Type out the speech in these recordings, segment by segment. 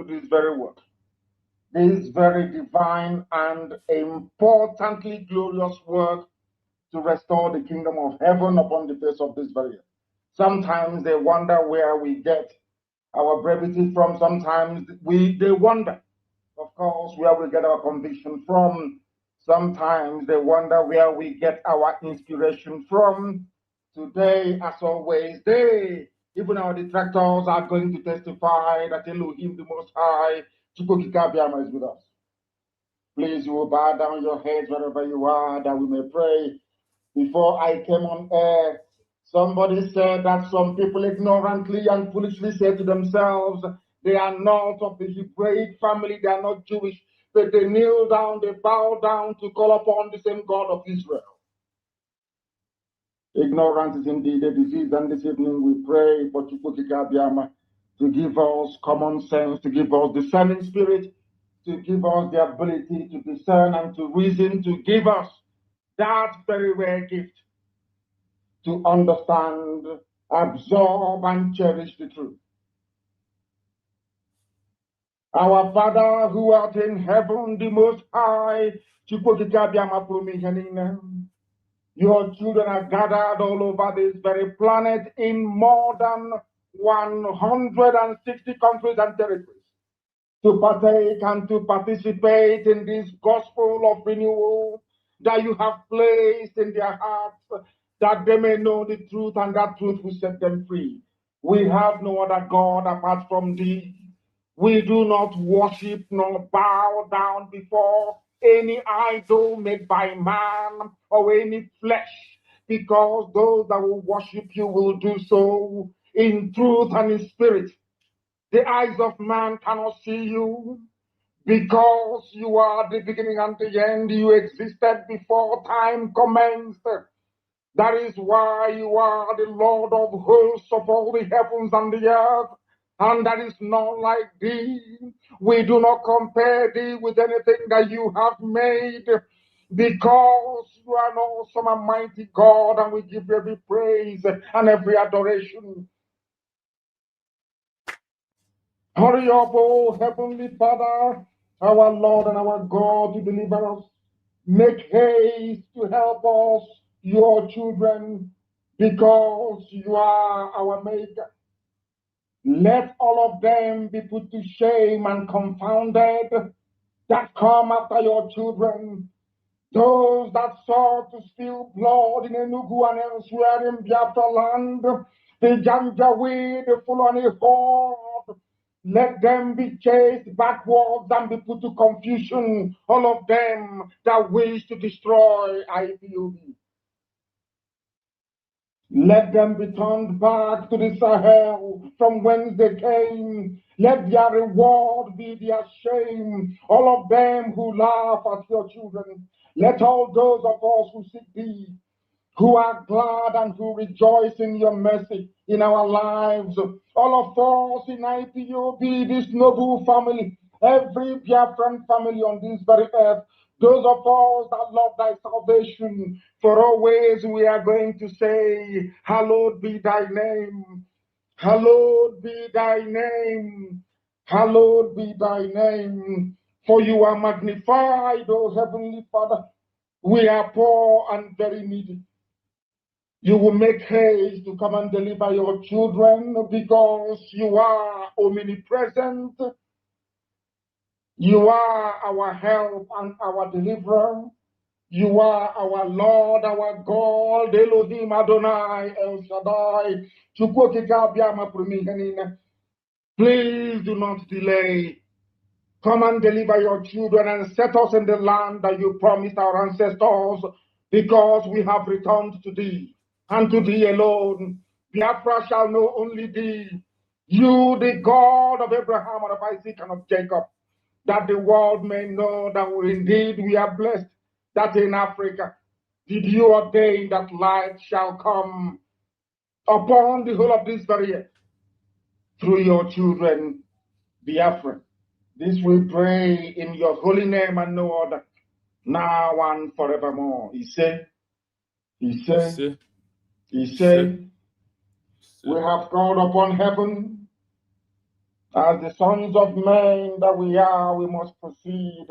this very work, this very divine and importantly glorious work to restore the kingdom of heaven upon the face of this very earth. Sometimes they wonder where we get our brevity from. Sometimes they wonder, of course, where we get our conviction from. Sometimes they wonder where we get our inspiration from. Today, as always, even our detractors, are going to testify that Elohim, the Most High, Chukwukika is with us. Please, you will bow down your heads wherever you are, that we may pray. Before I came on air, somebody said that some people ignorantly and foolishly say to themselves, they are not of the Hebraic family, they are not Jewish, but they kneel down, they bow down to call upon the same God of Israel. Ignorance is indeed a disease, and this evening we pray for Chukwukika Abiyama to give us common sense, to give us discerning spirit, to give us the ability to discern and to reason, to give us that very rare gift to understand, absorb, and cherish the truth. Our Father who art in heaven, the Most High, Chukwukika Abiyama Prumihenina. Your children are gathered all over this very planet in more than 160 countries and territories to partake and to participate in this gospel of renewal that you have placed in their hearts, that they may know the truth and that truth will set them free. We have no other God apart from thee. We do not worship nor bow down before any idol made by man or any flesh, because those that will worship you will do so in truth and in spirit. The eyes of man cannot see you, because you are the beginning and the end. You existed before time commenced. That is why you are the Lord of hosts of all the heavens and the earth, and that is not like thee. We do not compare thee with anything that you have made, because you are an awesome and mighty God, and we give you every praise and every adoration. Hurry up, O Heavenly Father, our Lord and our God, to deliver us. Make haste to help us, your children, because you are our Maker. Let all of them be put to shame and confounded that come after your children. Those that sought to spill blood in Enugu and elsewhere in Biafra land, the Janjaweed, the Fulani horde, let them be chased backwards and be put to confusion, all of them that wish to destroy IPOB. Let them be turned back to the Sahel from whence they came. Let their reward be their shame, all of them who laugh at your children. Let all those of us who seek thee, who are glad and who rejoice in your mercy in our lives, all of us in IPOB, this noble family, every Biafran family on this very earth, those of us that love thy salvation, for always we are going to say, hallowed be thy name, hallowed be thy name, hallowed be thy name, for you are magnified, O Heavenly Father. We are poor and very needy. You will make haste to come and deliver your children, because you are omnipresent. You are our help and our deliverer. You are our Lord, our God, Elohim Adonai, El Shaddai. Chukwukika Abiyama Prumihenina. Please do not delay. Come and deliver your children and set us in the land that you promised our ancestors, because we have returned to thee. And to thee alone, Biafra shall know only thee, you, the God of Abraham and of Isaac and of Jacob, that the world may know that indeed we are blessed, that in Africa did you ordain that light shall come upon the whole of this very earth through your children, Biafra. This we pray in your holy name and no other, now and forevermore. He said, we have called upon heaven, As the sons of men that we are, we must proceed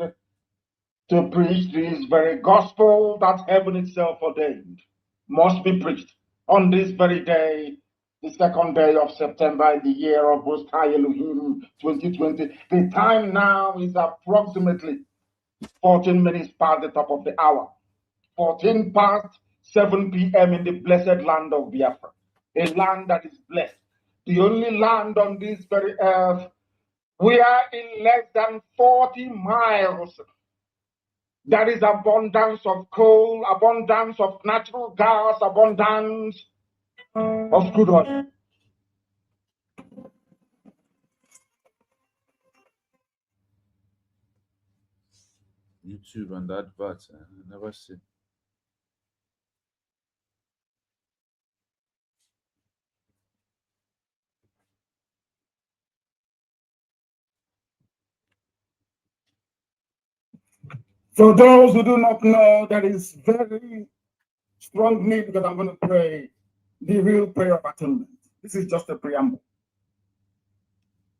to preach this very gospel that heaven itself ordained must be preached on this very day, the second day of September in the year of Most High Elohim 2020. The time now is approximately 14 minutes past the top of the hour. 14 past 7 p.m. in the blessed land of Biafra, a land that is blessed, the only land on this very earth. We are in less than 40 miles. There is abundance of coal, abundance of natural gas, abundance of crude oil. YouTube and adverts, I never see. For those who do not know, there is very strong need because I'm going to pray the real prayer of atonement. This is just a preamble.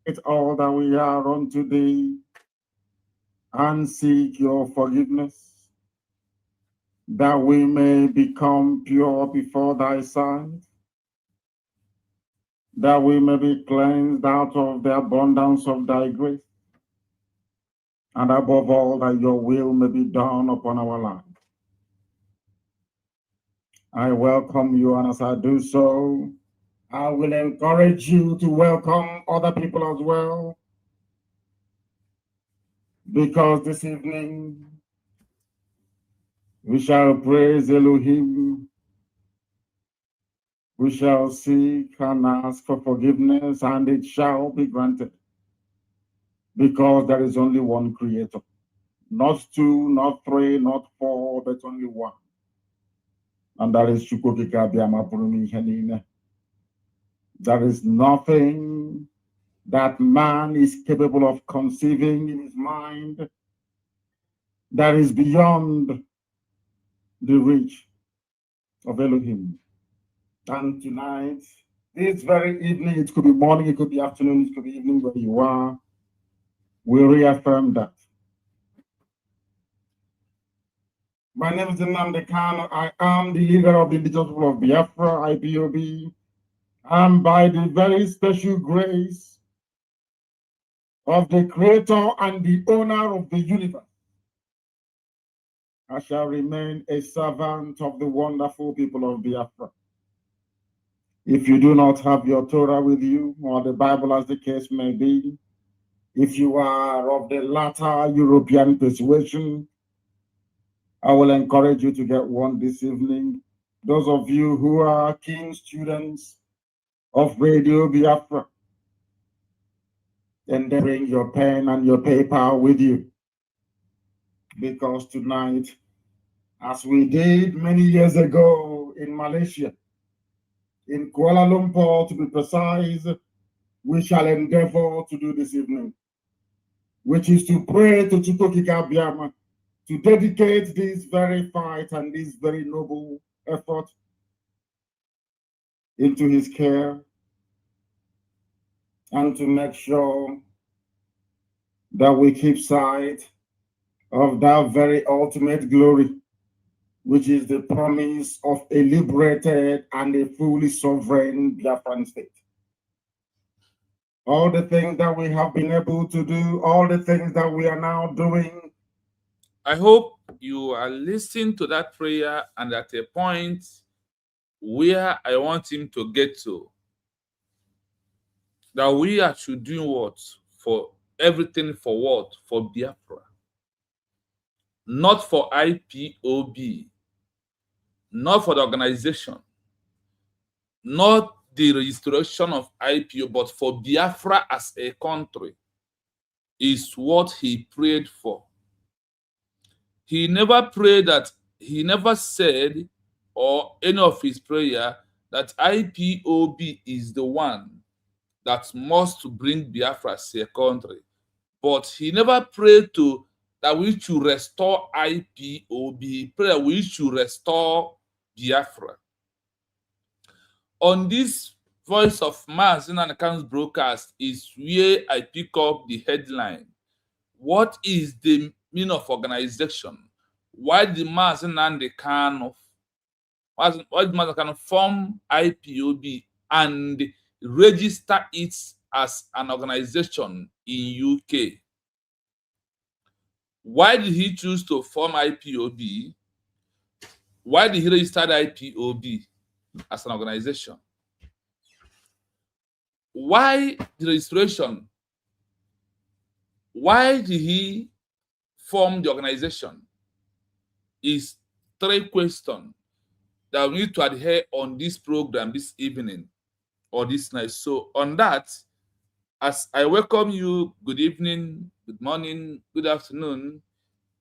It's all that we are on today and seek your forgiveness, that we may become pure before thy sight, that we may be cleansed out of the abundance of thy grace, and above all, that your will may be done upon our life. I welcome you, and as I do so, I will encourage you to welcome other people as well, because this evening we shall praise Elohim, we shall seek and ask for forgiveness, and it shall be granted, because there is only one Creator. Not two, not three, not four, but only one. And that is Chukwokika Abiyama Purumi ihe niile. There is nothing that man is capable of conceiving in his mind that is beyond the reach of Elohim. And tonight, this very evening, it could be morning, it could be afternoon, it could be evening where you are, we reaffirm that. My name is NNAMDI. I am the leader of the indigenous people of Biafra, IPOB, and by the very special grace of the Creator and the owner of the universe, I shall remain a servant of the wonderful people of Biafra. If you do not have your Torah with you, or the Bible as the case may be, if you are of the latter European persuasion, I will encourage you to get one this evening. Those of you who are keen students of Radio Biafra, and then bring your pen and your paper with you. Because tonight, as we did many years ago in Malaysia, in Kuala Lumpur to be precise, we shall endeavor to do this evening, which is to pray to Chukwokika Abiyama to dedicate this very fight and this very noble effort into his care, and to make sure that we keep sight of that very ultimate glory, which is the promise of a liberated and a fully sovereign Biafran state. All the things that we have been able to do, all the things that we are now doing. I hope you are listening to that prayer and at a point where I want him to get to, that we are to do what? For everything for what? For Biafra. Not for IPOB, not for the organization, not the registration of IPO, but for Biafra as a country is what he prayed for. He never prayed that, he never said, or any of his prayer, that IPOB is the one that must bring Biafra as a country. But he never prayed to that we should restore IPOB. He prayed that we should restore Biafra. On this Voice of MAZI Nnamdi Kanu's broadcast is where I pick up the headline. What is the meaning of organization? Why did MAZI Nnamdi Kanu form IPOB and register it as an organization in UK? Why did he choose to form IPOB? Why did he register IPOB as an organization? Why the registration? Why did he form the organization? Is three questions that we need to adhere on this program this evening or this night. So on that, as I welcome you, good evening, good morning, good afternoon,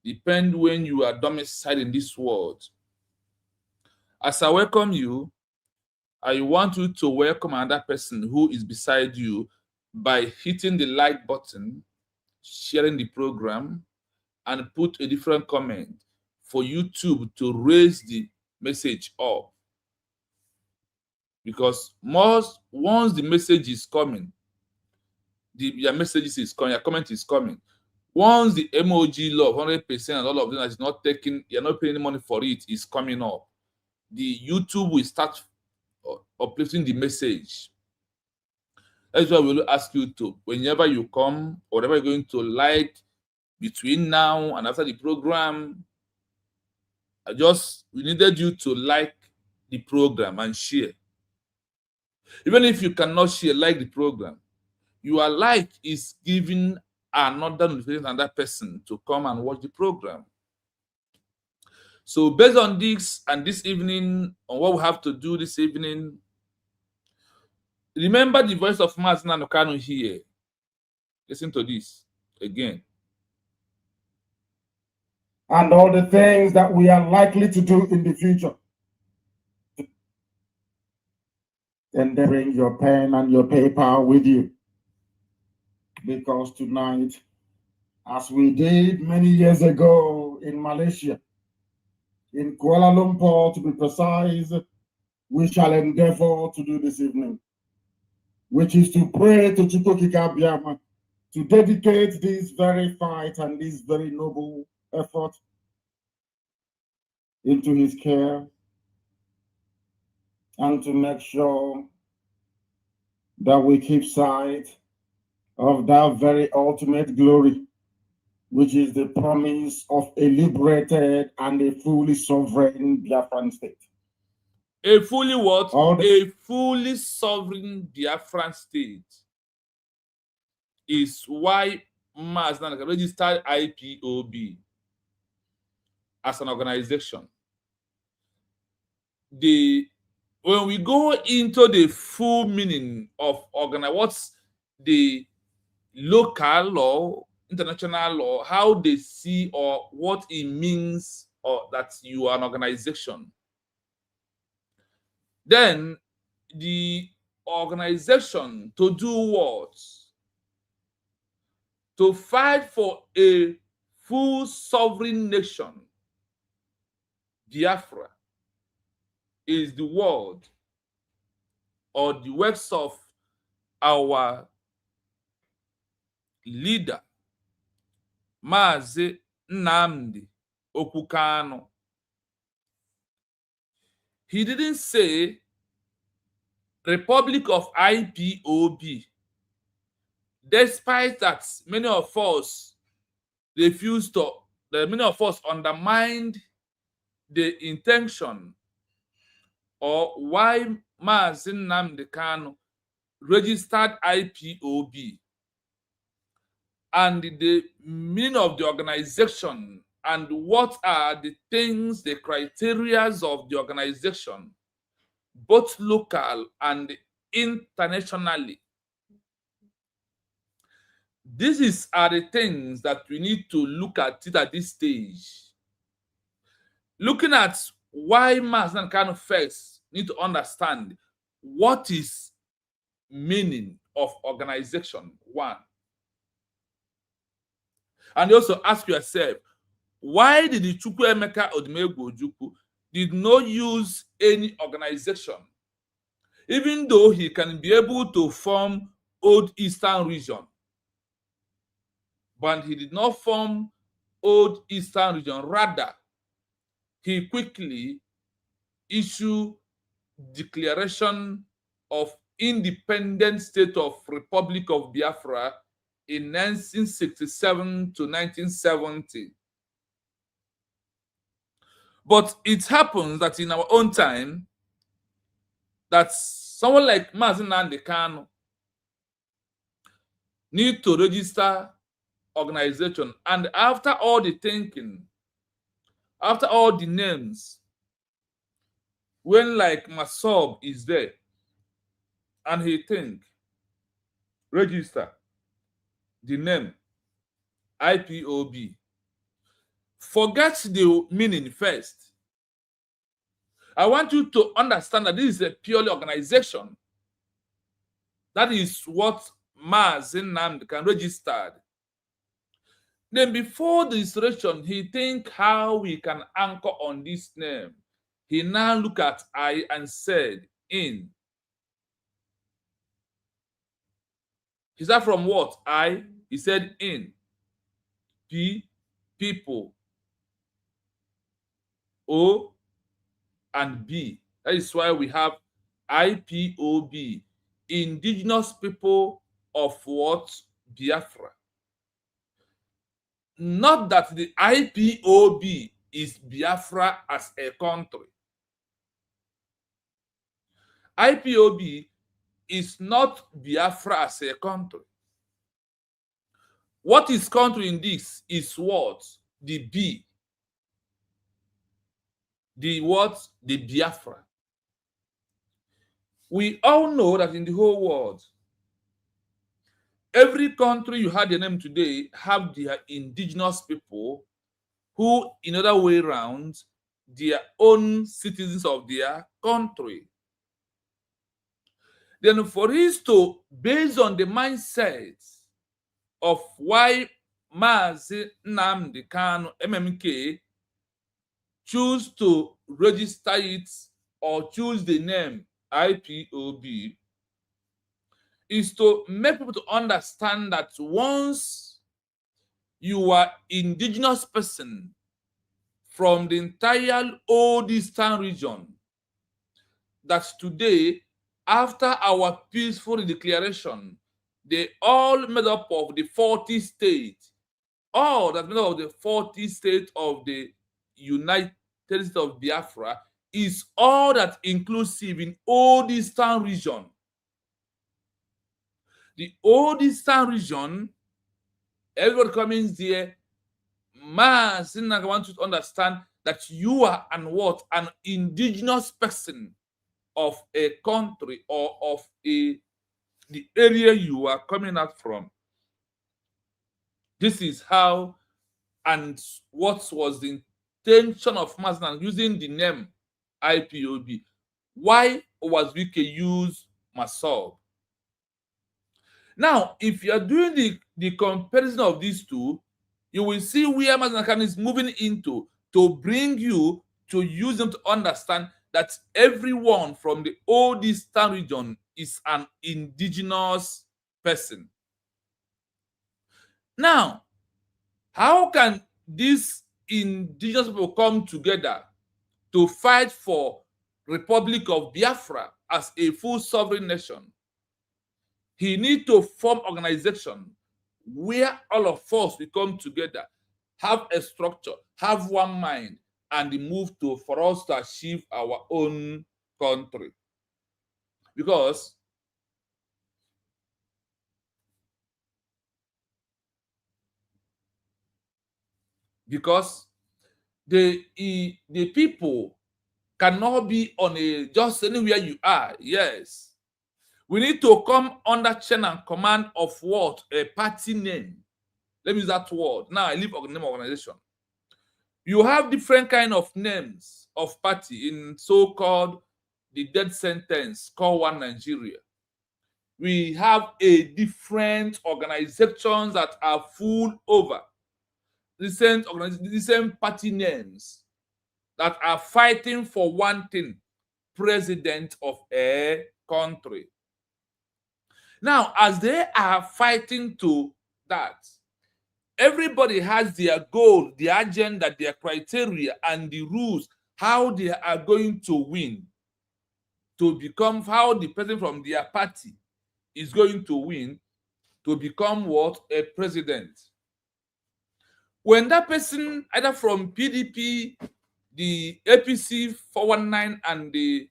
depend when you are domiciled in this world. As I welcome you, I want you to welcome another person who is beside you by hitting the like button, sharing the program, and put a different comment for YouTube to raise the message up. Because once the message is coming, your message is coming, your comment is coming. Once the emoji love 100% and all of them that is not taking, you're not paying any money for it, is coming up, the YouTube will start uplifting the message. That's why we'll ask you to, whenever you come, or whatever you're going to like between now and after the program, we needed you to like the program and share. Even if you cannot share, like the program, your like is giving another notification, another person to come and watch the program. So based on this and this evening, on what we have to do this evening, remember the voice of MAZI Nnamdi Kanu here. Listen to this again. And all the things that we are likely to do in the future. And then bring your pen and your paper with you. Because tonight, as we did many years ago in Malaysia, in Kuala Lumpur to be precise, we shall endeavor to do this evening, which is to pray to Chukwukika Abiyama to dedicate this very fight and this very noble effort into his care, and to make sure that we keep sight of that very ultimate glory, which is the promise of a liberated and a fully sovereign Biafran state. A fully what? A fully sovereign Biafran state is why MAZI Nnamdi Kanu registered IPOB as an organization. When we go into the full meaning of what's the local law, international law, how they see or what it means or that you are an organization, then the organization to do what? To fight for a full sovereign nation, Biafra, is the word or the works of our leader, MAZI Nnamdi Kanu. He didn't say Republic of IPOB, despite that many of us undermined the intention or why MAZI Nnamdi Kanu registered IPOB and the meaning of the organization and what are the things, the criteria of the organization, both local and internationally. These are the things that we need to look at it at this stage. Looking at why MAZI Nnamdi Kanu first need to understand what is meaning of organization, one. And also ask yourself, why did the Chukwuemeka Odumegwu Ojukwu did not use any organization? even though he can be able to form Old Eastern Region, but he did not form Old Eastern Region. Rather, he quickly issued Declaration of Independent State of Republic of Biafra in 1967 to 1970. But it happens that in our own time, that someone like MAZI NNAMDI KANU need to register organization, and after all the thinking, after all the names, when like Masob is there and he think, register the name IPOB, forget the meaning first. I want you to understand that this is a purely organization. That is what MAZI NNAMDI can register. Then before the registration, he think how we can anchor on this name. He now look at I and said, in. He said from what? I. He said in. P, people. O and B. That is why we have IPOB, Indigenous People of what? Biafra. Not that the IPOB is Biafra as a country. IPOB is not Biafra as a country. What is country in this is what? The B. The what? The Biafra. We all know that in the whole world, every country you had the name today have their indigenous people who, in other way around, their own citizens of their country. Then for us to, based on the mindset of why MAZI NNAMDI KANU MMK choose to register it or choose the name IPOB, is to make people to understand that once you are indigenous person from the entire Old Eastern region, that today, after our peaceful declaration, they all made up of the 40 states, all that made up of the 40 states of the United States of Biafra, is all that inclusive in Old Eastern region. The Old Eastern region, everybody coming there, MAZI NNAMDI wants you to understand that you are an indigenous person of a country or of the area you are coming out from. This is how and what was the intention of MAZI NNAMDI using the name IPOB. Why was VK use Masob? Now, if you are doing the comparison of these two, you will see where MAZI NNAMDI KANU is moving into to bring you to use them to understand that everyone from the Old Eastern region is an indigenous person. Now, how can these indigenous people come together to fight for Republic of Biafra as a full sovereign nation? He needs to form organization where all of us will come together, have a structure, have one mind, and move for us to achieve our own country. Because the people cannot be on just anywhere you are. Yes. We need to come under chain and command of what? A party name. Let me use that word. Now I leave name organization. You have different kind of names of party in so-called the death sentence called One Nigeria. We have a different organizations that are full over the same party names that are fighting for one thing: president of a country. Now, as they are fighting to that, everybody has their goal, their agenda, their criteria, and the rules, how they are going to win, to become, how the person from their party is going to win to become what? A president. When that person, either from PDP, the APC 419, and the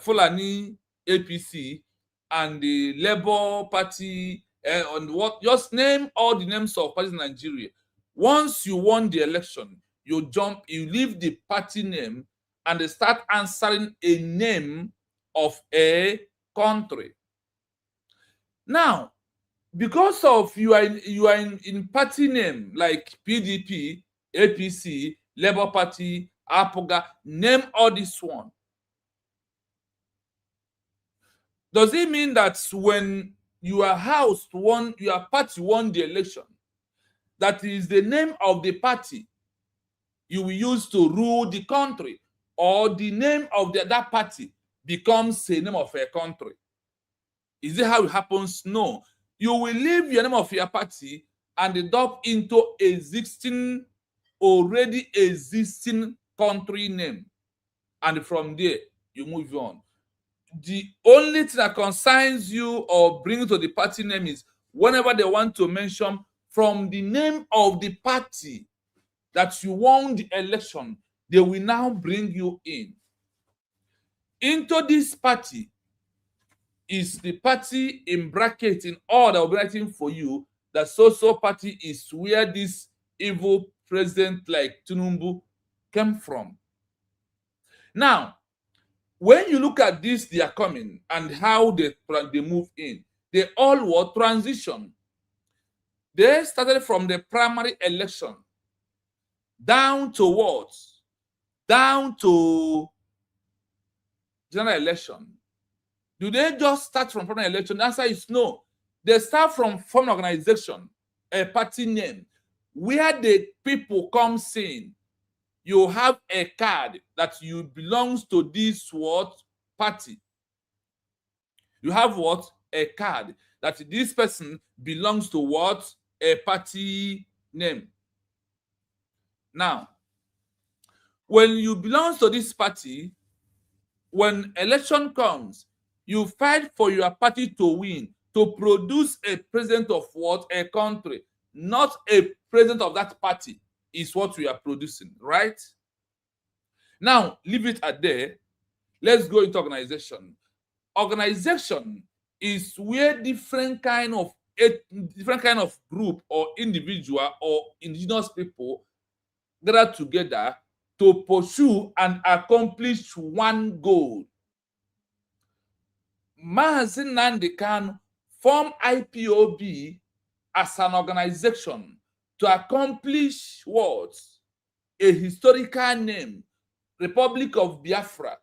Fulani APC, and the Labour Party, and what, just name all the names of parties in Nigeria. Once you won the election, you leave the party name and they start answering a name of a country. Now, because of you are in party name like PDP, APC, Labour Party, APOGA, name all this one. Does it mean that when your house won, your party won the election, that is the name of the party you will use to rule the country, or the name of that party becomes the name of a country? Is it how it happens? No. You will leave your name of your party and adopt into already existing country name. And from there, you move on. The only thing that concerns you or bring you to the party name is whenever they want to mention from the name of the party that you won the election, they will now bring you in. Into this party is the party in bracket in all that will be writing for you that so party is where this evil president like Tinubu came from. Now, when you look at this, they are coming and how they move in, they all were transition. They started from the primary election down towards, down to general election. Do they just start from primary election? The answer is no. They start from form organization, a party name, where the people come saying, you have a card that you belongs to this what party. You have what? A card that this person belongs to what? A party name. Now, when you belong to this party, when election comes, you fight for your party to win, to produce a president of what? A country, not a president of that party is what we are producing, right? Now, leave it at there. Let's go into organization. Organization is where different kind of group or individual or indigenous people gather together to pursue and accomplish one goal. MAZI NNAMDI KANU formed IPOB as an organization to accomplish what? A historical name, Republic of Biafra,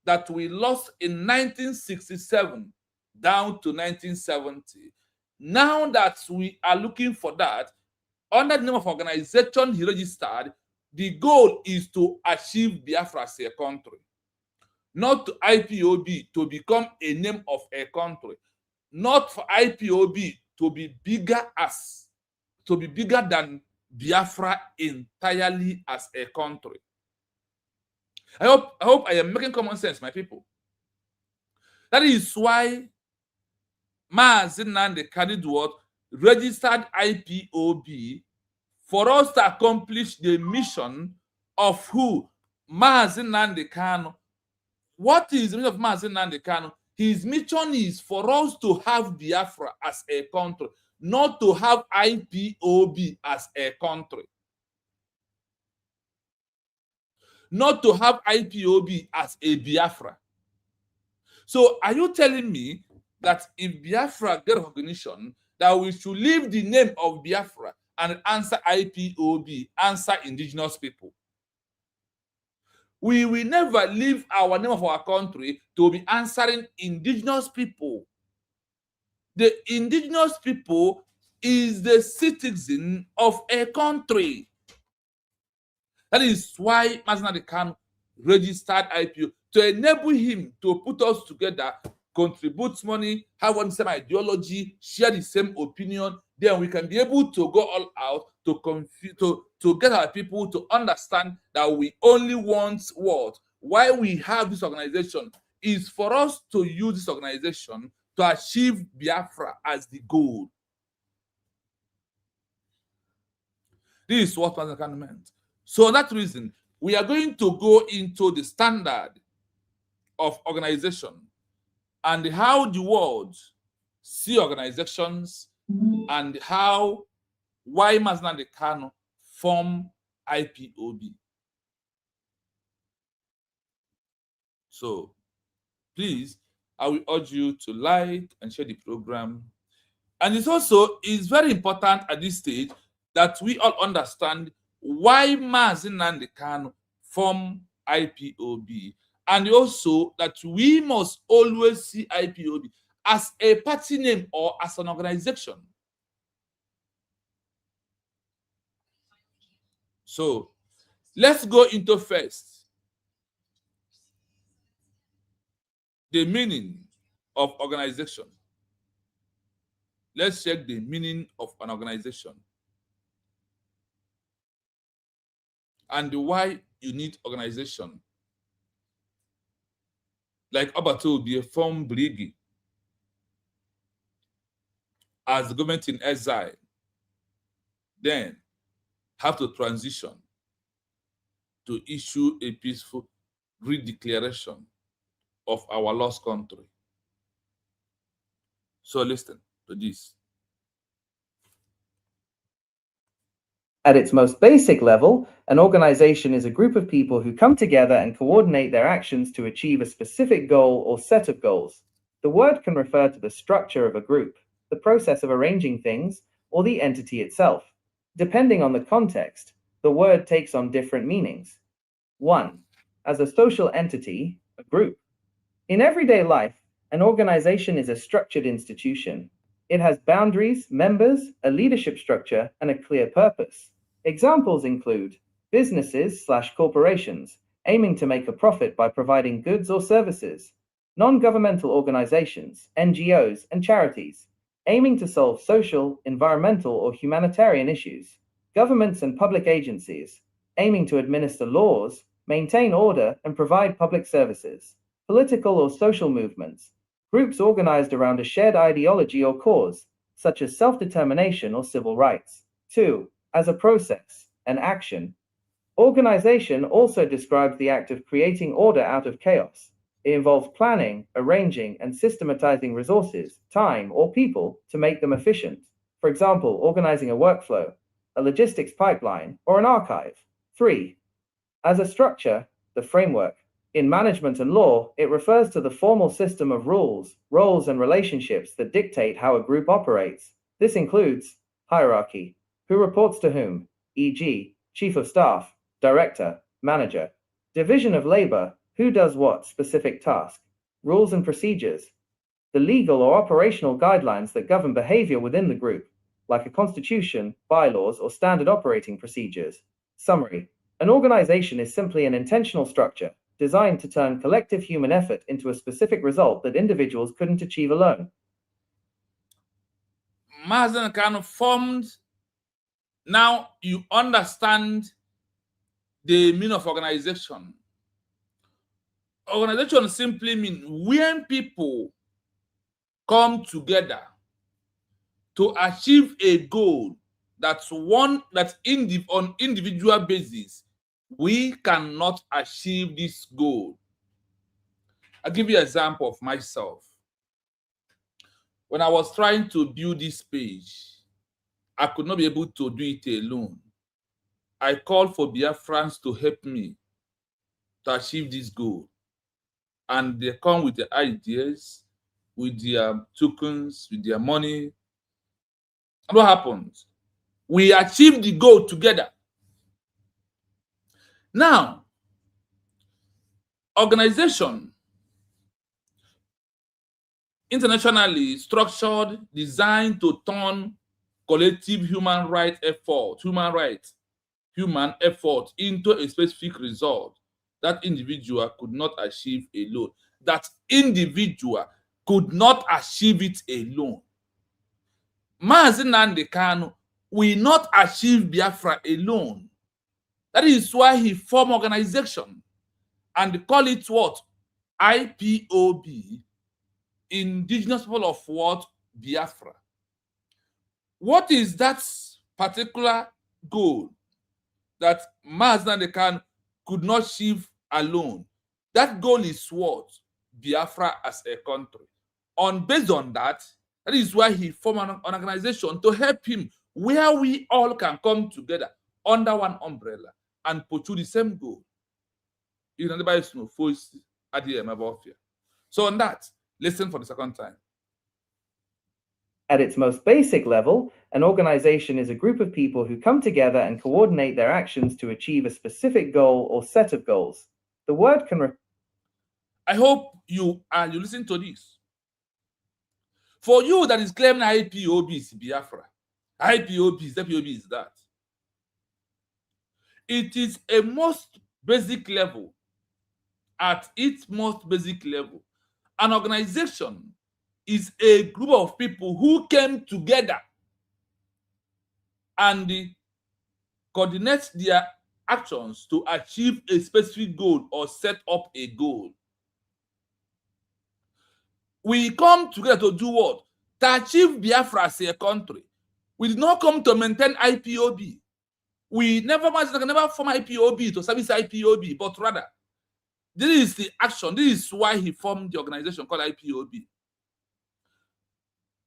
that we lost in 1967 down to 1970. Now that we are looking for that, under the name of organization he registered, the goal is to achieve Biafra as a country. Not to IPOB to become a name of a country. Not for IPOB to be bigger than Biafra entirely as a country. I hope I am making common sense, my people. That is why MAZI NNAMDI KANU registered IPOB for us to accomplish the mission of who? MAZI NNAMDI KANU. What is the mission of MAZI NNAMDI KANU? His mission is for us to have Biafra as a country, not to have IPOB as a country. Not to have IPOB as a Biafra. So are you telling me that if Biafra get recognition, that we should leave the name of Biafra and answer IPOB, answer indigenous people? We will never leave our name of our country to be answering indigenous people. The indigenous people is the citizen of a country. That is why MAZI NNAMDI KANU registered IPO, to enable him to put us together contribute money, have one same ideology, share the same opinion, then we can be able to go all out to get our people to understand that we only want what? Why we have this organization is for us to use this organization to achieve Biafra as the goal. This is what Mazi Kanu meant. So for that reason, we are going to go into the standard of organization and how the world see organizations and why Mazi Kanu form IPOB. So please, I will urge you to like and share the program. And it's also very important at this stage that we all understand why Mazi Kanu form IPOB, and also that we must always see IPOB as a party name or as an organization. So let's go into first the meaning of organization. Let's check the meaning of an organization and why you need organization. Like Obato be a form Brigi as the government in exile, then have to transition to issue a peaceful redeclaration of our lost country. So listen to this. At its most basic level, an organization is a group of people who come together and coordinate their actions to achieve a specific goal or set of goals. The word can refer to the structure of a group, the process of arranging things, or the entity itself. Depending on the context, the word takes on different meanings. 1. As a social entity, a group. In everyday life, an organization is a structured institution. It has boundaries, members, a leadership structure, and a clear purpose. Examples include businesses/corporations aiming to make a profit by providing goods or services, non-governmental organizations, NGOs, and charities aiming to solve social, environmental, or humanitarian issues, governments and public agencies aiming to administer laws, maintain order, and provide public services, political or social movements, groups organized around a shared ideology or cause, such as self-determination or civil rights. 2. As a process, an action. Organization also describes the act of creating order out of chaos. It involves planning, arranging, and systematizing resources, time, or people to make them efficient. For example, organizing a workflow, a logistics pipeline, or an archive. 3. As a structure, the framework. In management and law, it refers to the formal system of rules, roles, and relationships that dictate how a group operates. This includes hierarchy, who reports to whom, e.g., chief of staff, director, manager. Division of labor, who does what specific task. Rules and procedures, the legal or operational guidelines that govern behavior within the group, like a constitution, bylaws, or standard operating procedures. Summary. An organization is simply an intentional structure designed to turn collective human effort into a specific result that individuals couldn't achieve alone. Mazi Kanu formed. Now you understand the meaning of organization. Organization simply means when people come together to achieve a goal that's on individual basis, we cannot achieve this goal. I'll give you an example of myself. When I was trying to build this page, I could not be able to do it alone. I called for Biafrans to help me to achieve this goal. And they come with their ideas, with their tokens, with their money. And what happens? We achieve the goal together. Now, organization, internationally structured, designed to turn collective human effort into a specific result that individual could not achieve alone. That individual could not achieve it alone. MAZI Nnamdi Kanu will not achieve Biafra alone. That is why he formed organization and call it what? IPOB, Indigenous People of what? Biafra. What is that particular goal that MAZI Nnamdi Kanu could not achieve alone? That goal is what? Biafra as a country. Based on that, that is why he formed an organization to help him, where we all can come together under one umbrella and pursue the same goal. So on that, listen for the second time. At its most basic level, an organization is a group of people who come together and coordinate their actions to achieve a specific goal or set of goals. The word can... I hope you listen to this. For you that is claiming IPOB is Biafra, IPOB is that. It is a most basic level. At its most basic level, an organization is a group of people who came together and coordinate their actions to achieve a specific goal or set up a goal. We come together to do what? To achieve Biafra as a country. We did not come to maintain IPOB. We never form IPOB to service IPOB, but rather, this is the action. This is why he formed the organization called IPOB.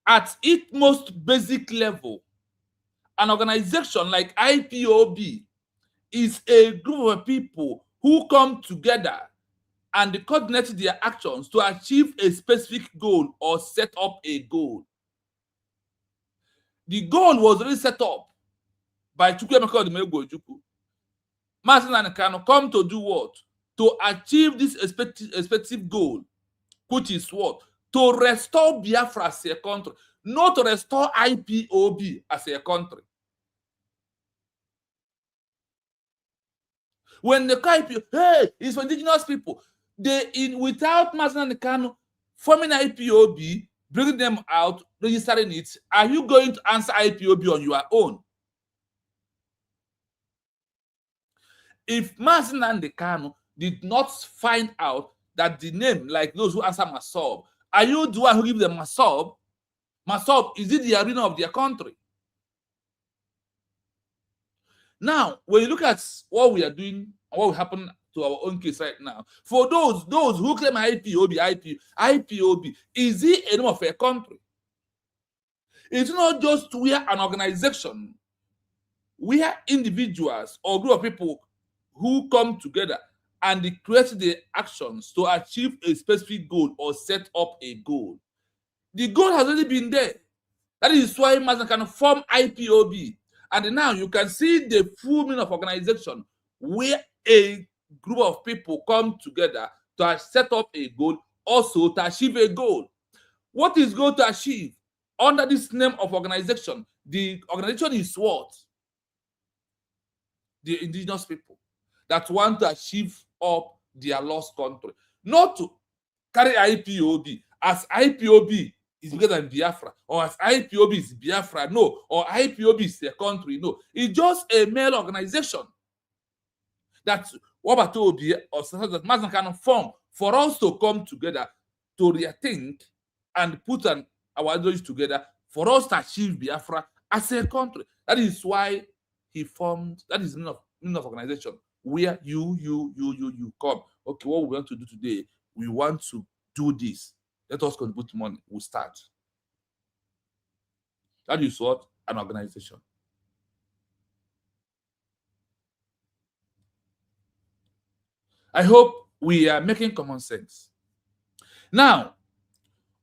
At its most basic level, an organization like IPOB is a group of people who come together and coordinate their actions to achieve a specific goal or set up a goal. The goal was already set up by Chukwuemeka Odumegwu. MAZI Nnamdi Kanu come to do what? To achieve this expected goal, which is what? To restore Biafra as a country, not to restore IPOB as a country. When they call IPOB, hey, it's for indigenous people. Without MAZI Nnamdi Kanu forming IPOB, bringing them out, registering it, are you going to answer IPOB on your own? If MAZI Nnamdi Kanu did not find out that the name, like those who answer Masob, are you the one who give them Masob? Masob, is it the arena of their country? Now, when you look at what we are doing and what will happen to our own case right now, for those who claim IPOB, is it a name of a country? It's not just where an organization, where individuals or group of people who come together and they create the actions to achieve a specific goal or set up a goal. The goal has already been there. That is why MAZI can form IPOB. And now you can see the full meaning of organization, where a group of people come together to set up a goal, also to achieve a goal. What is going to achieve under this name of organization? The organization is what? The indigenous people that want to achieve up their lost country. Not to carry IPOB as IPOB is bigger than Biafra, or as IPOB is Biafra, no, or IPOB is a country, no. It's just a male organization that Wabatobi or that MAZI can form for us to come together to rethink and put our ideology together for us to achieve Biafra as a country. That is why he formed, that is the meaning of organization, where you come. Okay, what we want to do today, we want to do this. Let us contribute money. We'll start. That is what? An organization. I hope we are making common sense. Now,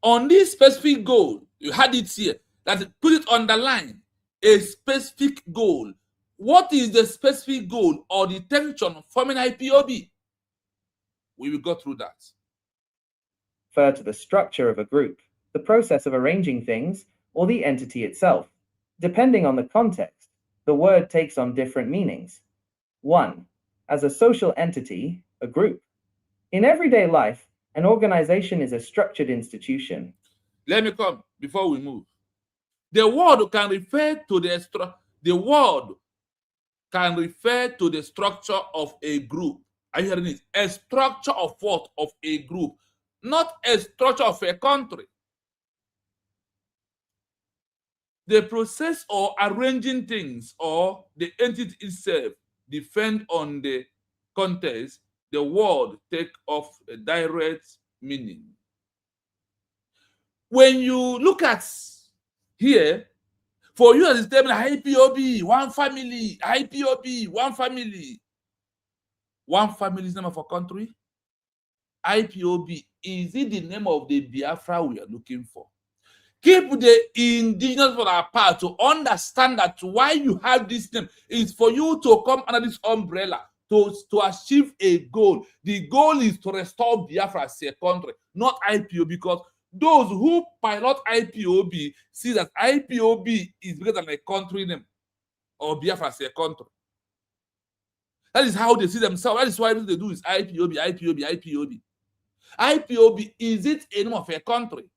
on this specific goal, you had it here, that put it on the line, a specific goal. What is the specific goal or the intention of forming IPOB? We will go through that. Refer to the structure of a group, the process of arranging things, or the entity itself. Depending on the context, the word takes on different meanings. 1. As a social entity, a group. In everyday life, An organization is a structured institution. Let me come before we move. The word can refer to the structure of a group. Are you hearing it? A structure of what? Of a group, not a structure of a country. The process or arranging things or the entity itself depend on the context. The word take off a direct meaning. When you look at here, for you as a statement, IPOB, one family, IPOB, one family. One family is the name of a country. IPOB, is it the name of the Biafra we are looking for? Keep the indigenous people apart to understand that why you have this name is for you to come under this umbrella to achieve a goal. The goal is to restore Biafra as a country, not IPOB, because those who pilot IPOB see that IPOB is bigger than a country name or Biafra as a country. That is how they see themselves. That is why everything they do is IPOB, IPOB, IPOB. IPOB, is it a name of a country?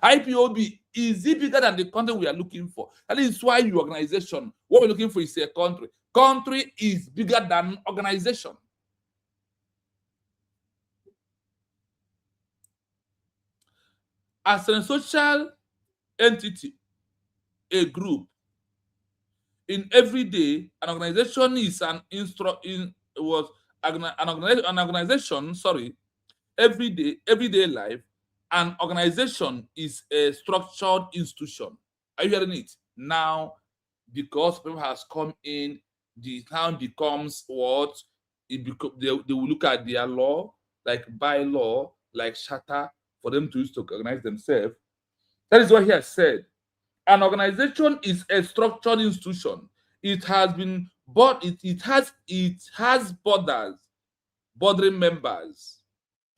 IPOB, is it bigger than the country we are looking for? That is why your organization, what we're looking for is a country. Country is bigger than organization. As a social entity, a group, in every day, an organization is everyday life, an organization is a structured institution. Are you hearing it? Now, because people has come in, the town becomes what? They will look at their law, like bylaw, like charter, for them to use to organize themselves. That is what he has said. An organization is a structured institution. It has been, but it has borders, bordering members,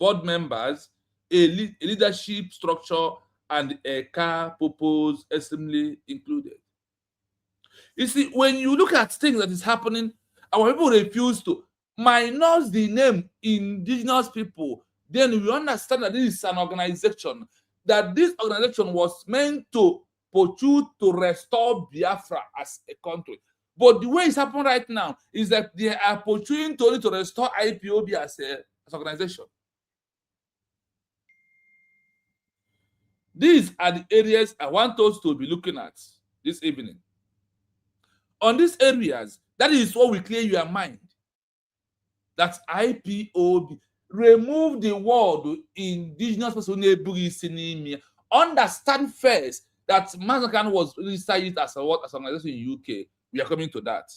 board members, a leadership structure, and a car purpose assembly included. You see, when you look at things that is happening, our people refuse to minus the name indigenous people, then we understand that this is an organization, that this organization was meant to pursue to restore Biafra as a country. But the way it's happening right now is that they are pursuing only to restore IPOB as an organization. These are the areas I want us to be looking at this evening. On these areas, that is what will clear your mind. That's IPOB. Remove the word indigenous person. Understand first that MAZI KANU was registered as an organization in UK. We are coming to that.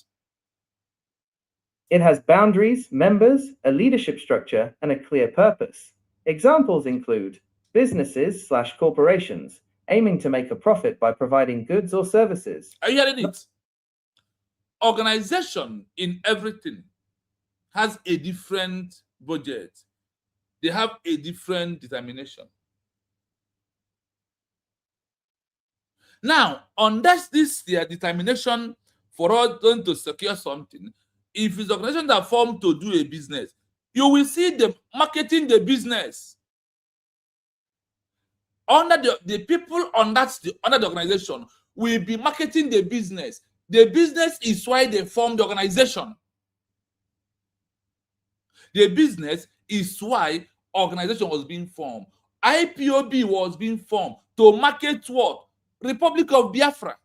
It has boundaries, members, a leadership structure, and a clear purpose. Examples include businesses/corporations aiming to make a profit by providing goods or services. Are you hearing it? Organization in everything has a different budget. They have a different determination. Now, unless this their determination for us to secure something, if it's an organization that formed to do a business, you will see them marketing the business. Under the people under the organization will be marketing the business. The business is why they formed the organization. The business is why organization was being formed. IPOB was being formed to market what? Republic of Biafra.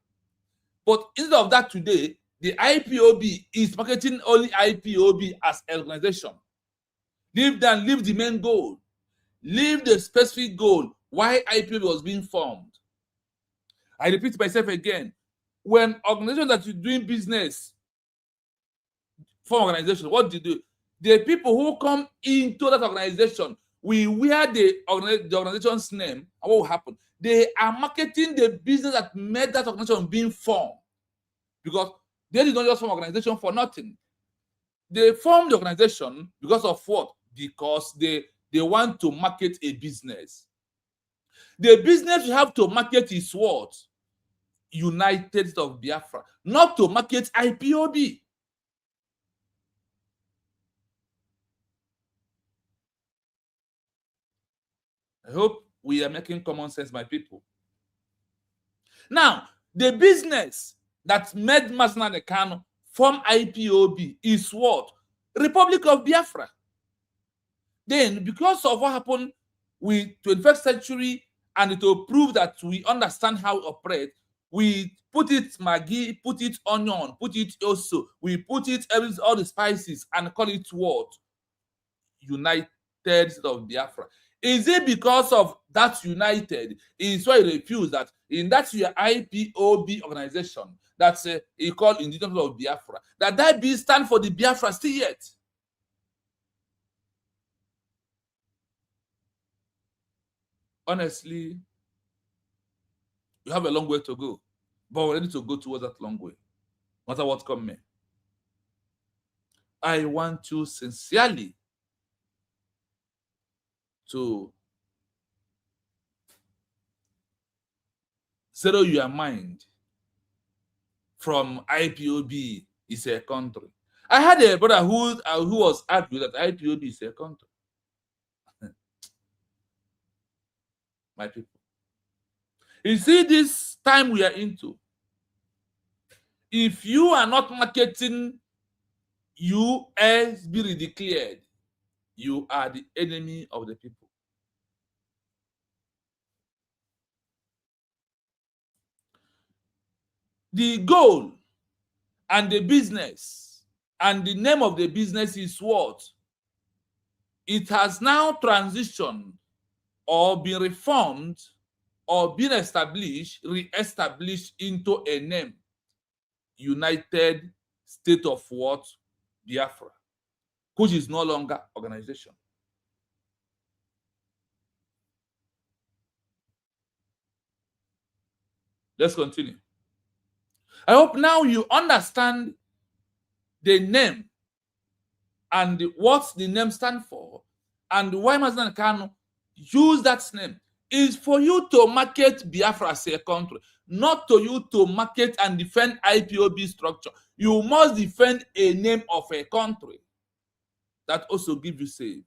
But instead of that today, the IPOB is marketing only IPOB as an organization. Leave the main goal. Leave the specific goal why IPOB was being formed. I repeat myself again. When organization that you're doing business for organization, what do you do? The people who come into that organization will wear the organization's name, and what will happen? They are marketing the business that made that organization being formed. Because they did not just form organization for nothing. They formed the organization because of what? Because they want to market a business. The business you have to market is what? United States of Biafra, not to market IPOB. I hope we are making common sense, my people. Now, the business that made MAZI and KANU form IPOB is what? Republic of Biafra. Then, because of what happened with 21st century, and to prove that we understand how we operate, we put it Maggi, put it onion, put it also, we put it all the spices and call it what? United States of Biafra. Is it because of that United? Is why he refused that in that your IPOB organization that's he called Indigenous of Biafra, that B stand for the Biafra still yet? Honestly, we have a long way to go, but we're ready to go towards that long way, no matter what comes. I want you sincerely to zero your mind from IPOB is a country. I had a brother who was arguing that IPOB is a country. My people, you see this time we are into, if you are not marketing US be declared, you are the enemy of the people. The goal and the business and the name of the business is what? It has now transitioned or been reformed or been established, re-established into a name, United States of what? Biafra, which is no longer organization. Let's continue. I hope now you understand the name and what the name stands for and why MAZI and KANU use that name. Is for you to market Biafra as a country, not to you to market and defend IPOB structure. You must defend a name of a country that also gives you say.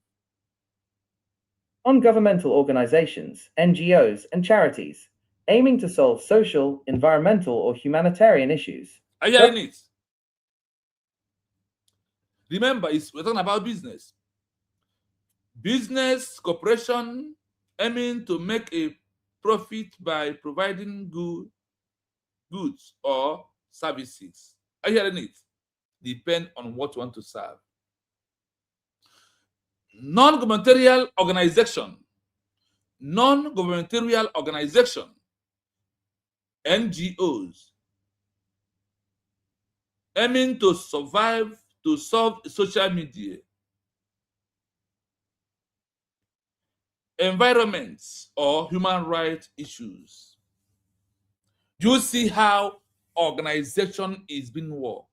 Non-governmental organizations, NGOs, and charities aiming to solve social, environmental, or humanitarian issues. Are you hearing it? Remember, we're talking about business. Business, corporation, aiming to make a profit by providing goods or services. Are you hearing it? Depend on what you want to serve. Non-governmental organization, NGOs, aiming to solve social media, environments, or human rights issues. You see how organization is being worked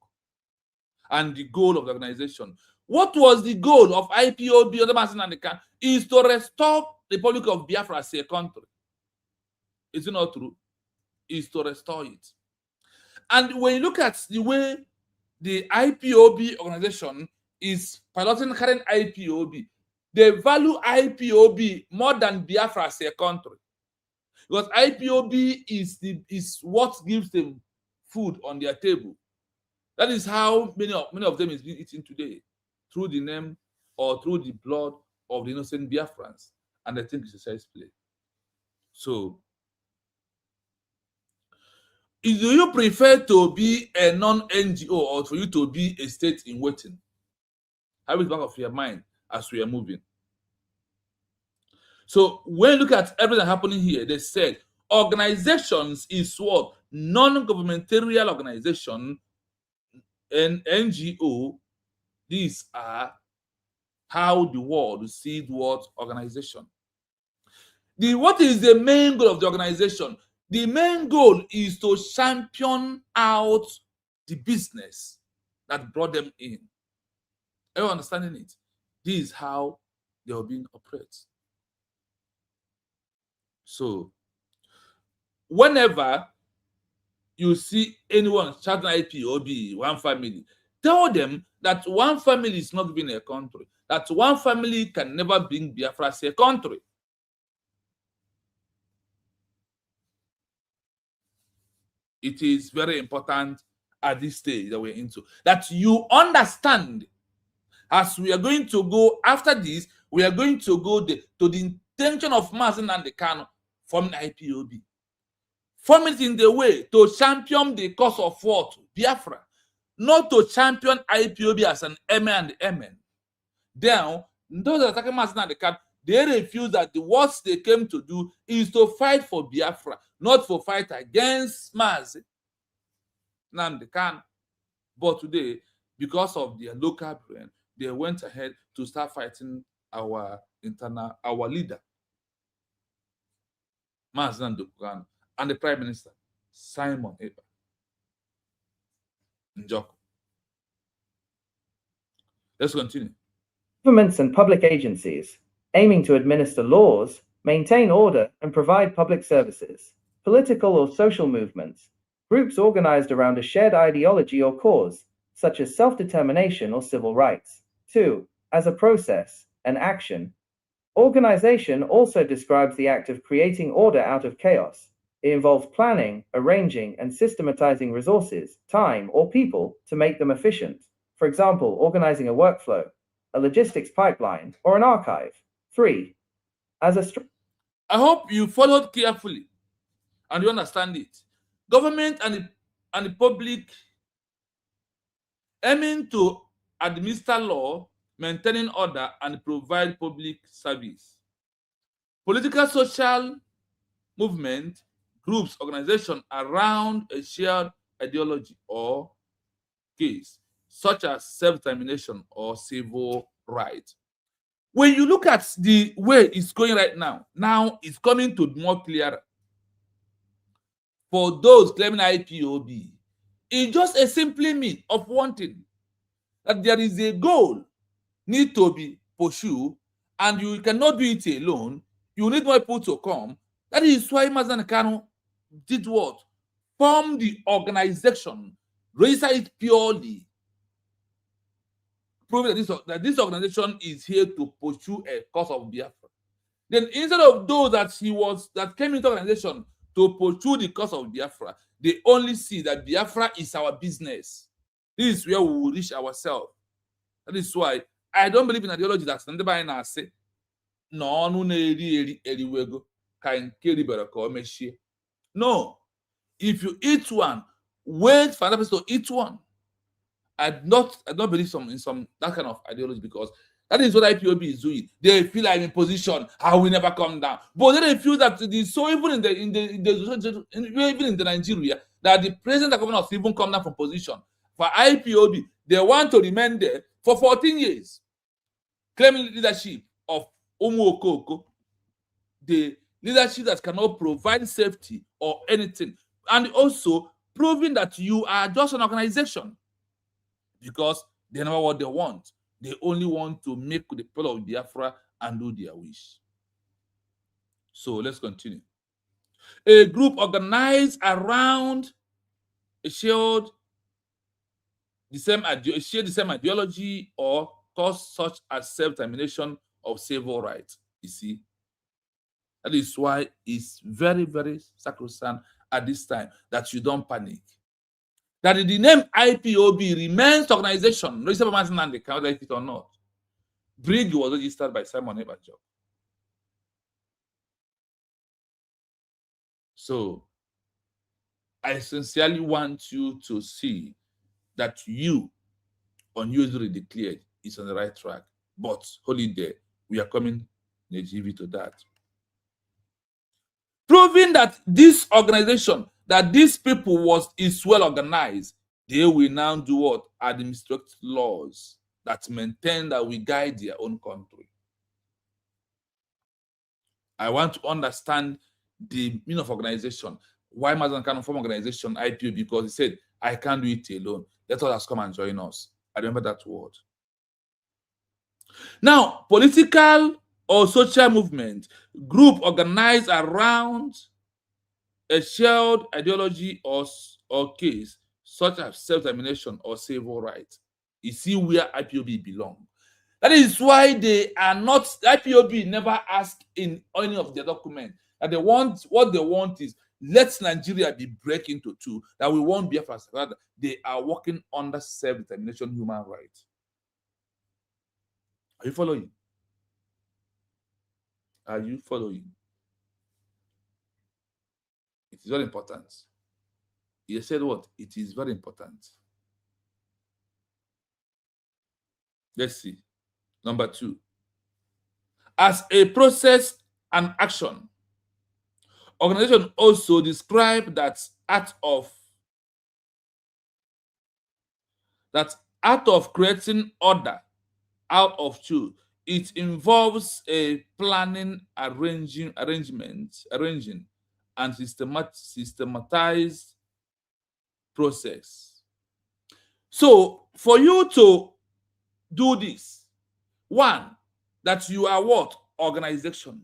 and the goal of the organization. What was the goal of IPOB and MAZI and KANU? Is to restore the Republic of Biafra as a country. Is it not true? Is to restore it. And when you look at the way the IPOB organization is piloting current IPOB, they value IPOB more than Biafra as a country. Because IPOB is what gives them food on their table. That is how many of them is being eaten today, through the name or through the blood of the innocent Biafrans. And I think it's a size play. So, do you prefer to be a non-NGO or for you to be a state in waiting? Have it back of your mind as we are moving. So when you look at everything happening here, they said organizations is what? Non-governmental organization and NGO. These are how the world sees what organization. What is the main goal of the organization? The main goal is to champion out the business that brought them in. Are you understanding it? This is how they are being operated. So, whenever you see anyone shouting IPOB, one family, tell them that one family is not being a country, that one family can never bring Biafra as a country. it is very important at this stage that we're into, that you understand, as we are going to go after this, we are going to go to the intention of MAZI and KANU forming IPOB. Form it in the way to champion the cause of what? Biafra. Not to champion IPOB as an MA and MN. Then, those that are attacking MAZI and KANU, they refuse that what they came to do is to fight for Biafra, not for fight against MAZI and KANU. But today, because of their local brain, they went ahead to start fighting our leader, MAZI and KANU, and the Prime Minister, Simon Ekpa Njoku. Let's continue. Governments and public agencies aiming to administer laws, maintain order, and provide public services. Political or social movements, groups organized around a shared ideology or cause, such as self-determination or civil rights. 2. As a process, an action. Organization also describes the act of creating order out of chaos. It involves planning, arranging, and systematizing resources, time, or people to make them efficient. For example, organizing a workflow, a logistics pipeline, or an archive. 3. I hope you followed carefully and you understand it. Government and the public aiming to administer law, maintaining order, and provide public service. Political, social movement, groups, organizations around a shared ideology or case, such as self-determination or civil rights. When you look at the way it's going right now it's coming to more clearer. For those claiming IPOB, it's just a simple mean of one thing, that there is a goal need to be pursued, and you cannot do it alone. You need more people to come. That is why MAZI and KANU did what? Form the organization, register it purely, proving that this organization is here to pursue a cause of Biafra. Then instead of those that came into organization to pursue the cause of Biafra, they only see that Biafra is our business. This is where we will reach ourselves. That is why I don't believe in ideology that somebody now say, no, no. If you eat one, wait for another person to eat one. I don't believe in some that kind of ideology, because that is what IPOB is doing. They feel I'm in position, I will never come down. But then they feel that so even in the Nigeria, that the president and governor even come down from position. For IPOB, they want to remain there for 14 years, claiming leadership of Umu Okoko, the leadership that cannot provide safety or anything, and also proving that you are just an organization, because they know what they want. They only want to make the people of Biafra and do their wish. So let's continue. A group organized around a shared the same ideology or cause, such as self-determination of civil rights. You see, that is why it's very, very sacrosanct at this time that you don't panic. That the name IPOB remains organization, registered by MAZI and they can like it or not. Brig was registered by Simon Ekpa. So I sincerely want you to see that you, unusually declared, is on the right track. But hold there, we are coming, Nigeria, to that. Proving that this organization, that these people is well organized, they will now do what? Administrate laws that maintain that we guide their own country. I want to understand the meaning of organization. Why MAZI and KANU form organization IPO? Because he said, I can't do it alone. Let us come and join us. I remember that word. Now, political or social movement, group organized around a shared ideology or case, such as self-determination or civil rights. You see where IPOB belong. That is why they are not, IPOB never asked in any of their documents that they want, what they want is let Nigeria be break into two, that we won't be after. They are working under self-determination human rights. Are you following? Are you following? It is very important. He said what? It is very important. Let's see. Number 2. As a process and action, organization also describe that act of creating order out of two. It involves a planning, arranging, and systematized process. So for you to do this, one, that you are what? Organization.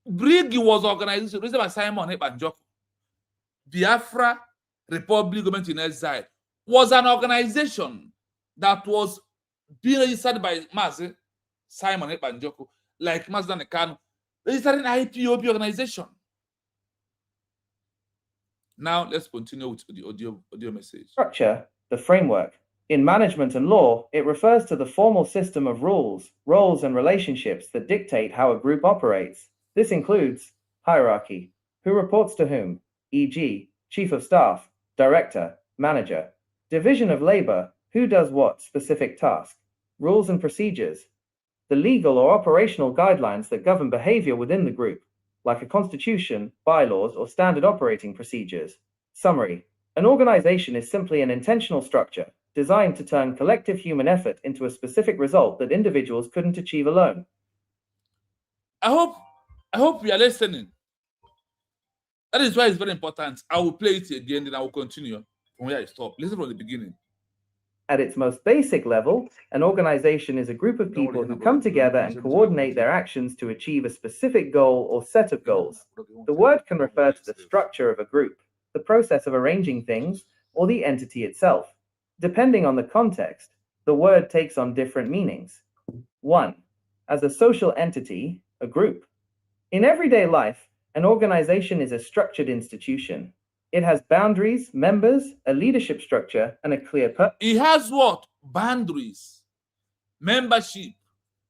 Brig was organization raised by Simon Ekpanjoko. Biafra Republic Government in Exile was an organization that was being registered by MAZI, Simon Ekpanjoko, like MAZI and KANU, registered an IPOB organization. Now let's continue with the audio message. Structure, the framework. In management and law, it refers to the formal system of rules, roles, and relationships that dictate how a group operates. This includes hierarchy, who reports to whom, e.g., chief of staff, director, manager, division of labor, who does what specific task, rules and procedures, the legal or operational guidelines that govern behavior within the group, like a constitution, bylaws, or standard operating procedures. Summary: an organization is simply an intentional structure designed to turn collective human effort into a specific result that individuals couldn't achieve alone. I hope you are listening. That is why it's very important. I will play it again, then I will continue from where I stopped. Listen from the beginning. At its most basic level, an organization is a group of people who come together and coordinate their actions to achieve a specific goal or set of goals. The word can refer to the structure of a group, the process of arranging things, or the entity itself. Depending on the context, the word takes on different meanings. 1. As a social entity, a group. In everyday life, an organization is a structured institution. It has boundaries, members, a leadership structure, and a clear purpose. It has what? Boundaries, membership,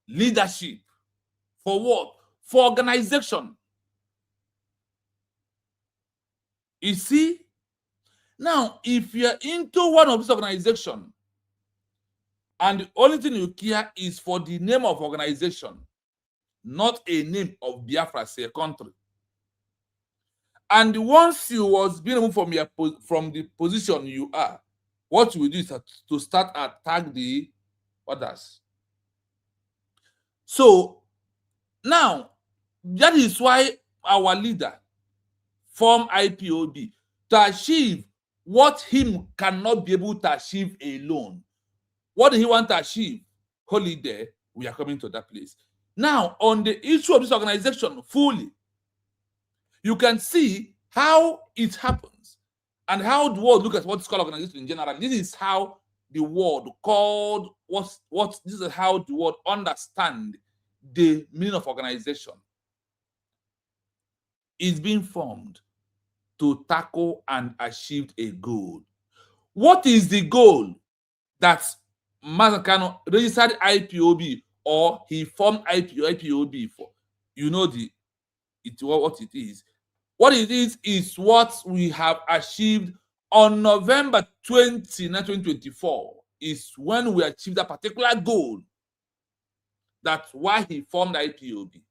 leadership. For what? For organization. You see? Now, if you're into one of these organizations, and the only thing you care is for the name of organization, not a name of Biafra, say a country. And once you was being removed from the position you are, what you will do is to start attack the others. So now that is why our leader formed IPOB to achieve what him cannot be able to achieve alone. What did he want to achieve? Holiday. We are coming to that place. Now, on the issue of this organization fully, you can see how it happens and how the world look at what is called organization in general. This is how the world called this is how the world understand the meaning of organization. It's being formed to tackle and achieve a goal. What is the goal that MAZI KANU registered IPOB or he formed IPOB for? You know what it is. What it is what we have achieved on November 20, 2024, is when we achieved that particular goal. That's why he formed IPOB.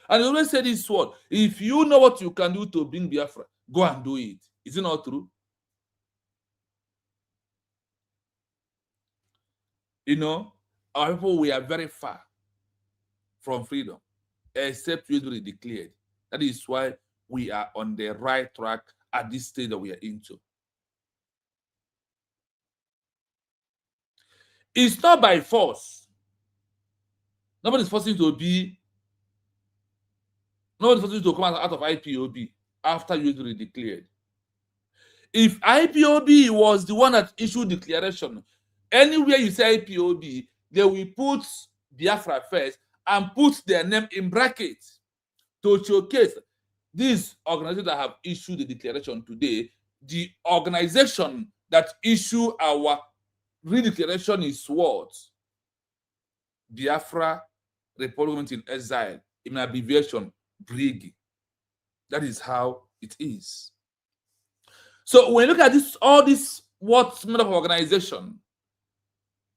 And he always said this word: if you know what you can do to bring Biafra, go and do it. Is it not true? You know, our people, we are very far from freedom, except we already declared. That is why we are on the right track at this stage that we are into. It's not by force. Nobody's forcing you to be. Nobody's forcing you to come out of IPOB after you already declared. If IPOB was the one that issued declaration, anywhere you say IPOB, they will put Biafra first and put their name in brackets to showcase these organizations that have issued the declaration today, the organization that issue our redeclaration is what? Biafra Republic in Exile, in abbreviation, BRIG. That is how it is. So when you look at this, all this, what made of organization,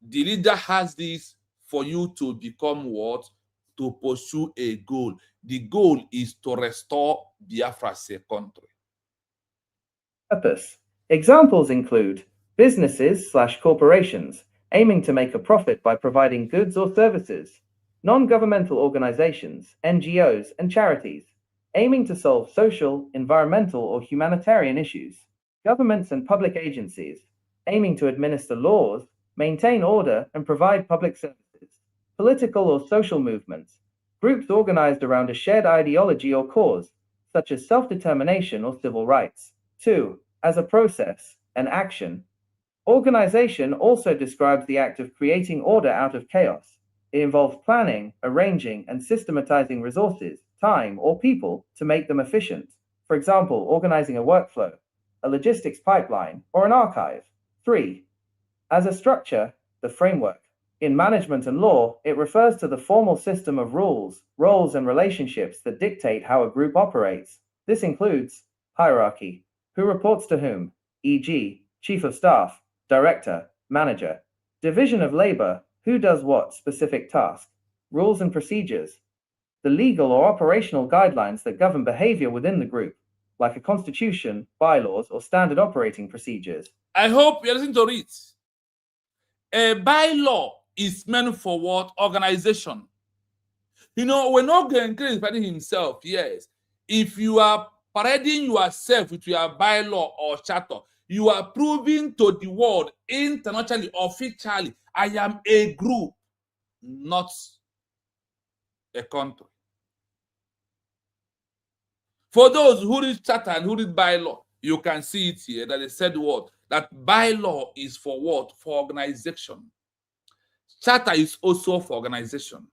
the leader has this for you to become what? To pursue a goal. The goal is to restore Biafra as a country. Purpose. Examples include businesses/corporations aiming to make a profit by providing goods or services, non-governmental organizations, NGOs, and charities aiming to solve social, environmental, or humanitarian issues, governments and public agencies aiming to administer laws, maintain order, and provide public services, political or social movements, groups organized around a shared ideology or cause, such as self-determination or civil rights. 2. As a process, an action. Organization also describes the act of creating order out of chaos. It involves planning, arranging, and systematizing resources, time, or people to make them efficient. For example, organizing a workflow, a logistics pipeline, or an archive. 3. As a structure, the framework. In management and law, it refers to the formal system of rules, roles, and relationships that dictate how a group operates. This includes hierarchy, who reports to whom, e.g., chief of staff, director, manager. Division of labor, who does what specific task. Rules and procedures, the legal or operational guidelines that govern behavior within the group, like a constitution, bylaws, or standard operating procedures. I hope you're listening to it. A bylaw is meant for what? Organization. You know, we're not going to parading himself, yes. If you are parading yourself with your bylaw or charter, you are proving to the world, internationally, officially, I am a group, not a country. For those who read charter and who read bylaw, you can see it here that they said what? That bylaw is for what? For organization. Charter is also for organization.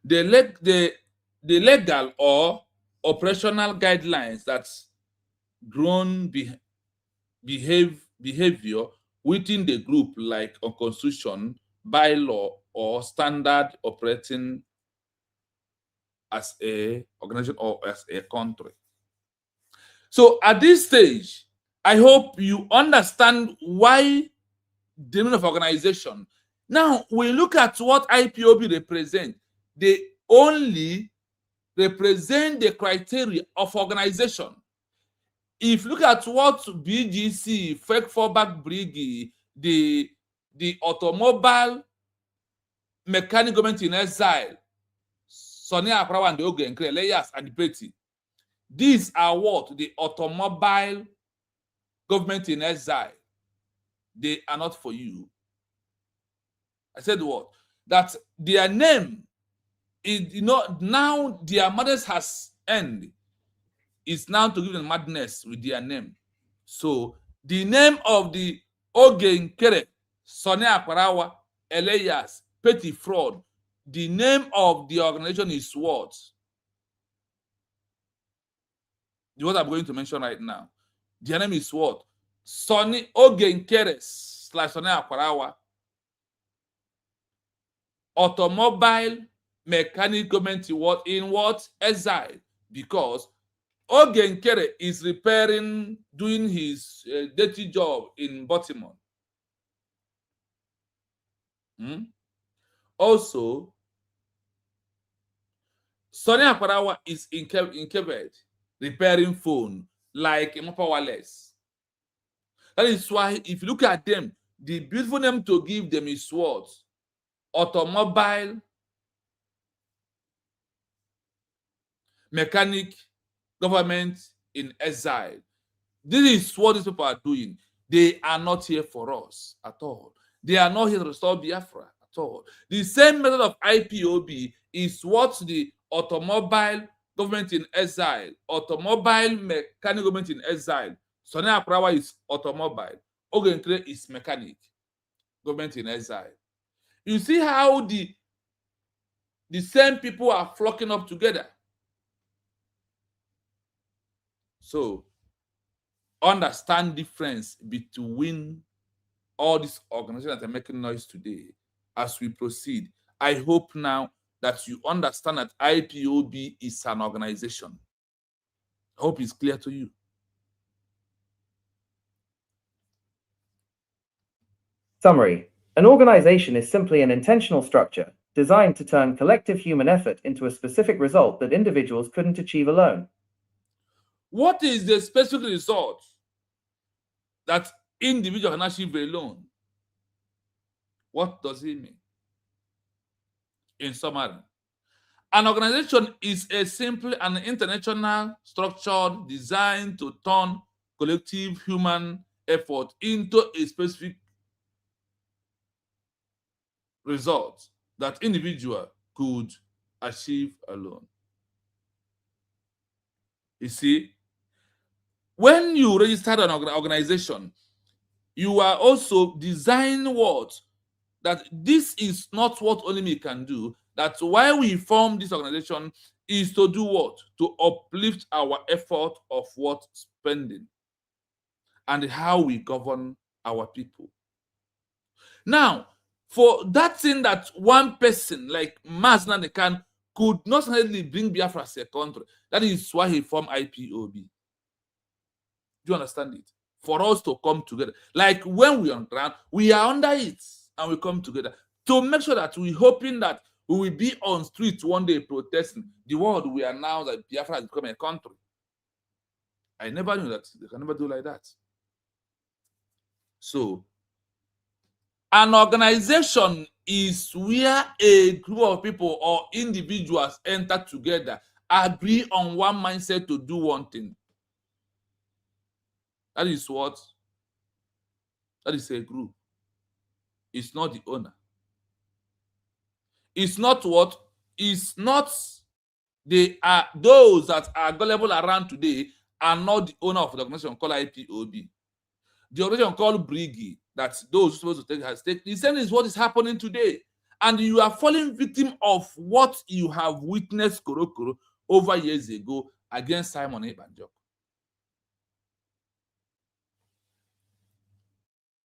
The legal or operational guidelines that grown behavior within the group, like a constitution, bylaw, or standard operating as a organization or as a country. So at this stage, I hope you understand why the meaning of organization. Now we look at what IPOB represent. They only represent the criteria of organization. If you look at what BGC, Fake Fallback Brigade, the automobile mechanic government in exile, Sonny Aprawa and the Ogen, Layers and the Petty, these are what? The automobile government in exile. They are not for you. I said what? That their name is, you know, now their madness has ended. It's now to give them madness with their name. So the name of the Ogenkere, Sonny Akwarawa, Elias, Petty Fraud, the name of the organization is what? What I'm going to mention right now. Their name is what? Sonny Ogenkere / Sonny Akwarawa, Automobile Mechanic Government in what? Exile. Because Ogenkere is repairing, doing his dirty job in Baltimore. Also, Sonny Akwarawa is in Quebec, repairing phone, like Mopa Wallace. That is why, if you look at them, the beautiful name to give them is what? Automobile Mechanic Government in Exile. This is what these people are doing. They are not here for us at all. They are not here to restore Biafra at all. The same method of IPOB is what the automobile government in exile, automobile mechanic government in exile. Sonny Aprawa is automobile. Ogenkere is mechanic government in exile. You see how the the same people are flocking up together. So, understand difference between all these organizations that are making noise today as we proceed. I hope now that you understand that IPOB is an organization. I hope it's clear to you. Summary. An organization is simply an intentional structure designed to turn collective human effort into a specific result that individuals couldn't achieve alone. What is the specific result that individuals can achieve alone? What does it mean? In summary, an organization is a simple and international structure designed to turn collective human effort into a specific result that individual could achieve alone. You see, when you register an organization, you are also designing what? That this is not what only me can do. That's why we form this organization, is to do what? To uplift our effort of what? Spending. And how we govern our people. Now, for that thing that one person like MAZI Nnamdi Kanu could not necessarily bring Biafra as a country, that is why he formed IPOB. Do you understand it? For us to come together. Like when we are on ground, we are under it and we come together to make sure that we're hoping that we will be on streets one day protesting the world we are now that Biafra has become a country. I never knew that they can never do like that. So, an organization is where a group of people or individuals enter together, agree on one mindset to do one thing. That is what? That is a group. It's not the owner. It's not what? It's not they are those that are available around today are not the owner of the organization called IPOB. The organization called Brigi, that those who are supposed to take has taken. The same is what is happening today. And you are falling victim of what you have witnessed Korokoro over years ago against Simon Ebanjok.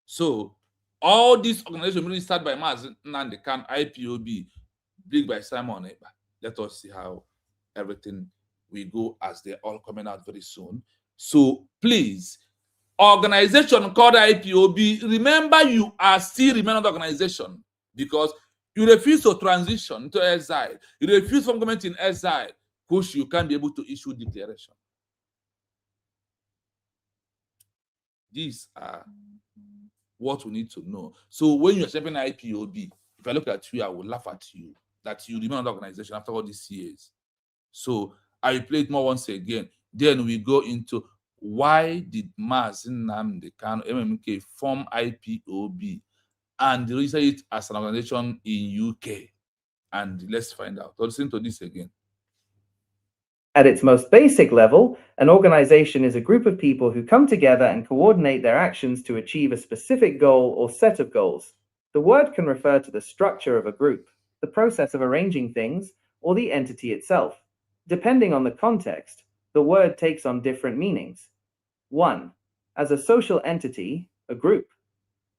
So, all these organizations really start by MAZI Nnamdi Kanu, IPOB, big by Simon Eba. Let us see how everything will go as they're all coming out very soon. So, please, organization called IPOB, remember you are still remaining the organization because you refuse to transition to exile. You refuse from government in exile, which you can't be able to issue declaration. These are what we need to know. So when you're shaping IPOB, if I look at you, I will laugh at you that you remain on the organization after all these years. So I will play it more once again. Then we go into why did MAZI Nnamdi Kanu MMK form IPOB and register it as an organization in UK? And let's find out. So listen to this again. At its most basic level, an organization is a group of people who come together and coordinate their actions to achieve a specific goal or set of goals. The word can refer to the structure of a group, the process of arranging things, or the entity itself. Depending on the context, the word takes on different meanings. 1. As a social entity, a group.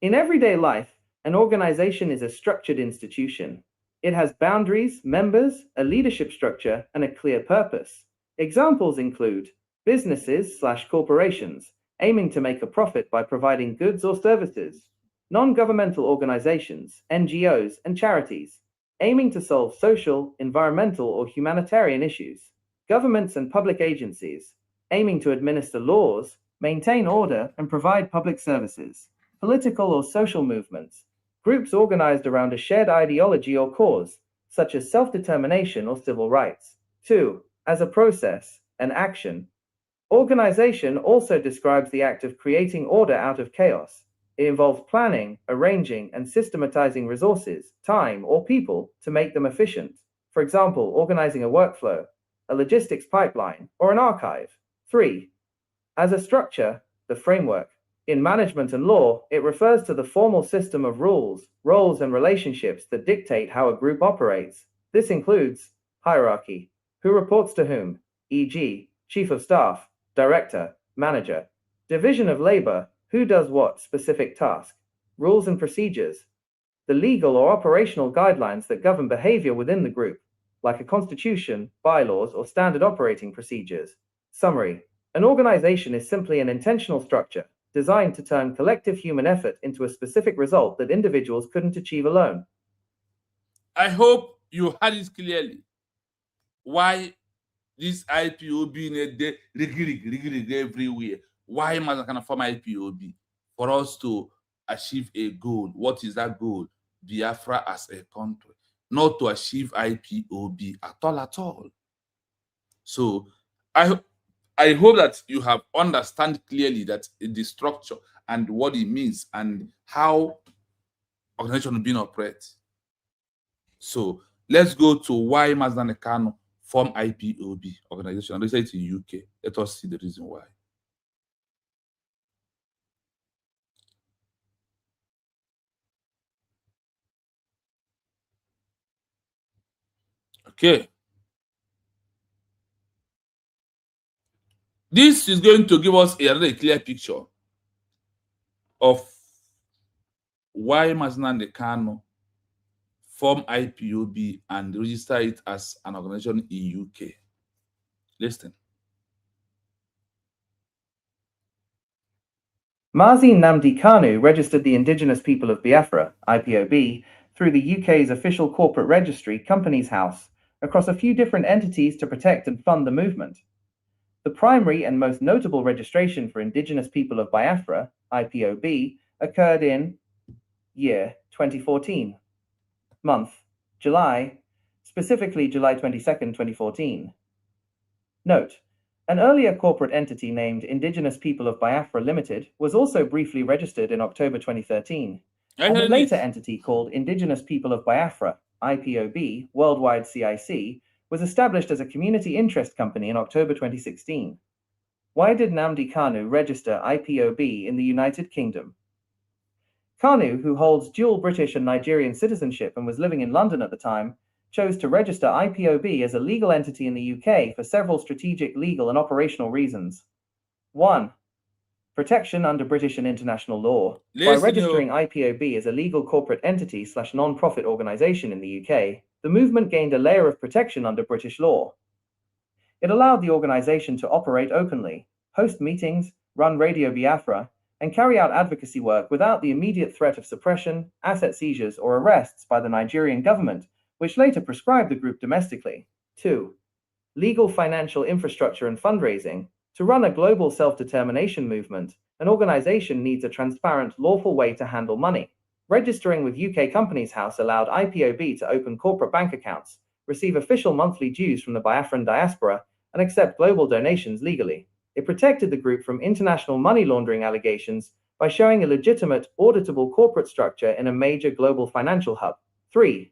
In everyday life, an organization is a structured institution. It has boundaries, members, a leadership structure, and a clear purpose. Examples include businesses/corporations aiming to make a profit by providing goods or services, non-governmental organizations, NGOs, and charities aiming to solve social, environmental, or humanitarian issues, governments and public agencies aiming to administer laws, maintain order, and provide public services, political or social movements, groups organized around a shared ideology or cause, such as self-determination or civil rights. 2. As a process, an action. Organization also describes the act of creating order out of chaos. It involves planning, arranging, and systematizing resources, time, or people to make them efficient. For example, organizing a workflow, a logistics pipeline, or an archive. 3. As a structure, the framework. In management and law, it refers to the formal system of rules, roles, and relationships that dictate how a group operates. This includes hierarchy, who reports to whom, e.g., Chief of Staff, Director, Manager, division of labor, who does what specific task, rules and procedures, the legal or operational guidelines that govern behavior within the group, like a constitution, bylaws, or standard operating procedures. Summary: an organization is simply an intentional structure designed to turn collective human effort into a specific result that individuals couldn't achieve alone. I hope you heard it clearly. Why this IPOB need rig everywhere? Why must I form IPOB? For us to achieve a goal. What is that goal? Biafra as a country. Not to achieve IPOB at all. So I hope that you have understand clearly that the structure and what it means and how organization being operate. So let's go to why MAZI and KANU form IPOB organization. They say it's in UK. Let us see the reason why. Okay. This is going to give us a really clear picture of why MAZI and KANU form IPOB and register it as an organization in UK. Listen. MAZI NNAMDI KANU registered the Indigenous People of Biafra, IPOB, through the UK's official corporate registry, Companies House, across a few different entities to protect and fund the movement. The primary and most notable registration for Indigenous People of Biafra, IPOB, occurred in year 2014. Month, July, specifically July 22nd, 2014. Note: an earlier corporate entity named Indigenous People of Biafra Limited was also briefly registered in October 2013, and a later entity called Indigenous People of Biafra, IPOB, Worldwide CIC, was established as a community interest company in October 2016. Why did NNAMDI KANU register IPOB in the United Kingdom? KANU, who holds dual British and Nigerian citizenship and was living in London at the time, chose to register IPOB as a legal entity in the UK for several strategic, legal, and operational reasons. 1. Protection under British and international law. By registering IPOB as a legal corporate entity / non-profit organization in the UK, the movement gained a layer of protection under British law. It allowed the organization to operate openly, host meetings, run Radio Biafra, and carry out advocacy work without the immediate threat of suppression, asset seizures, or arrests by the Nigerian government, which later proscribed the group domestically. 2. Legal financial infrastructure and fundraising. To run a global self-determination movement, an organization needs a transparent, lawful way to handle money. Registering with UK Companies House allowed IPOB to open corporate bank accounts, receive official monthly dues from the Biafran diaspora, and accept global donations legally. It protected the group from international money laundering allegations by showing a legitimate, auditable corporate structure in a major global financial hub. 3.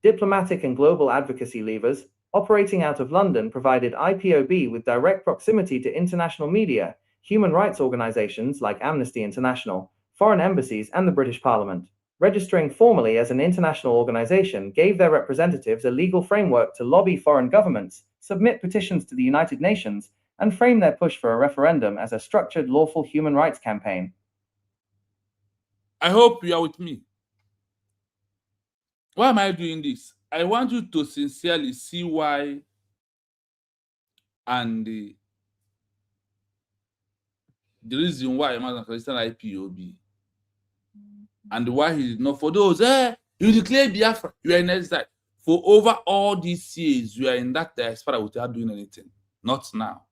Diplomatic and global advocacy levers. Operating out of London provided IPOB with direct proximity to international media, human rights organizations like Amnesty International, foreign embassies, and the British Parliament. Registering formally as an international organization gave their representatives a legal framework to lobby foreign governments, submit petitions to the United Nations, and frame their push for a referendum as a structured, lawful human rights campaign. I hope you are with me. Why am I doing this? I want you to sincerely see why and the reason why MAZI Christian IPOB and why he did not. For those, you declare Biafra, you are in exile. For over all these years, you are in that diaspora without doing anything. Not now.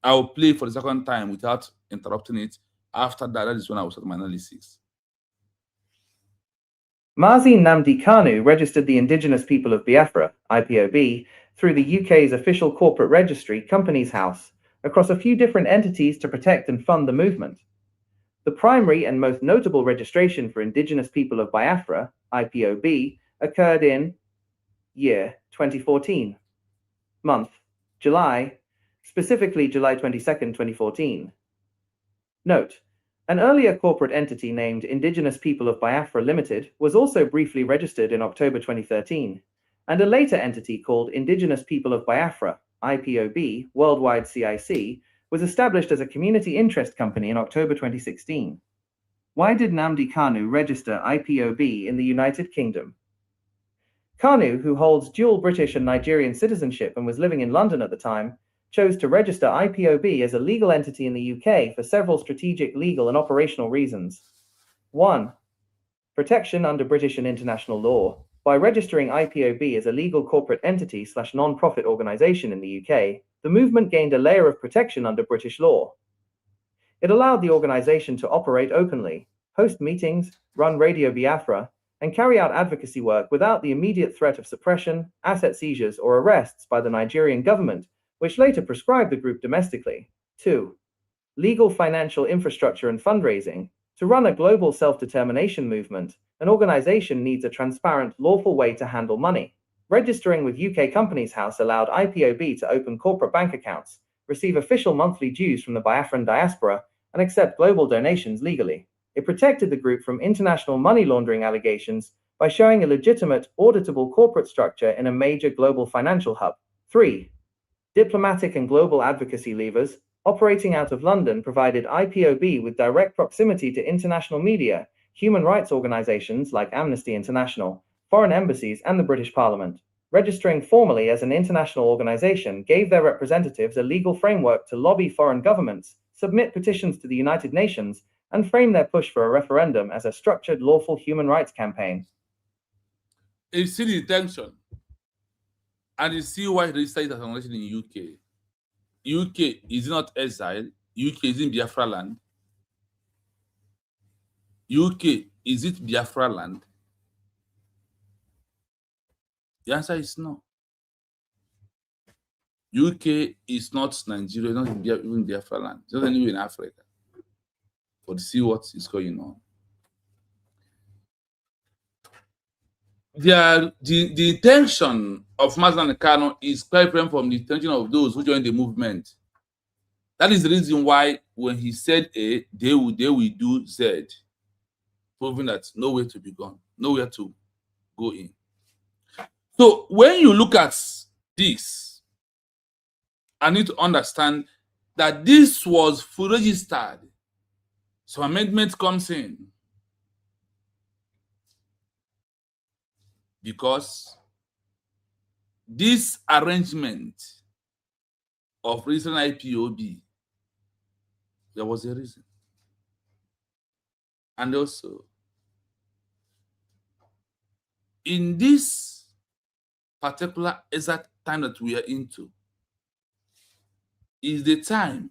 I will play for the second time without interrupting it. After that, that is when I will start my analysis. MAZI NNAMDI KANU registered the Indigenous People of Biafra, IPOB, through the UK's official corporate registry, Companies House, across a few different entities to protect and fund the movement. The primary and most notable registration for Indigenous People of Biafra, IPOB, occurred in year 2014. Month, July, specifically July 22nd, 2014. Note: an earlier corporate entity named Indigenous People of Biafra Limited was also briefly registered in October 2013, and a later entity called Indigenous People of Biafra, IPOB, Worldwide CIC, was established as a community interest company in October 2016. Why did NNAMDI KANU register IPOB in the United Kingdom? KANU, who holds dual British and Nigerian citizenship and was living in London at the time, chose to register IPOB as a legal entity in the UK for several strategic, legal, and operational reasons. 1. Protection under British and international law. By registering IPOB as a legal corporate entity / non-profit organization in the UK, the movement gained a layer of protection under British law. It allowed the organization to operate openly, host meetings, run Radio Biafra, and carry out advocacy work without the immediate threat of suppression, asset seizures, or arrests by the Nigerian government, which later proscribed the group domestically. 2. Legal financial infrastructure and fundraising. To run a global self-determination movement, an organization needs a transparent, lawful way to handle money. Registering with UK Companies House allowed IPOB to open corporate bank accounts, receive official monthly dues from the Biafran diaspora, and accept global donations legally. It protected the group from international money laundering allegations by showing a legitimate, auditable corporate structure in a major global financial hub. 3. Diplomatic and global advocacy levers. Operating out of London provided IPOB with direct proximity to international media, human rights organizations like Amnesty International, foreign embassies, and the British Parliament. Registering formally as an international organization gave their representatives a legal framework to lobby foreign governments, submit petitions to the United Nations, and frame their push for a referendum as a structured, lawful human rights campaign. You see the tension, and you see why they started as an organization in UK. UK is not exile. UK is in Biafra land. UK, is it Biafra land? The answer is no. UK is not Nigeria, not even Biafra land. It's not anywhere in Africa. But see what is going on. The intention of MAZI and KANU is quite different from the intention of those who joined the movement. That is the reason why when he said A, they will do Z, proving that nowhere to be gone, nowhere to go in. So when you look at this, I need to understand that this was full registered. So amendment comes in because this arrangement of recent IPOB, there was a reason. And also, in this particular exact time that we are into, is the time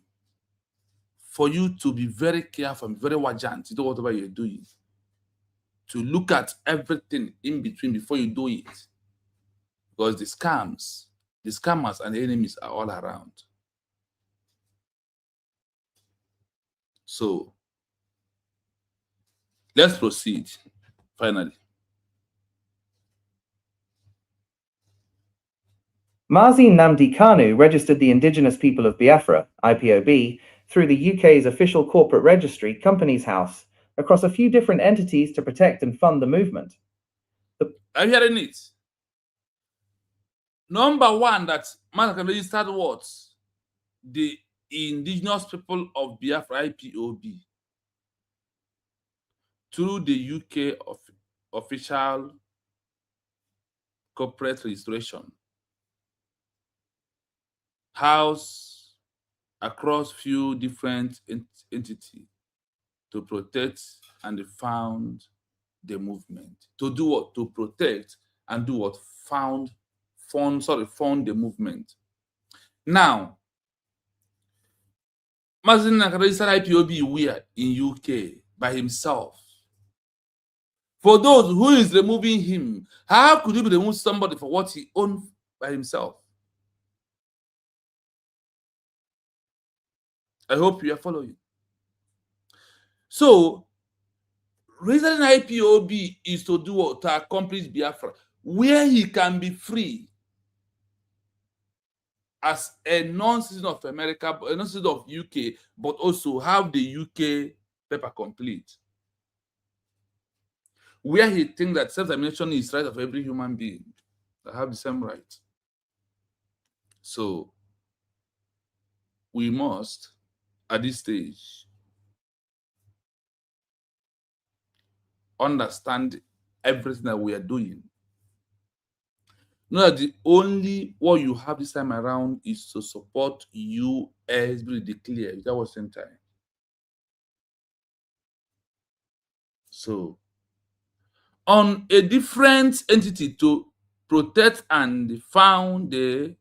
for you to be very careful and very vigilant to do whatever you're doing, to look at everything in between before you do it, because the scammers and the enemies are all around. So let's proceed finally. MAZI NNAMDI KANU registered the Indigenous People of Biafra, IPOB, through the UK's official corporate registry, Companies House, across a few different entities to protect and fund the movement. Are you hearing it? Number one, that MAZI registered what? The Indigenous People of Biafra, IPOB, through the UK official corporate registration house across few different entities to protect and found the movement. To do what? To protect and do what? Found the movement. Now, MAZI registered IPOB where? In UK by himself. For those who is removing him, how could you remove somebody for what he owned by himself? I hope you are following. So, registering IPOB is to do what? To accomplish Biafra, where he can be free as a non-citizen of America, a non-citizen of UK, but also have the UK paper complete. Where he thinks that self-determination is right of every human being. that have the same right. So we must, at this stage, understand everything that we are doing. Know that the only what you have this time around is to support you as we declare. That was same time. So, on a different entity to protect and found the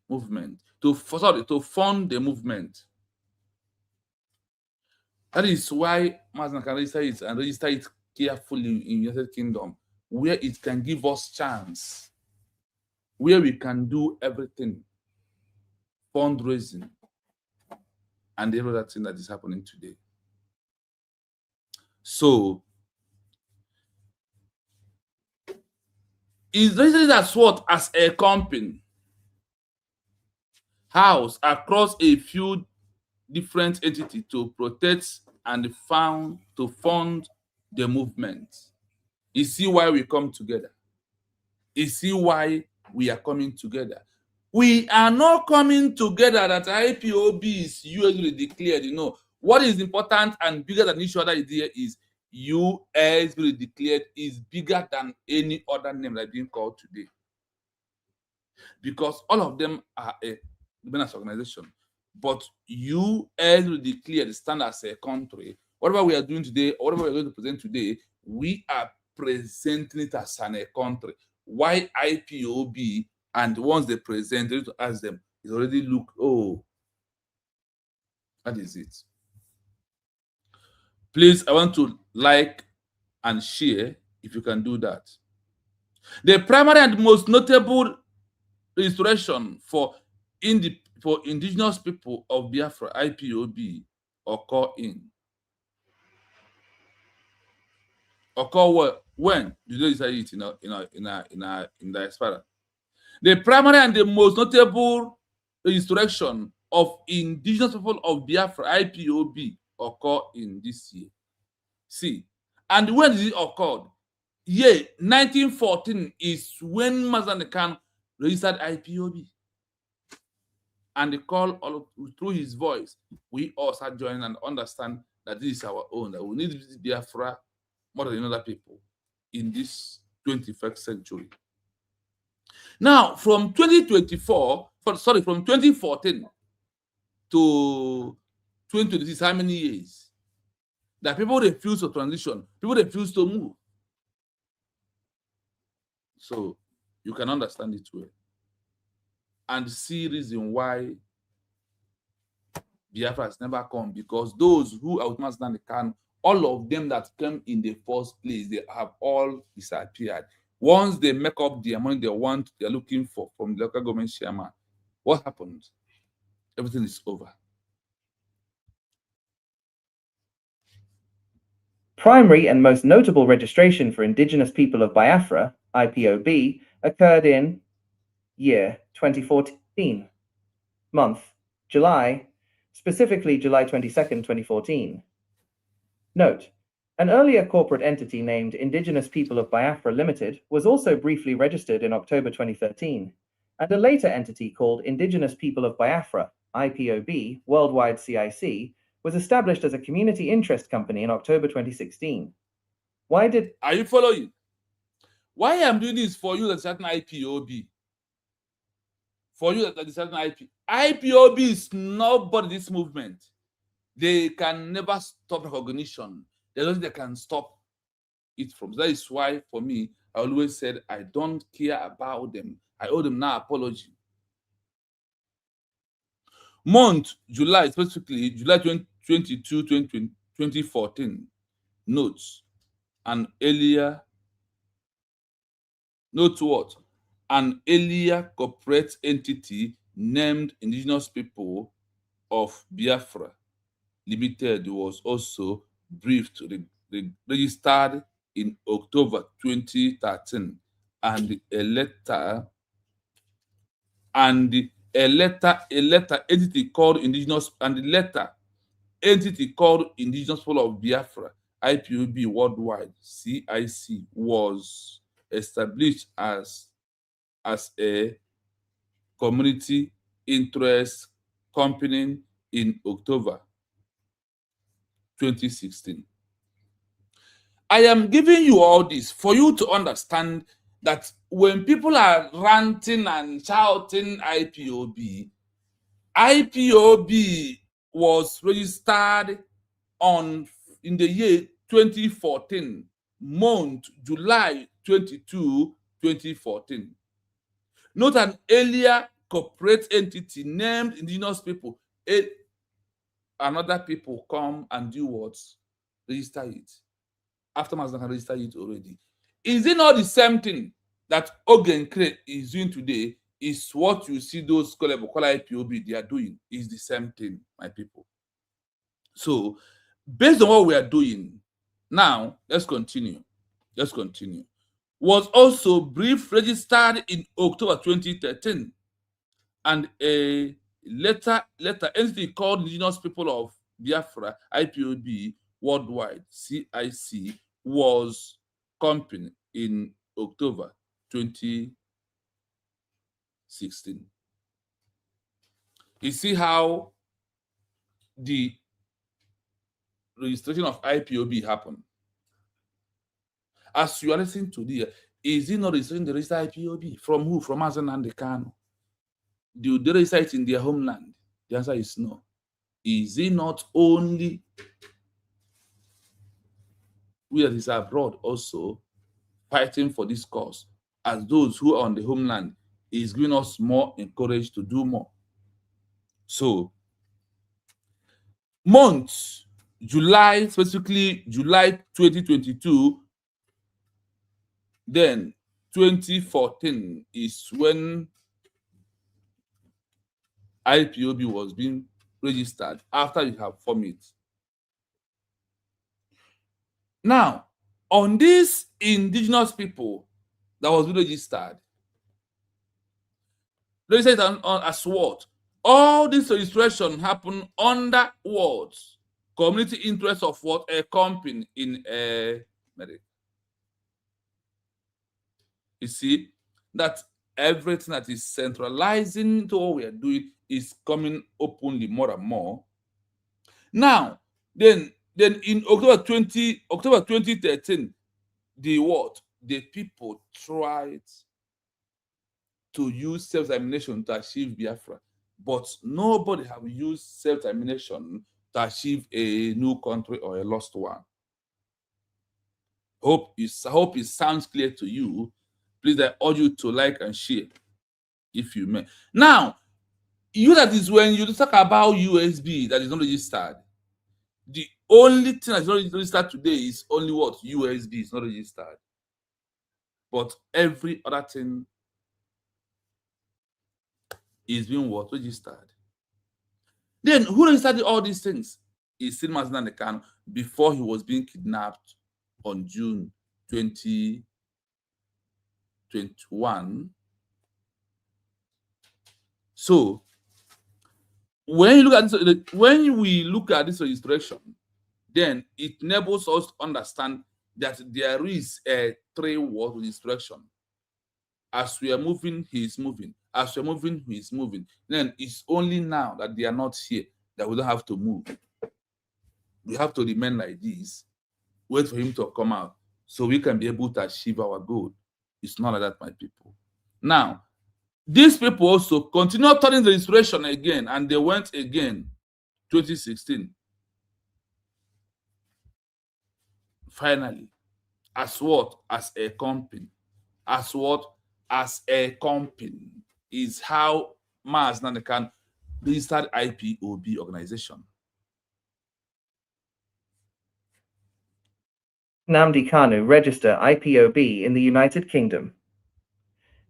movement, to fund the movement. That is why MAZI can register it and register it carefully in United Kingdom, where it can give us chance, where we can do everything, fundraising, and every other thing that is happening today. So, is registered as what? As a company house across a few different entities to protect and fund the movement. You see why we come together. You see why we are coming together. We are not coming together that IPOB is usually declared. You know, what is important and bigger than each other idea is US will declared is bigger than any other name that is being called today. Because all of them are a business organization. But US will declare the stand as a country. Whatever we are doing today, or whatever we are going to present today, we are presenting it as a country. Why IPOB? And once they present, they need to ask them, it already look, oh, that is it. Please, I want to like and share if you can do that. The primary and most notable restoration for indigenous people of Biafra, IPOB, occur when did they decide it in diaspora? The primary and the most notable restoration of indigenous people of Biafra, IPOB, occur in this year. See, and when did it occur? Year 1914 is when MAZI Khan registered IPOB. And the call all through his voice, we all start joining and understand that this is our own, that we need to visit Biafra more than other people in this 21st century. Now, from 2014 to 2026, how many years? That people refuse to transition, people refuse to move. So you can understand it well and see reason why Biafra has never come, because those who outmatched can, all of them that came in the first place, they have all disappeared. Once they make up the money they're looking for from the local government chairman, what happens? Everything is over. Primary and most notable registration for indigenous people of Biafra, IPOB, occurred in year 2014. Month, July, specifically July 22nd, 2014. Note, an earlier corporate entity named Indigenous People of Biafra Limited was also briefly registered in October 2013, and a later entity called Indigenous People of Biafra, IPOB, Worldwide CIC, was established as a community interest company in October 2016. Are you following? Why I'm doing this for you, that's certain IPOB? For you, that is certain IPOB is nobody in this movement. They can never stop recognition. There's nothing they can stop it from. That is why, for me, I always said I don't care about them. I owe them no apology. Month, July, specifically, July 22, 2014, notes an earlier, note what? An earlier corporate entity named Indigenous People of Biafra Limited was also briefed, registered in October 2013, and a letter entity called Indigenous People of Biafra, IPOB Worldwide, CIC, was established as a community interest company in October 2016. I am giving you all this for you to understand that when people are ranting and shouting IPOB was registered in the year 2014, month July 22, 2014. Not an earlier corporate entity named indigenous people. Another people come and do what? Register it. After MAZI can register it already. Is it not the same thing that Ogenkre is doing today? Is what you see those call IPOB they are doing is the same thing, my people. So, based on what we are doing, now let's continue. Was also brief registered in October 2013, and a later entity called Indigenous People of Biafra, IPOB Worldwide, CIC, was company in October 2016. You see how the registration of IPOB happened. As you are listening to this, is it not registering the register IPOB? From who? From MAZI and KANU. Do they register it in their homeland? The answer is no. Is it not only we that is abroad also fighting for this cause, as those who are on the homeland is giving us more encouraged to do more? So, months, July, specifically July 2022, then 2014 is when IPOB was being registered after you have formed it. Now, on these indigenous people that was registered as what? All this registration happened under what? Community interest of what? A company in America. You see that everything that is centralizing to what we are doing is coming openly more and more. Now, then in October 2013, the people tried to use self-determination to achieve Biafra, but nobody have used self-determination to achieve a new country or a lost one. I hope it sounds clear to you. Please, I urge you to like and share, if you may. Now, that is when you talk about USB that is not registered. The only thing that is not registered today is only what? USB is not registered. But every other thing is being what? Registered. Then who registered all these things? Is still MAZI KANU before he was being kidnapped on June 2021. So when we look at this registration, then it enables us to understand that there is a three-word registration. As we are moving, he is moving. As we are moving, he is moving. Then it's only now that they are not here that we don't have to move. We have to remain like this, wait for him to come out, so we can be able to achieve our goal. It's not like that, my people. Now, these people also continue turning the registration again, and they went again, 2016. Finally, as what? As a company. As what? As a company is how MAZI KANU registered IPOB organization. NNAMDI KANU register IPOB in the United Kingdom.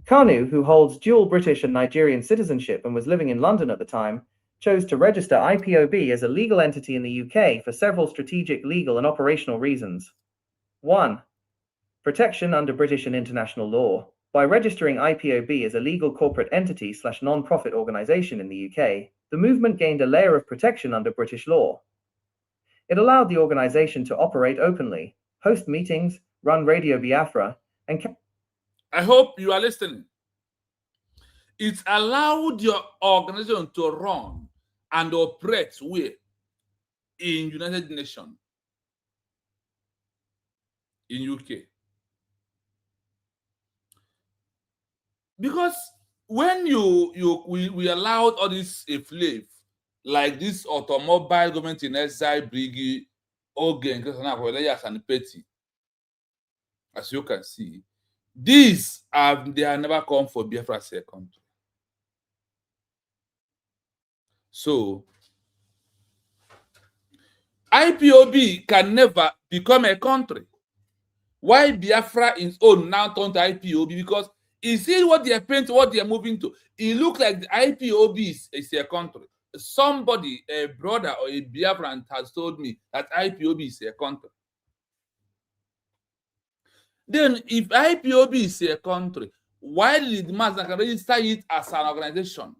KANU, who holds dual British and Nigerian citizenship and was living in London at the time, chose to register IPOB as a legal entity in the UK for several strategic, legal, and operational reasons. 1. Protection under British and international law. By registering IPOB as a legal corporate entity / non-profit organization in the UK, the movement gained a layer of protection under British law. It allowed the organization to operate openly, host meetings, run Radio Biafra, and I hope you are listening. It allowed your organization to run and operate well in United Nations, in UK. Because when we allowed all this slave, like this automobile government in exile, Brigi, Ogen, and Petty, as you can see, these they have never come for Biafra as a country. So IPOB can never become a country. Why Biafra is own now turned to IPOB? Because you see what they are painting, what they are moving to. It looks like the IPOB is a country. Somebody, a brother or a Biafran, has told me that IPOB is a country. Then, if IPOB is a country, why did MAZI can register it as an organization?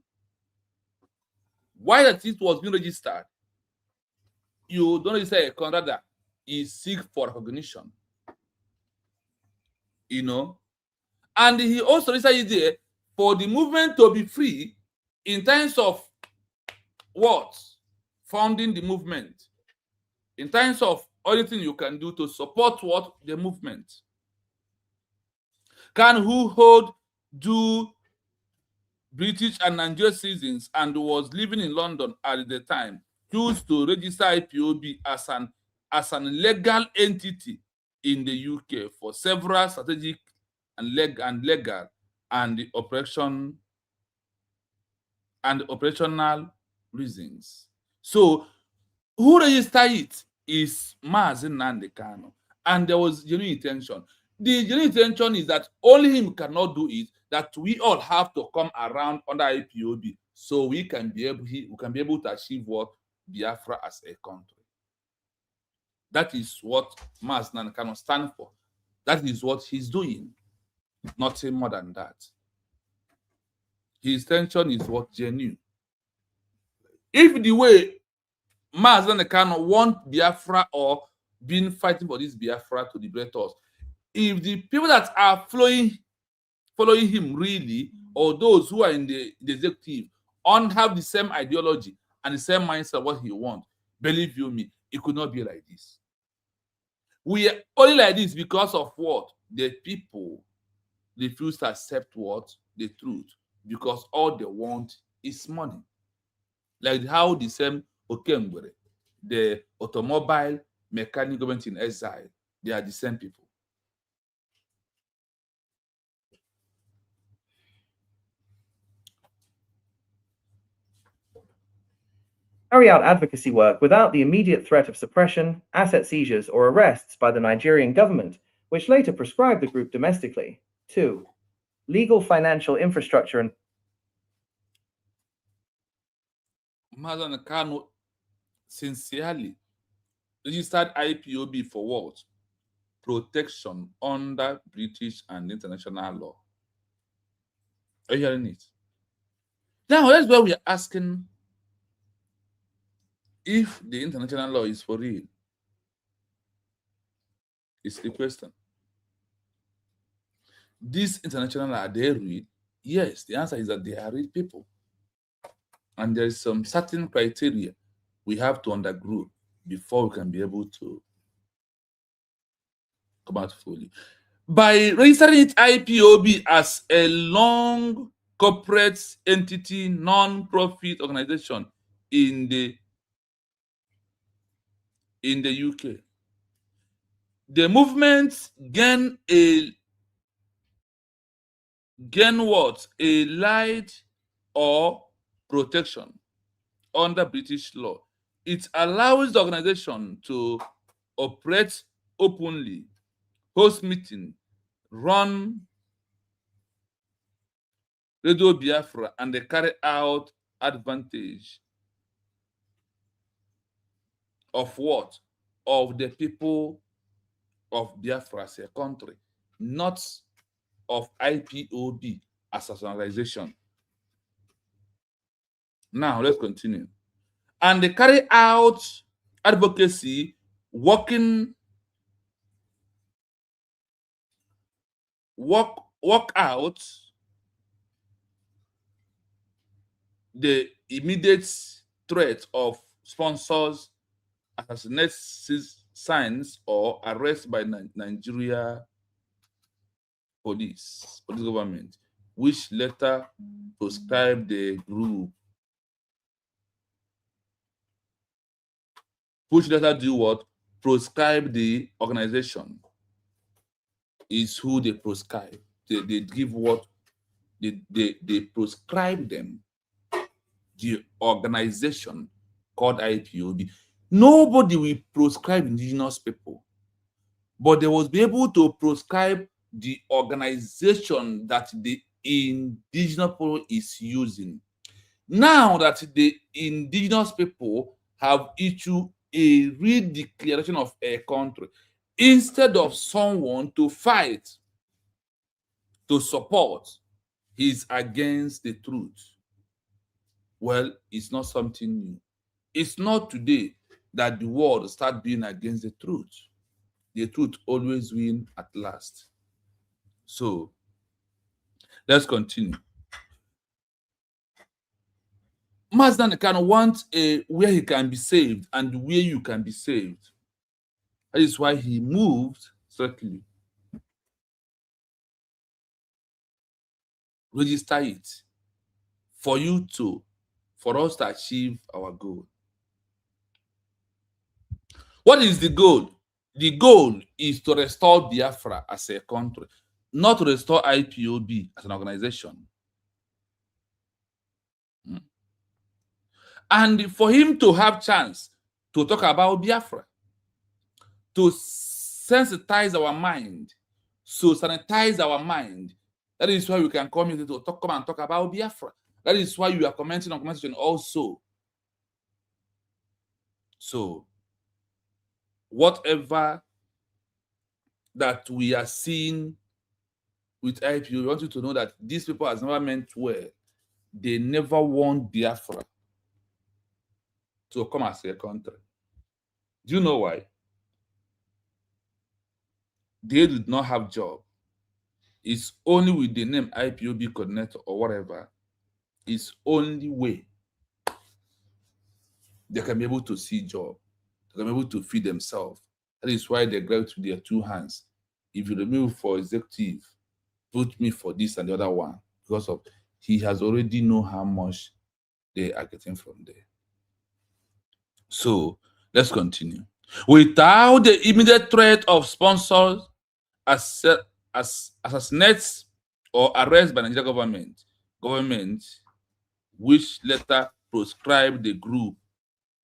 Why that it was being registered? You don't register a country that is seek for recognition. You know? And he also registered it there for the movement to be free in terms of what? Funding the movement. In terms of anything you can do to support what? The movement. KANU hold British and Nigerian citizens and was living in London at the time chose to register IPOB as an legal entity in the UK for several strategic and legal and operational reasons. So who registered it is MAZI Nnamdi Kanu, and there was genuine intention. The genuine intention is that only him cannot do it, that we all have to come around under IPOB so we can be able to achieve what? Biafra as a country. That is what MAZI Nnamdi Kanu stand for. That is what he's doing. Nothing more than that. His intention is what? Genuine. If the way MAZI Nnamdi Kanu want Biafra or been fighting for this Biafra to liberate us, if the people that are following him really, or those who are in the executive, have the same ideology and the same mindset of what he wants, believe you me, it could not be like this. We are only like this because of what? The people refuse to accept what? The truth. Because all they want is money. Like how the same Okengwere, the automobile mechanic government in exile, they are the same people. Carry out advocacy work without the immediate threat of suppression, asset seizures, or arrests by the Nigerian government, which later proscribed the group domestically. 2. Legal financial infrastructure and MAZI Nnamdi Kanu sincerely registered IPOB for what? Protection under British and international law. Are you hearing it? Now, that's where we are asking if the international law is for real. It's the question. These international law, are they real? Yes, the answer is that they are real people. And there is some certain criteria we have to undergo before we can be able to come out fully. By registering it IPOB as a long corporate entity, non-profit organization in the UK, the movement gain what? A light or protection under British law. It allows the organization to operate openly, host meetings, run Radio Biafra, and they carry out advantage of what? Of the people of Biafra as a country, not of IPOB as an organization. Now, let's continue. And they carry out advocacy, work work out the immediate threat of sponsors, assassinate signs, or arrest by Nigeria police government, which later proscribed the group. Which later do what? Proscribe the organization. Is who they proscribe. They give what? They proscribe them. The organization called IPOB. Nobody will proscribe indigenous people, but they will be able to proscribe the organization that the indigenous people is using. Now that the indigenous people have issued a redeclaration of a country, instead of someone to fight, to support, he's against the truth. Well, it's not something new. It's not today that the world start being against the truth. The truth always wins at last. So let's continue. MAZI can want a where he can be saved and where you can be saved. That is why he moved certainly. Register it for us to achieve our goal. What is the goal? The goal is to restore Biafra as a country, not to restore IPOB as an organization. And for him to have chance to talk about Biafra, to sensitize our mind, so sanitize our mind. That is why we can come here to come and talk about Biafra. That is why you are commenting on conversation also. So, whatever that we are seeing with IPO, we want you to know that these people has never meant well. They never want Biafra to come as a country. Do you know why? They did not have job. It's only with the name IPOB coordinator or whatever. It's only way they can be able to see job. They can be able to feed themselves. That is why they grab to their two hands. If you remove for executive, put me for this and the other one, because of he has already know how much they are getting from there. So let's continue. Without the immediate threat of sponsors, assassinates or arrest by Nigeria government, which later proscribed the group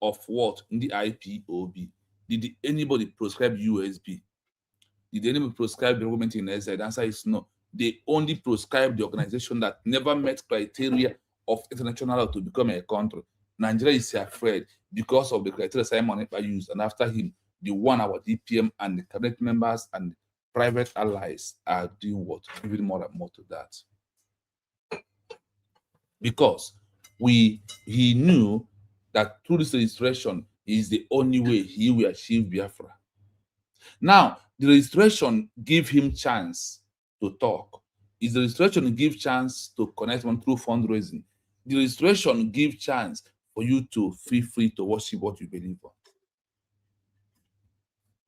of what in the IPOB. Did anybody proscribe USB? Did anybody proscribe the government in SI? The answer is no. They only proscribed the organization that never met criteria of international law to become a country. Nigeria is afraid because of the criteria Simon Ekpa used, and after him, the one our DPM and the cabinet members and private allies are doing what? Giving more and more to that. Because he knew that through this registration is the only way he will achieve Biafra. Now, the registration give him chance to talk. Is the registration give chance to connect one through fundraising? The registration give chance for you to feel free to worship what you believe on.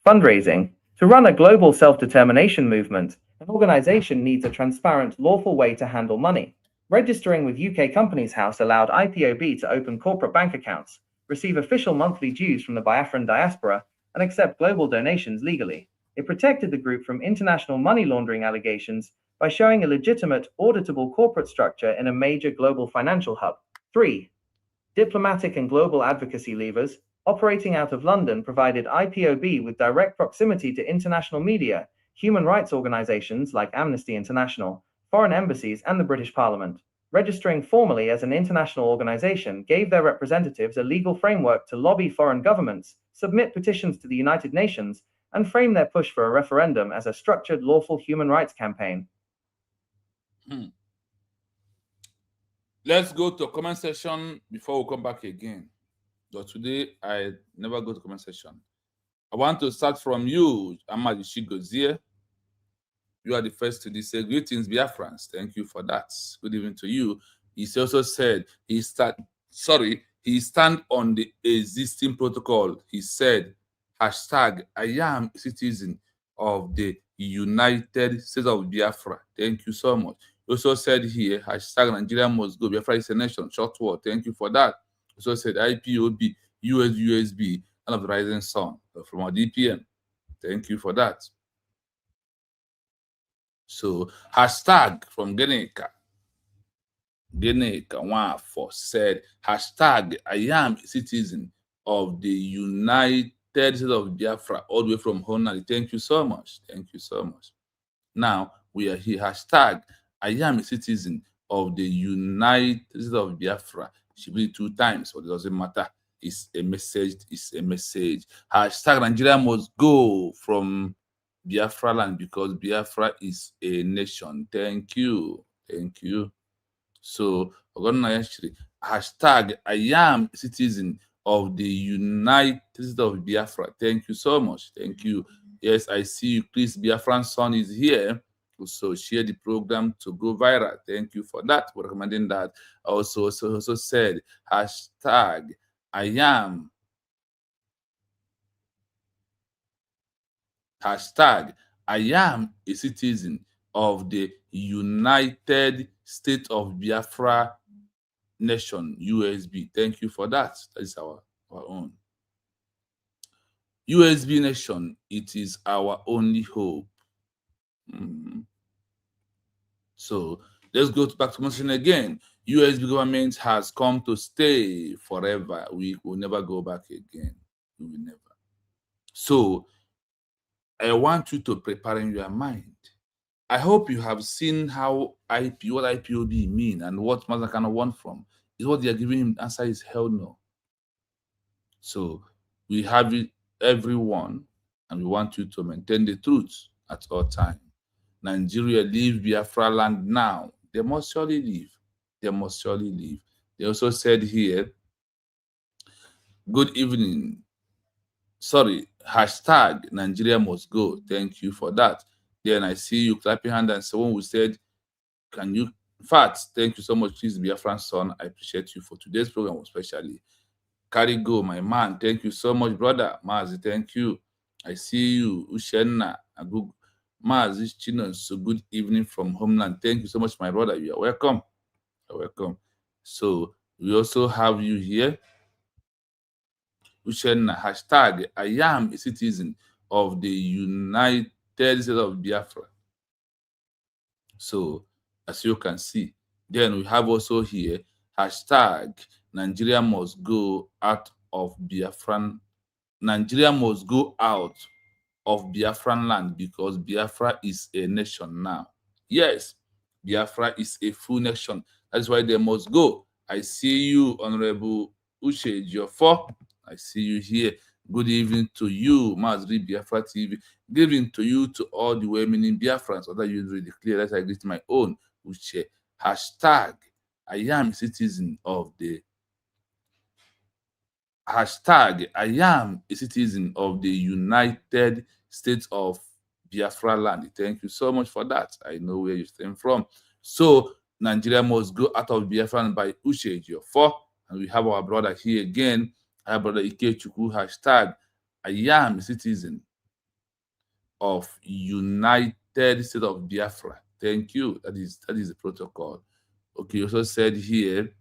Fundraising. To run a global self-determination movement, an organization needs a transparent, lawful way to handle money. Registering with UK Companies House allowed IPOB to open corporate bank accounts, receive official monthly dues from the Biafran diaspora, and accept global donations legally. It protected the group from international money laundering allegations by showing a legitimate, auditable corporate structure in a major global financial hub. 3. Diplomatic and global advocacy levers. Operating out of London provided IPOB with direct proximity to international media, human rights organizations like Amnesty International, foreign embassies, and the British Parliament. Registering formally as an international organization gave their representatives a legal framework to lobby foreign governments, submit petitions to the United Nations, and frame their push for a referendum as a structured, lawful human rights campaign. Let's go to comment section before we come back again. But today, I never go to comment section. I want to start from you, Ahmad Ishigozie. You are the first to say greetings, Biafrans. Thank you for that. Good evening to you. He also said he stand on the existing protocol. He said, hashtag, I am a citizen of the United States of Biafra. Thank you so much. He also said here, hashtag Nigeria must go. Biafra is a nation. Short word. Thank you for that. He also said IPOB, USB, and of the rising sun from our DPM. Thank you for that. So, hashtag from Geneka Wafo said, hashtag, I am a citizen of the United States of Biafra, all the way from Honali. Thank you so much. Thank you so much. Now, we are here. Hashtag, I am a citizen of the United States of Biafra. She read it 2 times, but it doesn't matter. It's a message. It's a message. Hashtag, Nigeria must go from Biafra land because Biafra is a nation. Thank you. Thank you. So, hashtag, I am a citizen of the United States of Biafra. Thank you so much. Thank you. Yes, I see you. Chris Biafran son is here. So share the program to go viral. Thank you for that, for recommending that. Also said, hashtag, I am. Hashtag, I am a citizen of the United States of Biafra Nation, USB. Thank you for that. That is our own. USB Nation, it is our only hope. So let's go back to mention again. USB government has come to stay forever. We will never go back again. We will never. So I want you to prepare in your mind. I hope you have seen how what IPOB mean and what Mazakana want from. Is what they are giving him. The answer is hell no. So we have it, everyone, and we want you to maintain the truth at all times. Nigeria, leave Biafra land now. They must surely leave. They must surely leave. They also said here, good evening. Sorry, hashtag Nigeria must go. Thank you for that. Then I see you clapping hand and someone who said, can you, in fact, thank you so much, please, Biafran son. I appreciate you for today's program, especially. Carry go, my man. Thank you so much, brother. MAZI, thank you. I see you. Ushenna, Agugu. MAZI Chinon, so good evening from homeland. Thank you so much, my brother. You are welcome. You're welcome. So we also have you here. Ushenna, hashtag, I am a citizen of the United States of Biafra. So as you can see, then we have also here, hashtag, Nigeria must go out of Biafran. Nigeria must go out of Biafran land because Biafra is a nation now. Yes, Biafra is a full nation. That's why they must go. I see you, Honorable Uche Jiofo. I see you here. Good evening to you, MAZI Biafra TV. Good evening to you, to all the women in Biafrans. Other you really clear that I greet my own Uche. Hashtag, I am a citizen of the hashtag, I am a citizen of the United States of Biafra land. Thank you so much for that. I know where you stem from. So Nigeria must go out of Biafra by Uche Jiofo. And we have our brother here again, our brother Ikechukwu, hashtag, I am a citizen of United States of Biafra. Thank you. That is the protocol. Okay, you also said here,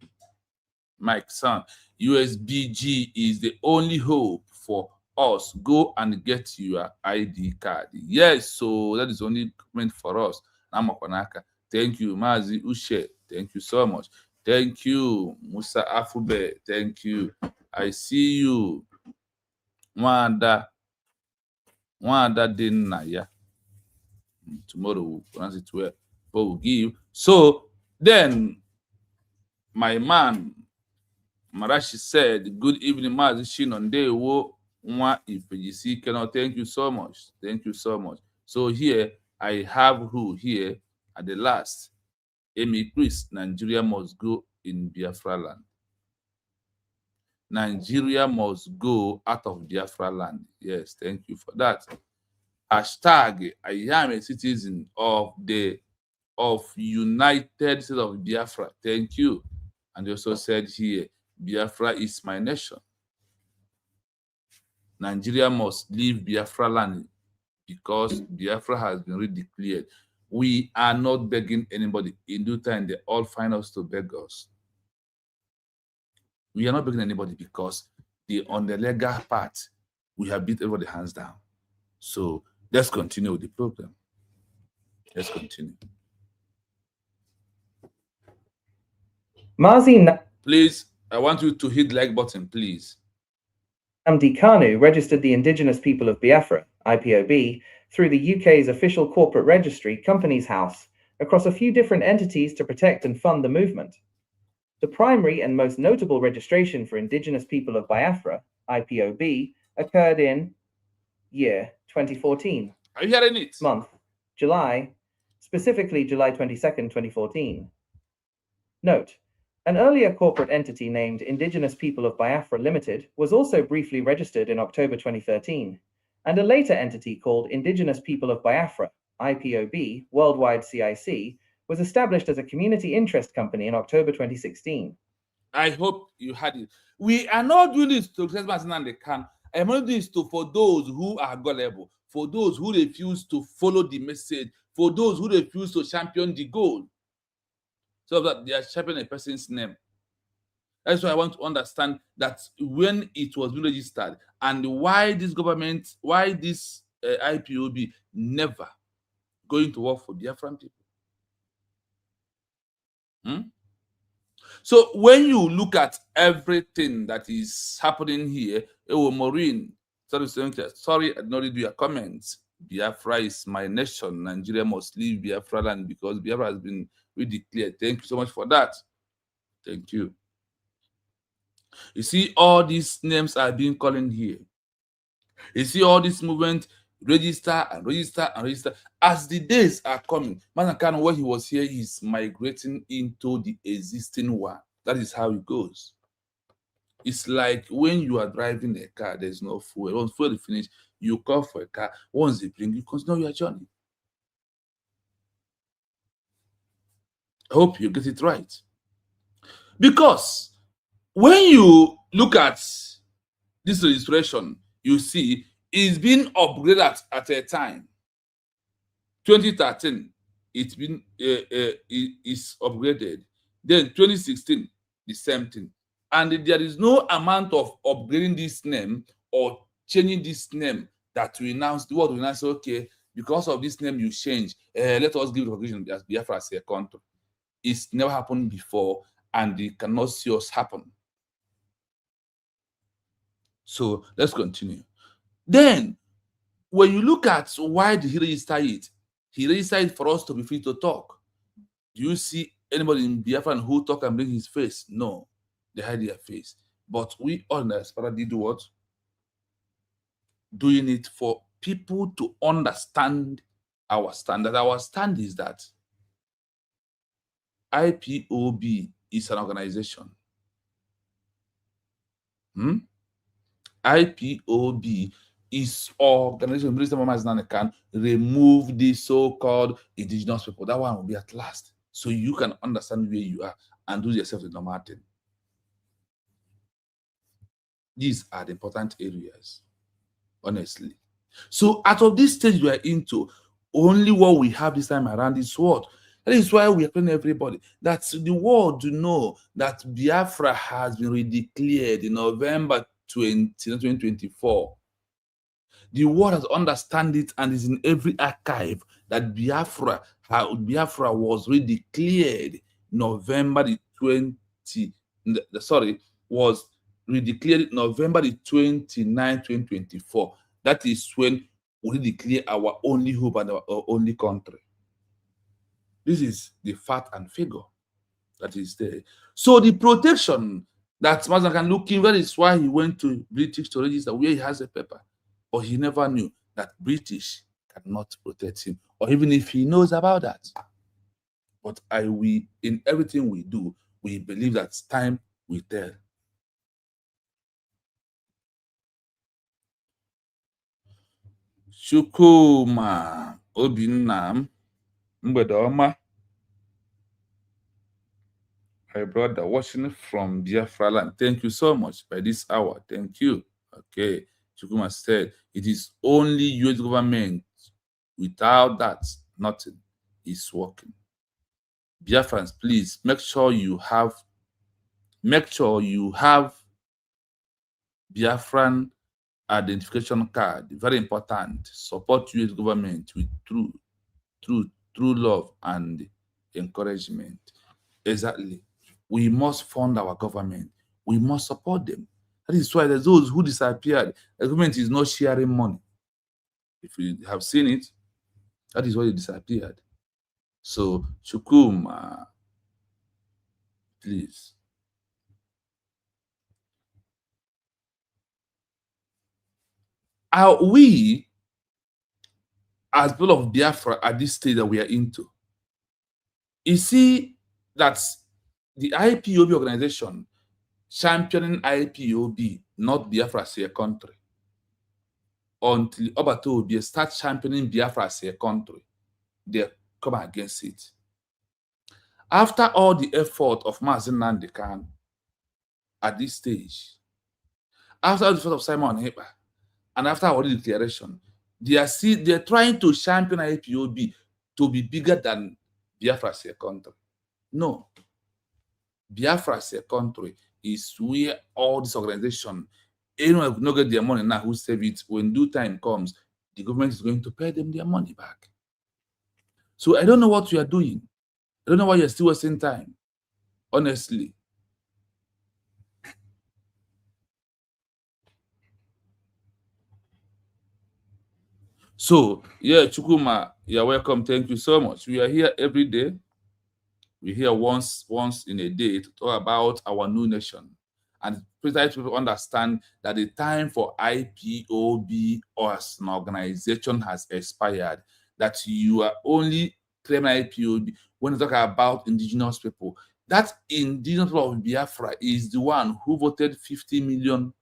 Mike son, USBG is the only hope for us. Go and get your ID card. Yes, so that is only meant for us. Thank you, MAZI Ushe. Thank you so much. Thank you, Musa Afube. Thank you. I see you. Wanda Dinaya. Tomorrow we'll pronounce it well. But we'll give. So then, my man Marashi said, good evening, MAZI Shinonde wo nwa ifejisi Keno. Thank you so much. Thank you so much. So here I have who here at the last. Amy Chris, Nigeria must go in Biafra land. Nigeria must go out of Biafra land. Yes, thank you for that. Hashtag I am a citizen of United States of Biafra. Thank you. And they also said here, Biafra is my nation. Nigeria must leave Biafra land because Biafra has been redeclared. We are not begging anybody. In due time, they all find us to beg us. We are not begging anybody because on the legal part, we have beat everybody hands down. So let's continue with the program. Let's continue. MAZI. Please, I want you to hit the like button, please. NNAMDI KANU registered the Indigenous People of Biafra, IPOB, through the UK's official corporate registry, Companies House, across a few different entities to protect and fund the movement. The primary and most notable registration for Indigenous People of Biafra, IPOB, occurred in year 2014. Are you hearing it? Month, July, specifically July 22nd, 2014. Note, an earlier corporate entity named Indigenous People of Biafra Limited was also briefly registered in October 2013, and a later entity called Indigenous People of Biafra, IPOB, Worldwide CIC, was established as a community interest company in October 2016. I hope you had it. We are not doing this to Christmas and they can. I'm not doing this for those who are gullible, for those who refuse to follow the message, for those who refuse to champion the goal, so that they are championing a person's name. That's why I want to understand that when it was registered and why this government, why this IPOB never going to work for Biafran people. So when you look at everything that is happening here, Maureen, sorry, I did not read your comments. Biafra is my nation. Nigeria must leave Biafra land because Biafra has been redeclared. Thank you so much for that. Thank you. You see, all these names are being called in here. You see, all this movement, register and register and register. As the days are coming, Kanu, when he was here, is migrating into the existing one. That is how it goes. It's like when you are driving a car, there's no fuel. Once fuel is finished, you call for a car. Once they bring you, continue your journey. I hope you get it right. Because when you look at this registration, you see it's been upgraded at a time. 2013, it's been is upgraded. Then 2016, the same thing. And there is no amount of upgrading this name or changing this name that we announce, the world will announce, okay, because of this name you change, let us give the conclusion as Biafra as a country. It's never happened before, and it cannot see us happen. So let's continue. Then, when you look at why did he register it, he registered it for us to be free to talk. Do you see anybody in Biafra who talk and bring his face? No, they hide their face. But we all in the diaspora did what? Doing it for people to understand our stand. That our stand is that IPOB is an organization. IPOB is organization. Minister Mama can remove the so-called indigenous people. That one will be at last. So you can understand where you are and do yourself the normal thing. These are the important areas, honestly. So out of this stage we are into, only what we have this time around is what? That is why we are telling everybody that the world to know that Biafra has been redeclared in November 2024. The world has understand it and is in every archive that Biafra was redeclared November the 20. Was redeclared November the 29, 2024. That is when we declare our only hope and our only country. This is the fact and figure that is there. So the protection that Maza can look in, that is why he went to British to register where he has a paper. But he never knew that British cannot protect him, or even if he knows about that. But in everything we do, we believe that time will tell. Chukwuma Obinnam mgbede ọma. My brother watching from Biafra land. Thank you so much by this hour. Thank you. Okay. Chukwuma said, it is only US government. Without that, nothing is working. Biafrans, please make sure you have Biafran identification card. Very important. Support US government with true love and encouragement. Exactly. We must fund our government. We must support them. That is why there's those who disappeared. The government is not sharing money. If you have seen it, that is why they disappeared. So, Chukwuma, please. Are we, as people of Biafra, at this stage that we are into, you see that the IPOB organization championing IPOB, not Biafra as a country, until Obato Obi start championing Biafra as a country, they come against it. After all the effort of MAZI NNAMDI KANU at this stage, after the effort of Simon Heber, and after our declaration, they're trying to champion IPOB to be bigger than Biafra as a country. No. Biafra as a country is where all this organization, anyone who not get their money now, who save it, when due time comes, the government is going to pay them their money back. So I don't know what you are doing. I don't know why you're still wasting time. Honestly. So, yeah, Chukwuma, you're welcome. Thank you so much. We are here every day. We're here once in a day to talk about our new nation. And precisely people understand that the time for IPOB or as an organization has expired, that you are only claiming IPOB when you talk about indigenous people. That indigenous people of Biafra is the one who voted 50 million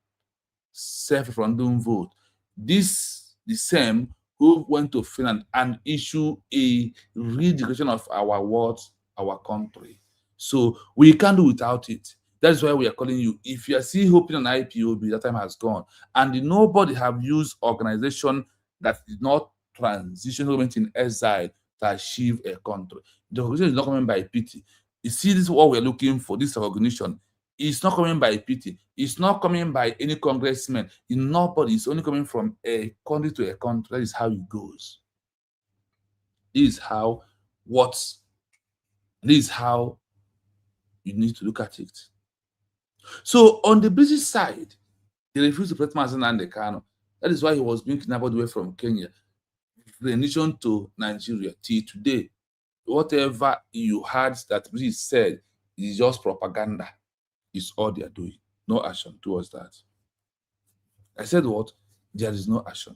self-referendum vote. This, the same, who went to Finland and issue a redeclaration of our words, our country. So we can't do without it. That's why we are calling you. If you are still hoping on IPOB, that time has gone. And nobody have used organization that did not transition government in exile to achieve a country. The organization is not coming by pity. You see, this is what we're looking for, this recognition. It's not coming by pity. It's not coming by any congressman. Nobody. It's only coming from a country to a country. That is how it goes. This is how you need to look at it. So on the British side, they refused to protect MAZI NNAMDI KANU. That is why he was being kidnapped away from Kenya, rendition to Nigeria. Till today, whatever you heard that British said is just propaganda. Is all they are doing. No action towards that. I said what? There is no action.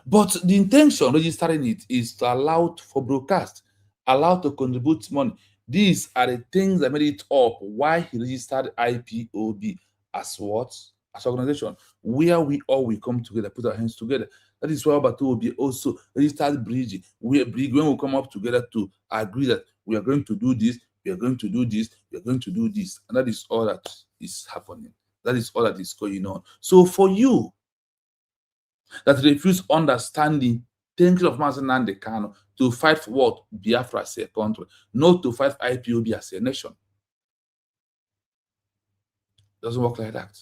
But the intention registering it is to allow for broadcast, allow to contribute money. These are the things that made it up why he registered IPOB as what? As an organization, where we all will come together, put our hands together. That is why Obato Obi also registered Bridge. When we come up together to agree that we are going to do this, we are going to do this, we are going to do this. And that is all that is happening. That is all that is going on. So for you that refuse understanding, thinking of MAZI NNAMDI KANU to fight for what? Biafra as a country, not to fight IPOB as a nation. It doesn't work like that.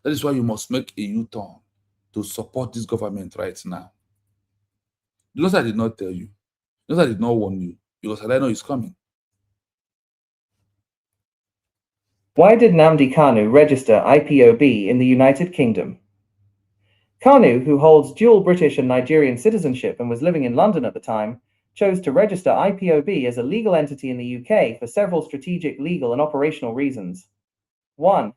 That is why you must make a U-turn to support this government right now. Because I did not tell you. Because I did not warn you. Because I know it's coming. Why did NNAMDI KANU register IPOB in the United Kingdom? KANU, who holds dual British and Nigerian citizenship and was living in London at the time, chose to register IPOB as a legal entity in the UK for several strategic, legal, and operational reasons. 1.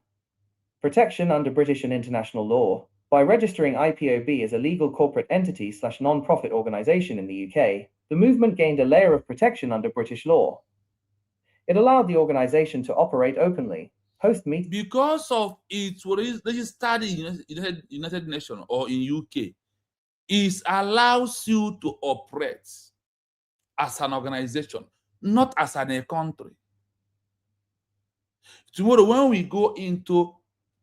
Protection under British and international law. By registering IPOB as a legal corporate entity / non-profit organization in the UK, the movement gained a layer of protection under British law. It allowed the organization to operate openly, host meetings. Because of its registered in United Nations or in UK, it allows you to operate as an organization, not as a country. Tomorrow, when we go into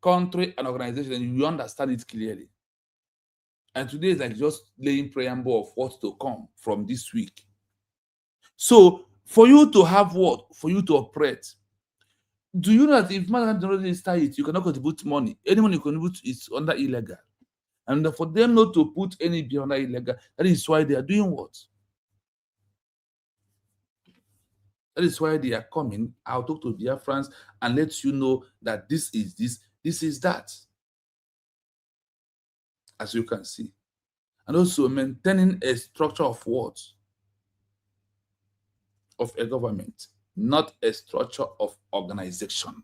country and organization, you understand it clearly. And today is like just laying preamble of what's to come from this week. So for you to have what? For you to operate, do you know that if man don't register it, you cannot contribute money. Any money you contribute is under illegal. And for them not to put any bill under illegal, that is why they are doing what? That is why they are coming. I'll talk to Biafrans and let you know that this is that. As you can see. And also maintaining a structure of what? Of a government, not a structure of organization.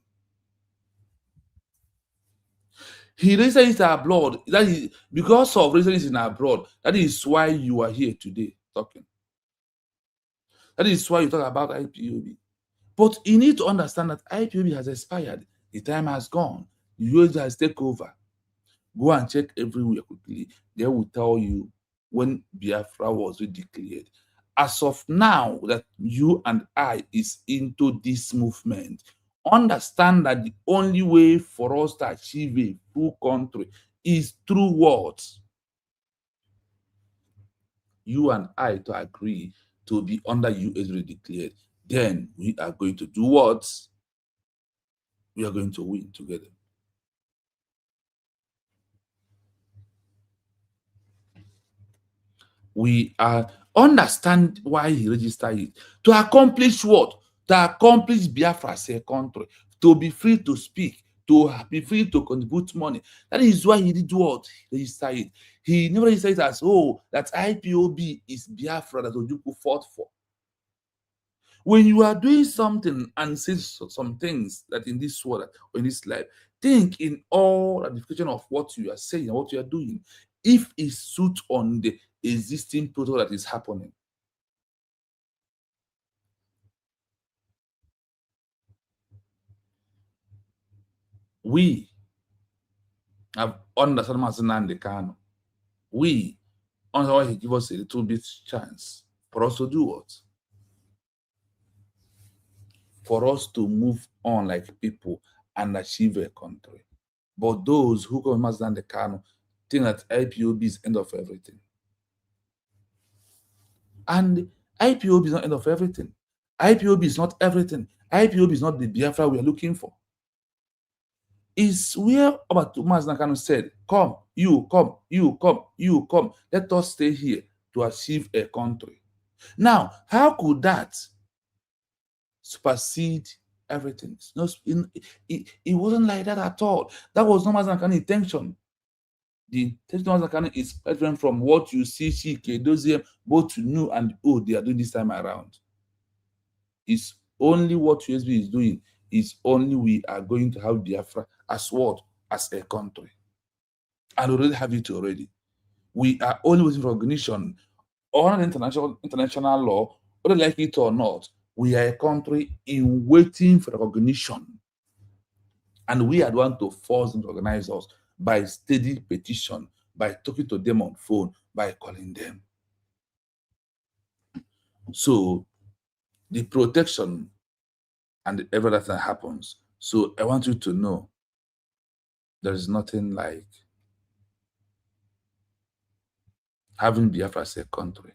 He registered it abroad. That is because of reasons in abroad. That is why you are here today talking. That is why you talk about IPOB. But you need to understand that IPOB has expired. The time has gone. The US has taken over. Go and check everywhere quickly. They will tell you when Biafra was declared. As of now, that you and I is into this movement, understand that the only way for us to achieve a full country is through what? You and I to agree to be under US declared. Then we are going to do what? We are going to win together. We understand why he registered it. To accomplish what? To accomplish Biafra as a country. To be free to speak. To be free to contribute money. That is why he did what? He registered it. He never registered it as, oh, that IPOB is Biafra that Ojukwu fought for. When you are doing something and say some things that in this world or in this life, think in all ramification of what you are saying and what you are doing. If it suits on the existing protocol that is happening. We have understood NNAMDI KANU. We understand why he give us a little bit chance for us to do what? For us to move on like people and achieve a country. But those who come NNAMDI KANU think that IPOB is end of everything. And IPOB is not end of everything. IPOB is not everything. IPOB is not the Biafra we are looking for. Is where MAZI KANU said, come, you come, you come, you come. Let us stay here to achieve a country. Now, how could that supersede everything? It wasn't like that at all. That was not MAZI KANU's intention. The intention of MAZI KANU is different from what you see Chike, Doziem, both new and old, they are doing this time around. It's only what USB is doing is only we are going to have Biafra as what? As a country. And we already have it already. We are only waiting for recognition on international law, whether like it or not. We are a country in waiting for recognition. And we are the one to force them to organize us by steady petition, by talking to them on phone, by calling them. So the protection and everything that happens. So I want you to know there is nothing like having Biafra as a country.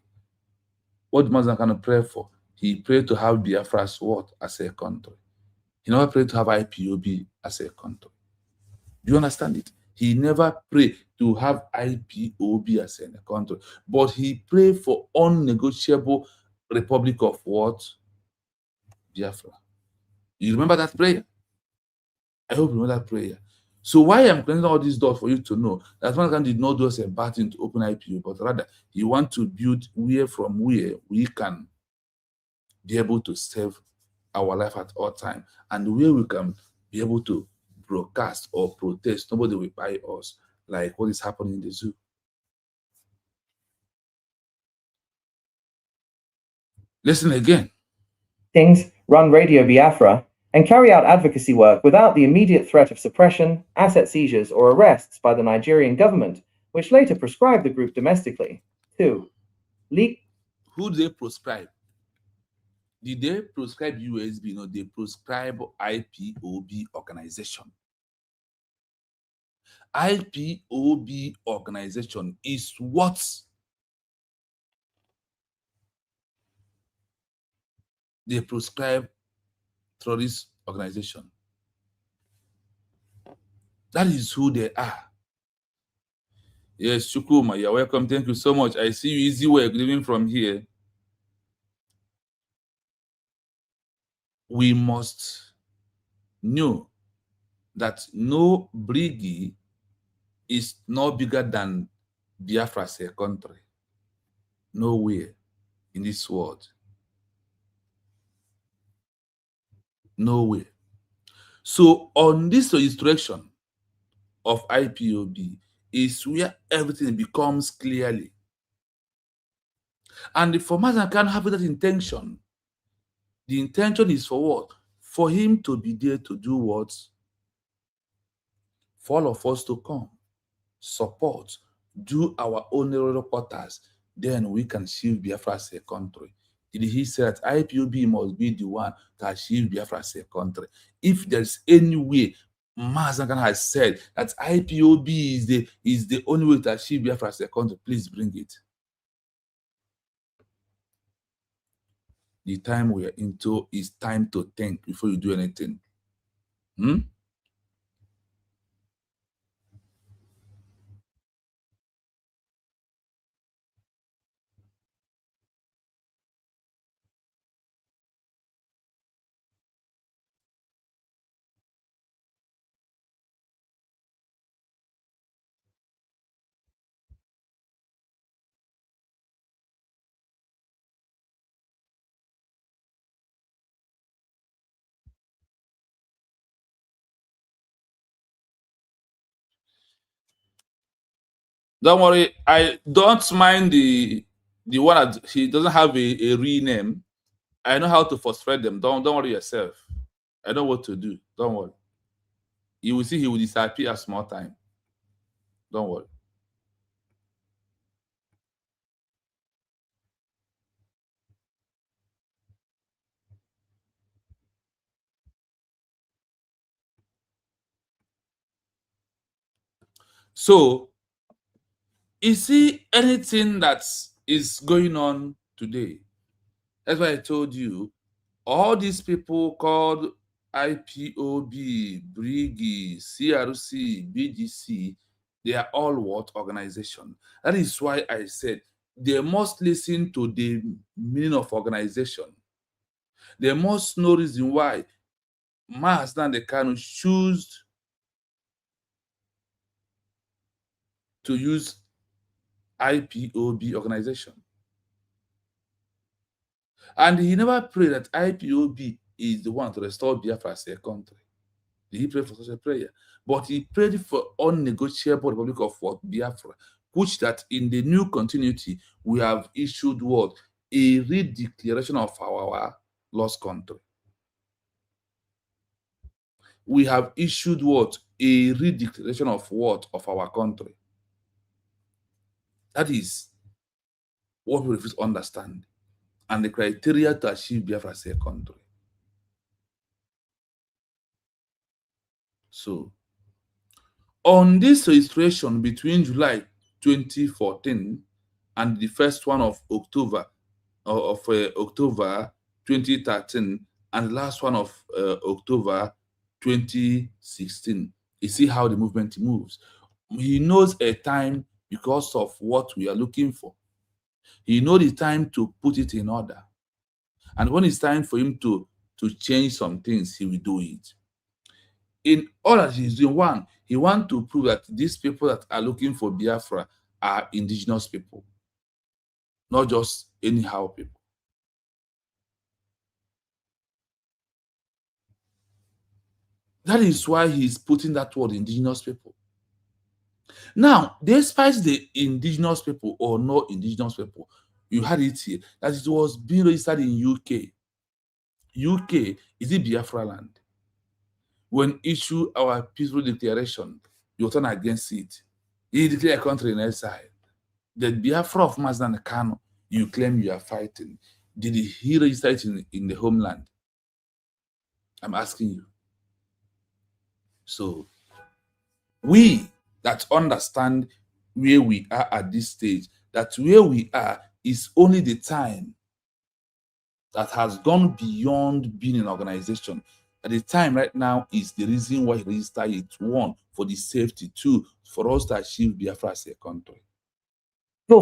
What MAZI KANU pray for? He prayed to have Biafra as what? As a country. He never prayed to have IPOB as a country. Do you understand it? He never prayed to have IPOB as a country, but he prayed for unnegotiable Republic of what? Biafra. You remember that prayer? I hope you remember that prayer. So why I'm closing all these doors for you to know that MAZI KANU did not do us a bad thing to open IPO, but rather he wants to build where we can be able to save our life at all time, and where we can be able to broadcast or protest. Nobody will buy us like what is happening in the zoo. Listen again. Run Radio Biafra and carry out advocacy work without the immediate threat of suppression, asset seizures, or arrests by the Nigerian government, which later proscribed the group domestically. 2. Who do they proscribe? Did they proscribe USB? No, they proscribe IPOB organization. IPOB organization is what they proscribe terrorist organization. That is who they are. Yes, Chukuma, you're welcome. Thank you so much. I see you easy work living from here. We must know that no brigade is no bigger than Biafra as a country. Nowhere in this world. Nowhere. So on this registration of IPOB is where everything becomes clearly. And the format can have that intention. The intention is for what? For him to be there to do what? For all of us to come, support, do our own reporters, then we can achieve Biafra as a country. Did he say that IPOB must be the one to achieve Biafra as a country? If there's any way, MAZI has said that IPOB is the only way to achieve Biafra as a country, please bring it. The time we are into is time to think before you do anything. Don't worry, I don't mind the one that he doesn't have a real name. I know how to frustrate them. Don't worry yourself. I know what to do. Don't worry. You will see he will disappear a small time. Don't worry. So, you see anything that is going on today? That's why I told you, all these people called IPOB, BRIGI, CRC, BGC, they are all what organization? That is why I said they must listen to the meaning of organization. They must know reason why MAZI and the KANU choose to use IPOB organization. And he never prayed that IPOB is the one to restore Biafra as a country. He prayed for such a prayer. But he prayed for unnegotiable Republic of what? Biafra, which that in the new continuity, we have issued what? A redeclaration of our lost country. We have issued what? A redeclaration of what? Of our country. That is what we refuse to understand. And the criteria to achieve Biafra as a country. So, on this registration between July 2014 and the first one of October October 2013 and the last one of October 2016, you see how the movement moves. He knows a time because of what we are looking for. He knows the time to put it in order. And when it's time for him to change some things, he will do it. In all that he's doing, one, he wants to prove that these people that are looking for Biafra are indigenous people, not just anyhow people. That is why he's putting that word indigenous people. Now, despite the indigenous people or no indigenous people, you had it here that it was being registered in UK. UK is it Biafra land? When issue our peaceful declaration, you turn against it. He declared a country in exile. The Biafra of MAZI and KANU, you claim you are fighting. Did he register it in the homeland? I'm asking you. So, we that understand where we are at this stage, that where we are is only the time that has gone beyond being an organization. At the time right now is the reason why he registered it. One, for the safety. Two, for us to achieve Biafra as a country.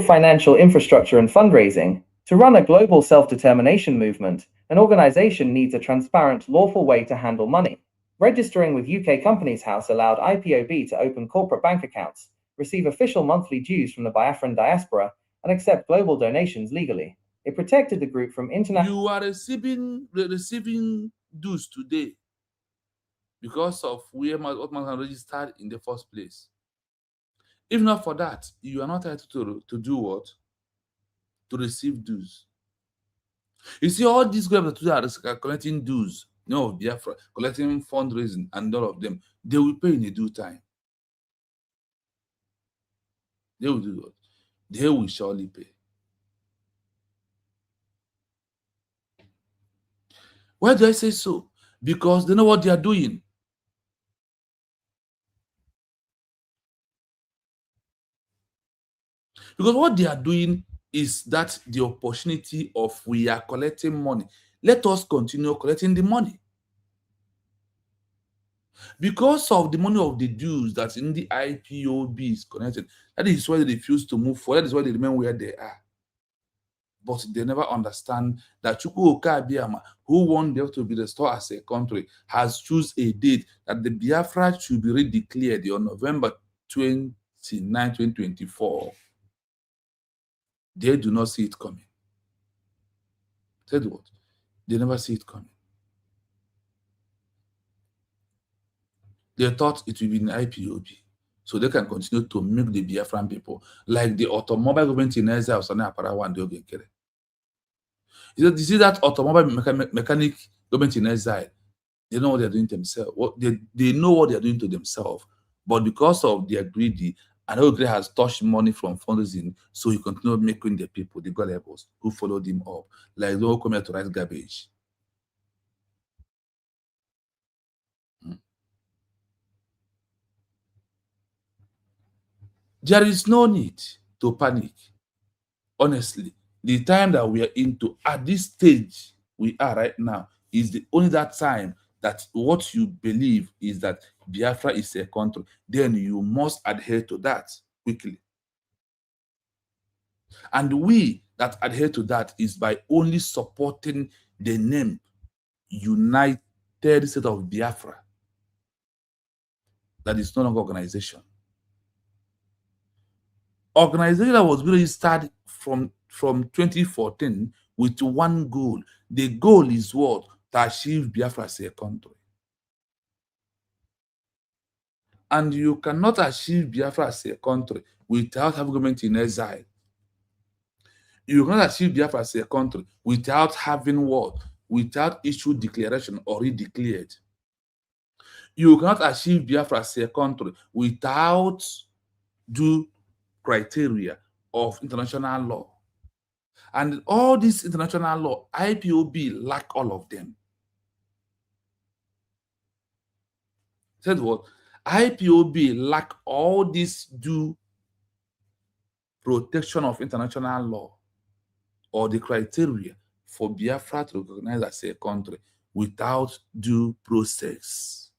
Financial infrastructure and fundraising. To run a global self-determination movement, an organization needs a transparent, lawful way to handle money. Registering with UK Companies House allowed IPOB to open corporate bank accounts, receive official monthly dues from the Biafran diaspora, and accept global donations legally. It protected the group from international... You are receiving dues today because of where what man registered in the first place. If not for that, you are not entitled to do what? To receive dues. You see, all these groups that are collecting dues, Biafra, collecting fundraising and all of them, they will pay in a due time. They will do what? They will surely pay. Why do I say so? Because they know what they are doing. Because what they are doing is that the opportunity of we are collecting money. Let us continue collecting the money. Because of the money of the dues that's in the IPOB is connected, that is why they refuse to move forward. That is why they remain where they are. But they never understand that Chukwu Okabiama, who wants them to be restored as a country, has chosen a date that the Biafra should be redeclared on November 29, 2024. They do not see it coming. Said what? They never see it coming. They thought it would be an IPOB, so they can continue to make the Biafran people like the automobile government in exile of Sani Aparawa and Ogekere. You see that automobile mechanic government in exile, they know what they're doing to themselves. They know what they're doing to themselves, but because of their greedy, and Ogekere has touched money from fundraising, so he continued making the people, the gullibles, who followed him up, like those who come here to write garbage. There is no need to panic. Honestly, the time that we are into at this stage we are right now is the only that time that what you believe is that Biafra is a country, then you must adhere to that quickly. And we that adhere to that is by only supporting the name United States of Biafra. That is no longer organization. Organization that was really started from 2014 with one goal. The goal is what? To achieve Biafra as a country. And you cannot achieve Biafra as a country without having government in exile. You cannot achieve Biafra as a country without having what? Without issue declaration or redeclared. You cannot achieve Biafra as a country without due criteria of international law. And all this international law, IPOB lack all of them. Said what? IPOB lack all this due protection of international law or the criteria for Biafra to recognize as a country without due process.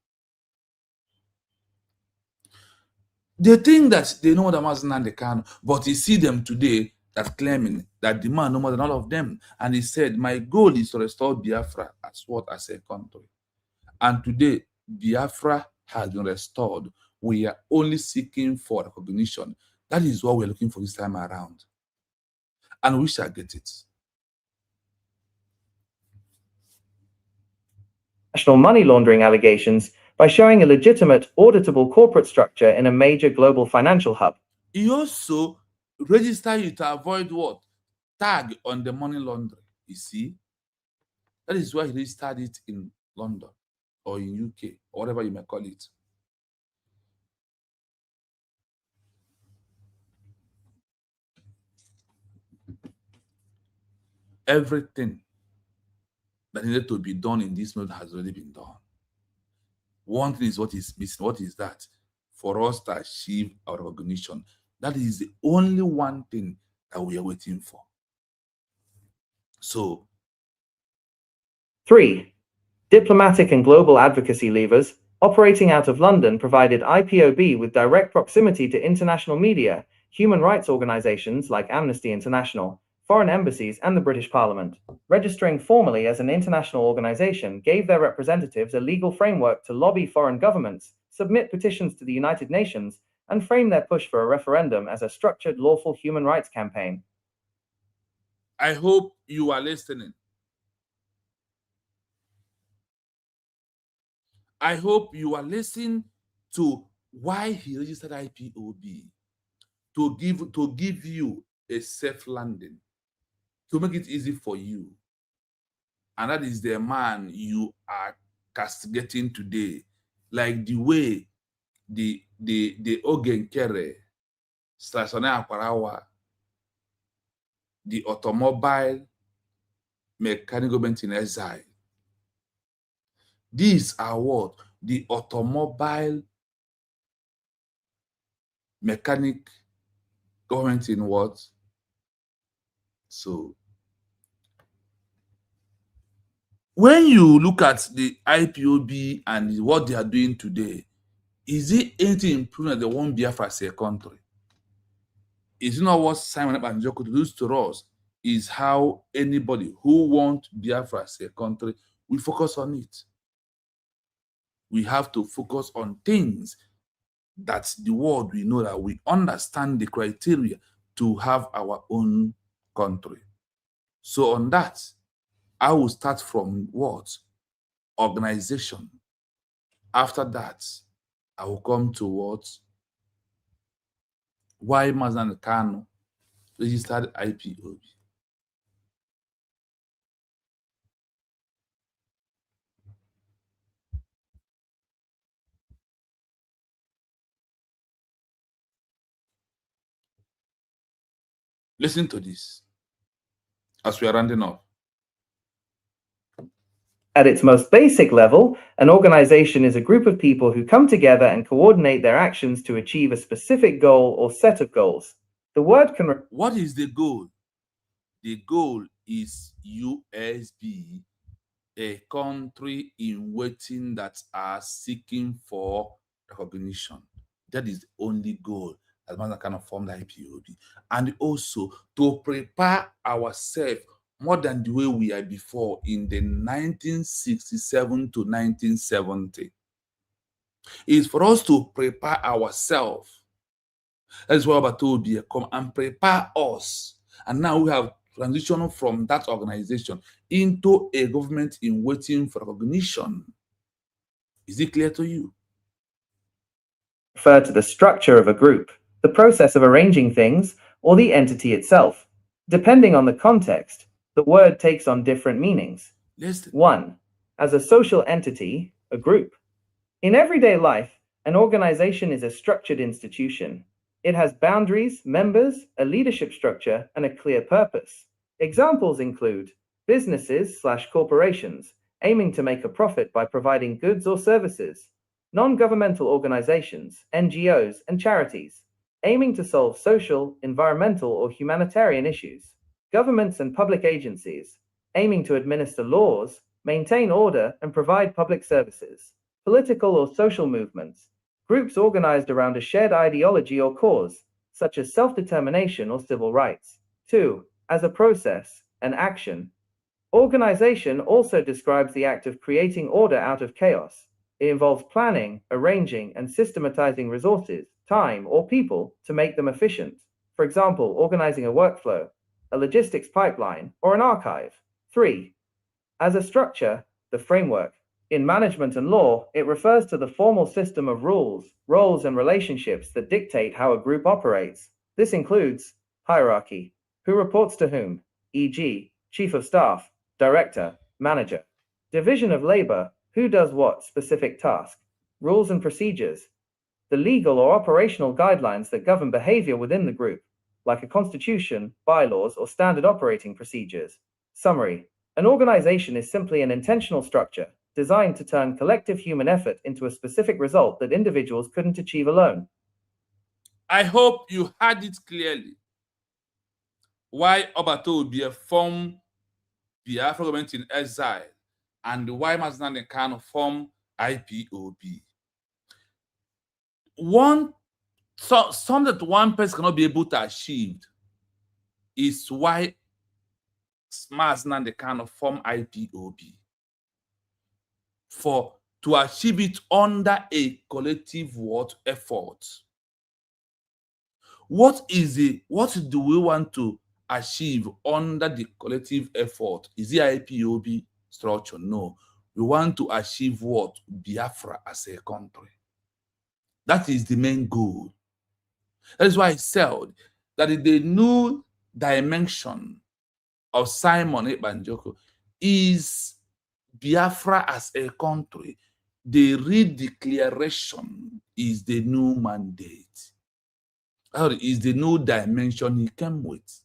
They think that they know the MAZI and the KANU, but you see them today that claiming that the man know more than all of them. And he said, my goal is to restore Biafra as what? As a country. And today, Biafra has been restored. We are only seeking for recognition. That is what we're looking for this time around. And we shall get it. National money laundering allegations by showing a legitimate, auditable corporate structure in a major global financial hub. He also register you to avoid what? Tag on the money laundering. You see? That is why he registered it in London. or in UK, or whatever you may call it. Everything that needed to be done in this mode has already been done. One thing is what is missing. What is that? For us to achieve our recognition. That is the only one thing that we are waiting for. So, 3. Diplomatic and global advocacy levers operating out of London provided IPOB with direct proximity to international media, human rights organizations like Amnesty International, foreign embassies, and the British Parliament. Registering formally as an international organization gave their representatives a legal framework to lobby foreign governments, submit petitions to the United Nations, and frame their push for a referendum as a structured, lawful human rights campaign. I hope you are listening. I hope you are listening to why he registered IPOB, to give you a safe landing, to make it easy for you. And that is the man you are castigating today, like the way the Ogenkere / Aquarawa, the automobile mechanic government in exile. These are what? The automobile mechanic government in what? So, when you look at the IPOB and what they are doing today, is it anything improving that they won't Biafra as a country? Is it not what Simon Banjoko does to us? Is how anybody who wants Biafra as a country will focus on it. We have to focus on things that the world we know, that we understand the criteria to have our own country. So on that, I will start from what? Organization. After that, I will come to what? Why MAZI and KANU registered IPOB. Listen to this as we are rounding up. At its most basic level, an organization is a group of people who come together and coordinate their actions to achieve a specific goal or set of goals. The word can... What is the goal? The goal is USB, a country in waiting that are seeking for recognition. That is the only goal as MAZI kind of formed IPOB. And also to prepare ourselves more than the way we are before in the 1967 to 1970. Is for us to prepare ourselves. That's why Abatobi come and prepare us. And now we have transitioned from that organization into a government in waiting for recognition. Is it clear to you? Refer to the structure of a group, the process of arranging things, or the entity itself. Depending on the context, the word takes on different meanings. Listen. 1. As a social entity, a group. In everyday life, an organization is a structured institution. It has boundaries, members, a leadership structure, and a clear purpose. Examples include businesses/corporations aiming to make a profit by providing goods or services, non-governmental organizations, NGOs, and charities aiming to solve social, environmental, or humanitarian issues, governments and public agencies aiming to administer laws, maintain order, and provide public services, political or social movements, groups organized around a shared ideology or cause, such as self-determination or civil rights. 2. As a process, an action. Organization also describes the act of creating order out of chaos. It involves planning, arranging, and systematizing resources, time, or people to make them efficient. For example, organizing a workflow, a logistics pipeline, or an archive. 3. As a structure, the framework. In management and law, it refers to the formal system of rules, roles, and relationships that dictate how a group operates. This includes hierarchy, who reports to whom, e.g., chief of staff, director, manager. Division of labor, who does what specific task, rules and procedures, the legal or operational guidelines that govern behavior within the group, like a constitution, bylaws, or standard operating procedures. Summary: an organization is simply an intentional structure designed to turn collective human effort into a specific result that individuals couldn't achieve alone. I hope you heard it clearly. Why Obato Obi formed Biafra government in exile and why MAZI Nnamdi Kanu formed IPOB. Something that one person cannot be able to achieve is why MAZI Nnamdi Kanu formed IPOB. To achieve it under a collective effort. What do we want to achieve under the collective effort? Is it IPOB structure? No. We want to achieve what? Biafra as a country. That is the main goal. That is why I said that the new dimension of Simon Ekpanjoko is Biafra as a country. The redeclaration is the new mandate. That is the new dimension he came with.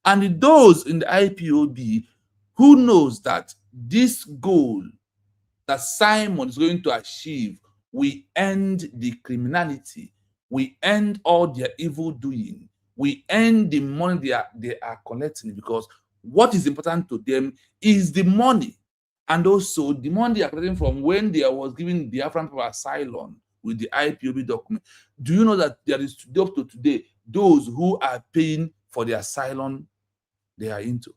And those in the IPOB who knows that this goal that Simon is going to achieve will end the criminality, we end all their evil doing, we end the money they are collecting, because what is important to them is the money, and also the money they are collecting from when they was giving Biafran people asylum with the IPOB document. Do you know that there is up to today those who are paying for the asylum they are into,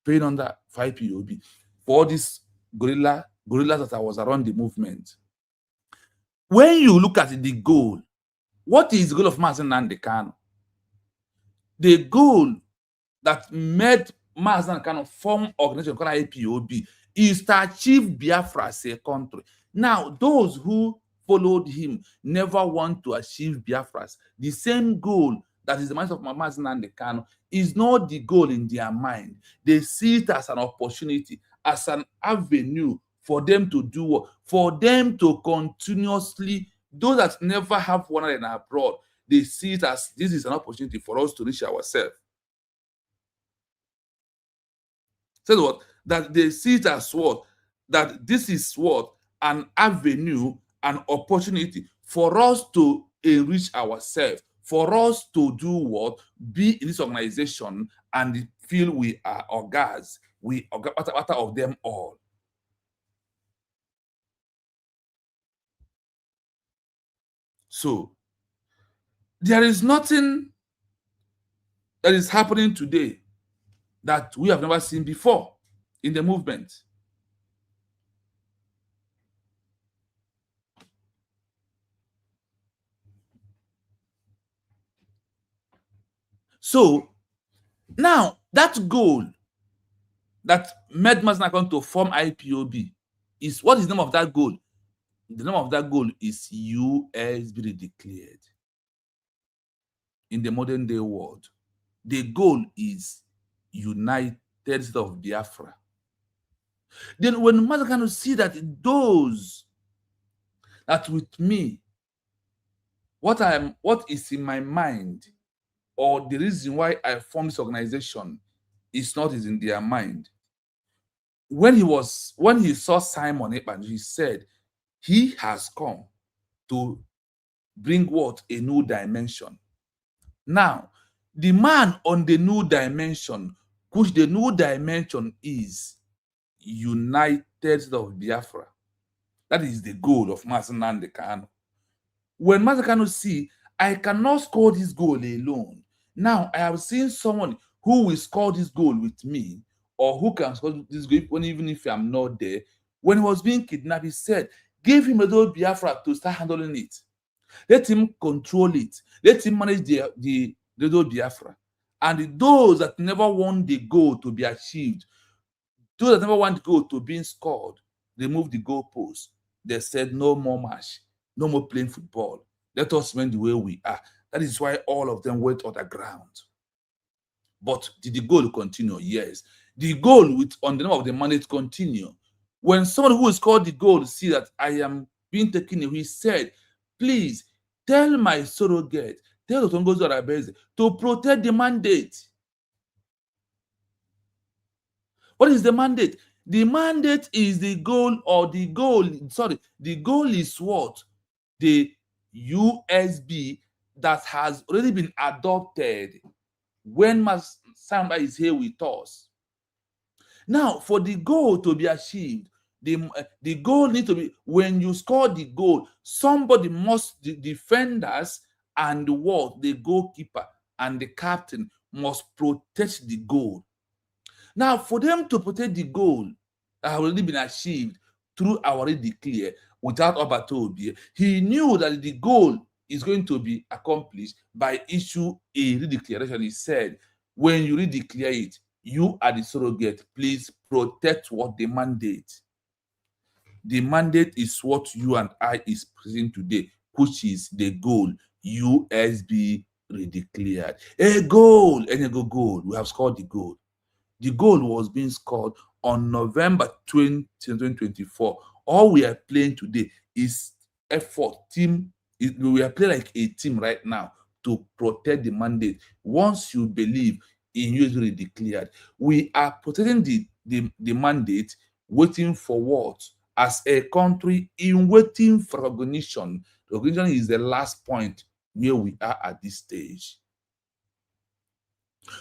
paying on that for IPOB, for all these gorillas that was around the movement? When you look at the goal, what is the goal of MAZI Nnamdi Kanu? The goal that made MAZI Nnamdi Kanu form organization called IPOB is to achieve Biafra as a country. Now, those who followed him never want to achieve Biafra. The same goal that is the mind of MAZI Nnamdi Kanu is not the goal in their mind. They see it as an opportunity, as an avenue for them to do what? For them to continuously, those that never have one in abroad, they see it as this is an opportunity for us to reach ourselves. So what? That they see it as what? That this is what? An avenue, an opportunity for us to enrich ourselves, for us to do what? Be in this organization and feel we are organs, we are part of them all. So, there is nothing that is happening today that we have never seen before in the movement. So, now that goal that made MAZI Nnamdi Kanu to form IPOB is, what is the name of that goal? The name of that goal is USB declared. In the modern day world, the goal is United States of Biafra. Then when MAZI Kanu see that those that with me, what is in my mind, or the reason why I formed this organization is not is in their mind. When he saw Simon Ekpanjoko, he said he has come to bring what? A new dimension. Now, the man on the new dimension, which the new dimension is United States of Biafra. That is the goal of MAZI Nnamdi Kanu. When MAZI Kanu see, I cannot score this goal alone. Now, I have seen someone who will score this goal with me, or who can score this goal even if I'm not there. When he was being kidnapped, he said, give him a little Biafra to start handling it. Let him control it. Let him manage the little Biafra. And those that never want the goal to be achieved, those that never want the goal to be scored, they moved the goalpost. They said, no more match, no more playing football. Let us remain the way we are. That is why all of them went on the ground. But did the goal continue? Yes. The goal on the name of the mandate continue. When someone who is called the goal see that I am being taken away, he said, please tell my surrogate, tell Otongozo Arabese to protect the mandate. What is the mandate? The mandate is the goal, or the goal is what? The USB that has already been adopted when Samba is here with us. Now, for the goal to be achieved, the goal needs to be, when you score the goal, somebody must, the defenders and the goalkeeper and the captain must protect the goal. Now, for them to protect the goal that has already been achieved through our already declare without Obatobi, he knew that the goal is going to be accomplished by issue a redeclaration. He said, when you redeclare it, you are the surrogate. Please protect what the mandate. The mandate is what you and I is presenting today, which is the goal, USB redeclared. A goal, and goal. We have scored the goal. The goal was being scored on November 20, 2024. All we are playing today is effort, team. We are playing like a team right now to protect the mandate. Once you believe in usually declared, we are protecting the mandate, waiting for what? As a country, in waiting for recognition. Recognition is the last point where we are at this stage.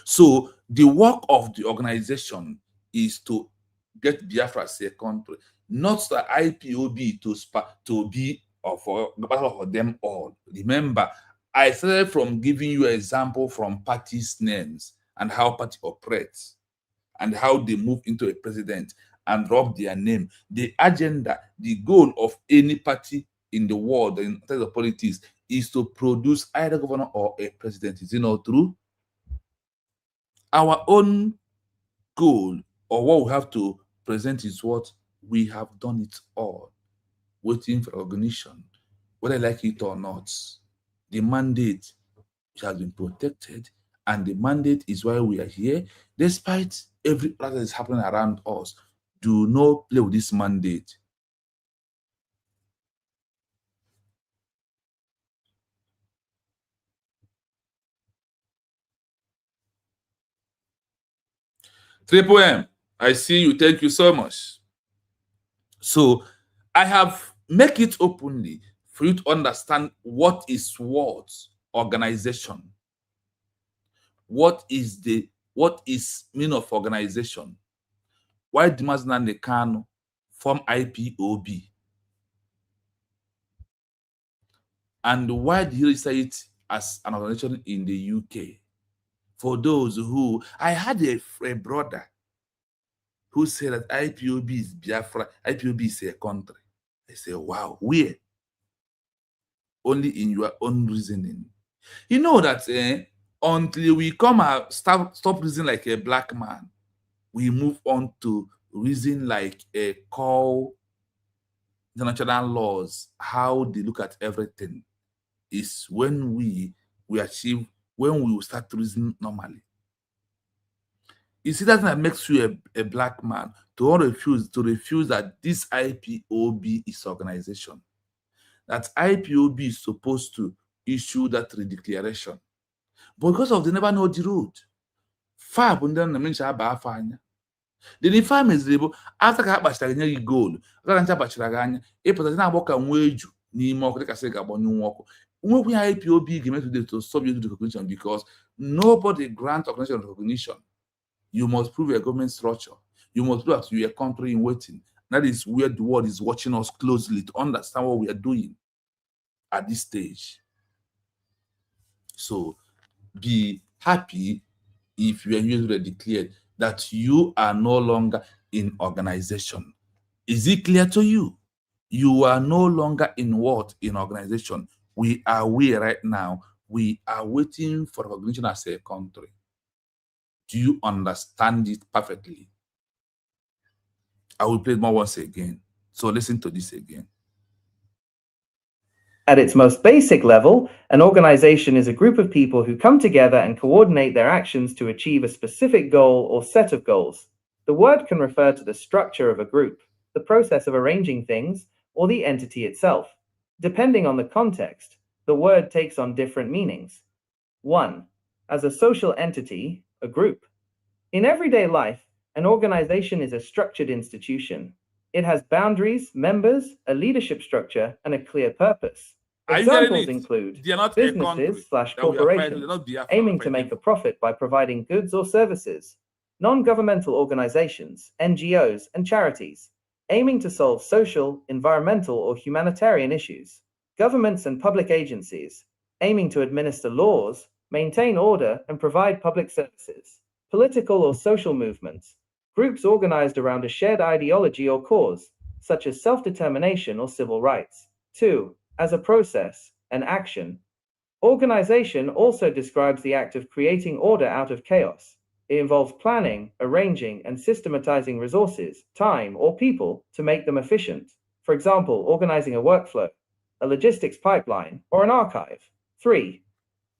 So the work of the organization is to get Biafra as a country, not the IPOB to be for them all. Remember, I started from giving you an example from parties' names and how party operates and how they move into a president and drop their name. The agenda, the goal of any party in the world in terms of politics is to produce either a governor or a president. Is it not true? Our own goal, or what we have to present, is what we have done it all, waiting for recognition, whether I like it or not. The mandate has been protected, and the mandate is why we are here, despite every other that is happening around us. Do not play with this mandate. Triple M, I see you. Thank you so much. So I have make it openly for you to understand what is what organization. What is meaning of organization? Why did MAZI and KANU form IPOB? And why did he register it as an organization in the UK? For those who, I had a brother who said that IPOB is Biafra, IPOB is a country. I say, wow, where? Only in your own reasoning. You know that until we come out, stop reasoning like a black man, we move on to reason like a call international laws, how they look at everything, is when we achieve, when we will start to reason normally. You see, that makes you a black man to refuse that this IPOB is organization. That IPOB is supposed to issue that redeclaration. But because of they never know the road. Fab and then the mention about fine. The infam is able after Kabashaganya gold, Ranta Bachaganya, a Patina walk and wage ni more Kaseka Bonu walk. When we IPOB given today to subject to recognition, because nobody grant organization recognition. You must prove a government structure. You must prove that you are a country in waiting. That is where the world is watching us closely to understand what we are doing at this stage. So be happy if you are usually declared that you are no longer in organization. Is it clear to you? You are no longer in what? In organization. We are where right now? We are waiting for recognition as a country. Do you understand it perfectly? I will play it more once again. So listen to this again. At its most basic level, an organization is a group of people who come together and coordinate their actions to achieve a specific goal or set of goals. The word can refer to the structure of a group, the process of arranging things, or the entity itself. Depending on the context, the word takes on different meanings. 1. As a social entity, a group. In everyday life, an organization is a structured institution. It has boundaries, members, a leadership structure, and a clear purpose. Are you hearing Examples it? include They are not a country businesses/corporations that we are fighting. They're not Biafra, aiming we're to make a fighting profit by providing goods or services, non-governmental organizations, NGOs, and charities, aiming to solve social, environmental, or humanitarian issues, governments and public agencies, aiming to administer laws, maintain order, and provide public services, political or social movements, groups organized around a shared ideology or cause, such as self-determination or civil rights. 2. As a process, an action. Organization also describes the act of creating order out of chaos. It involves planning, arranging, and systematizing resources, time, or people to make them efficient. For example, organizing a workflow, a logistics pipeline, or an archive. 3.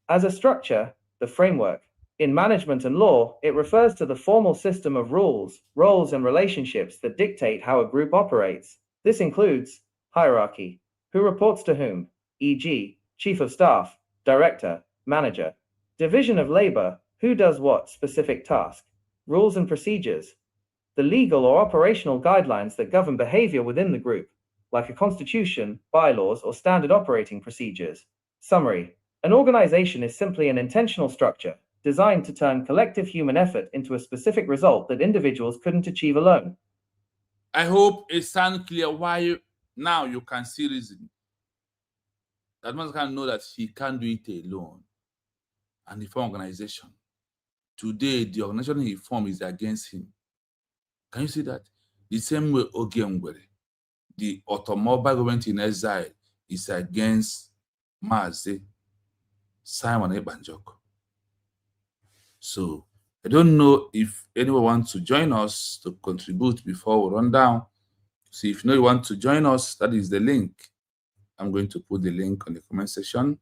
As a structure, the framework. In management and law, it refers to the formal system of rules, roles, and relationships that dictate how a group operates. This includes hierarchy, who reports to whom, e.g., chief of staff, director, manager. Division of labor, who does what specific task. Rules and procedures, the legal or operational guidelines that govern behavior within the group, like a constitution, bylaws, or standard operating procedures. Summary. An organization is simply an intentional structure designed to turn collective human effort into a specific result that individuals couldn't achieve alone. I hope it sounds clear why now you can see reason. That man can know that he can't do it alone. And he form organization. Today, the organization he formed is against him. Can you see that? The same way Ogengwere, the automobile government in exile, is against MAZI, Simon Ebanjoko. So I don't know if anyone wants to join us to contribute before we run down. So if you know you want to join us, that is the link. I'm going to put the link on the comment section.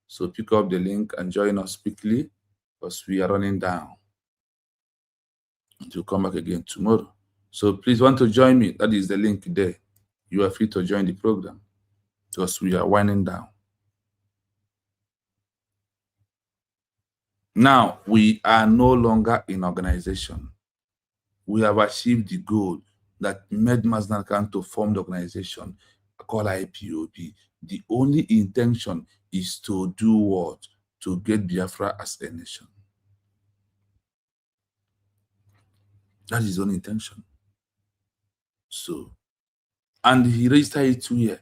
So pick up the link and join us quickly because we are running down. And we'll come back again tomorrow. So please want to join me. That is the link there. You are free to join the program because we are winding down. Now, we are no longer in organization. We have achieved the goal that made MAZI to form the organization called IPOB. The only intention is to do what? To get Biafra as a nation. That is his only intention. So, and he registered it 2 years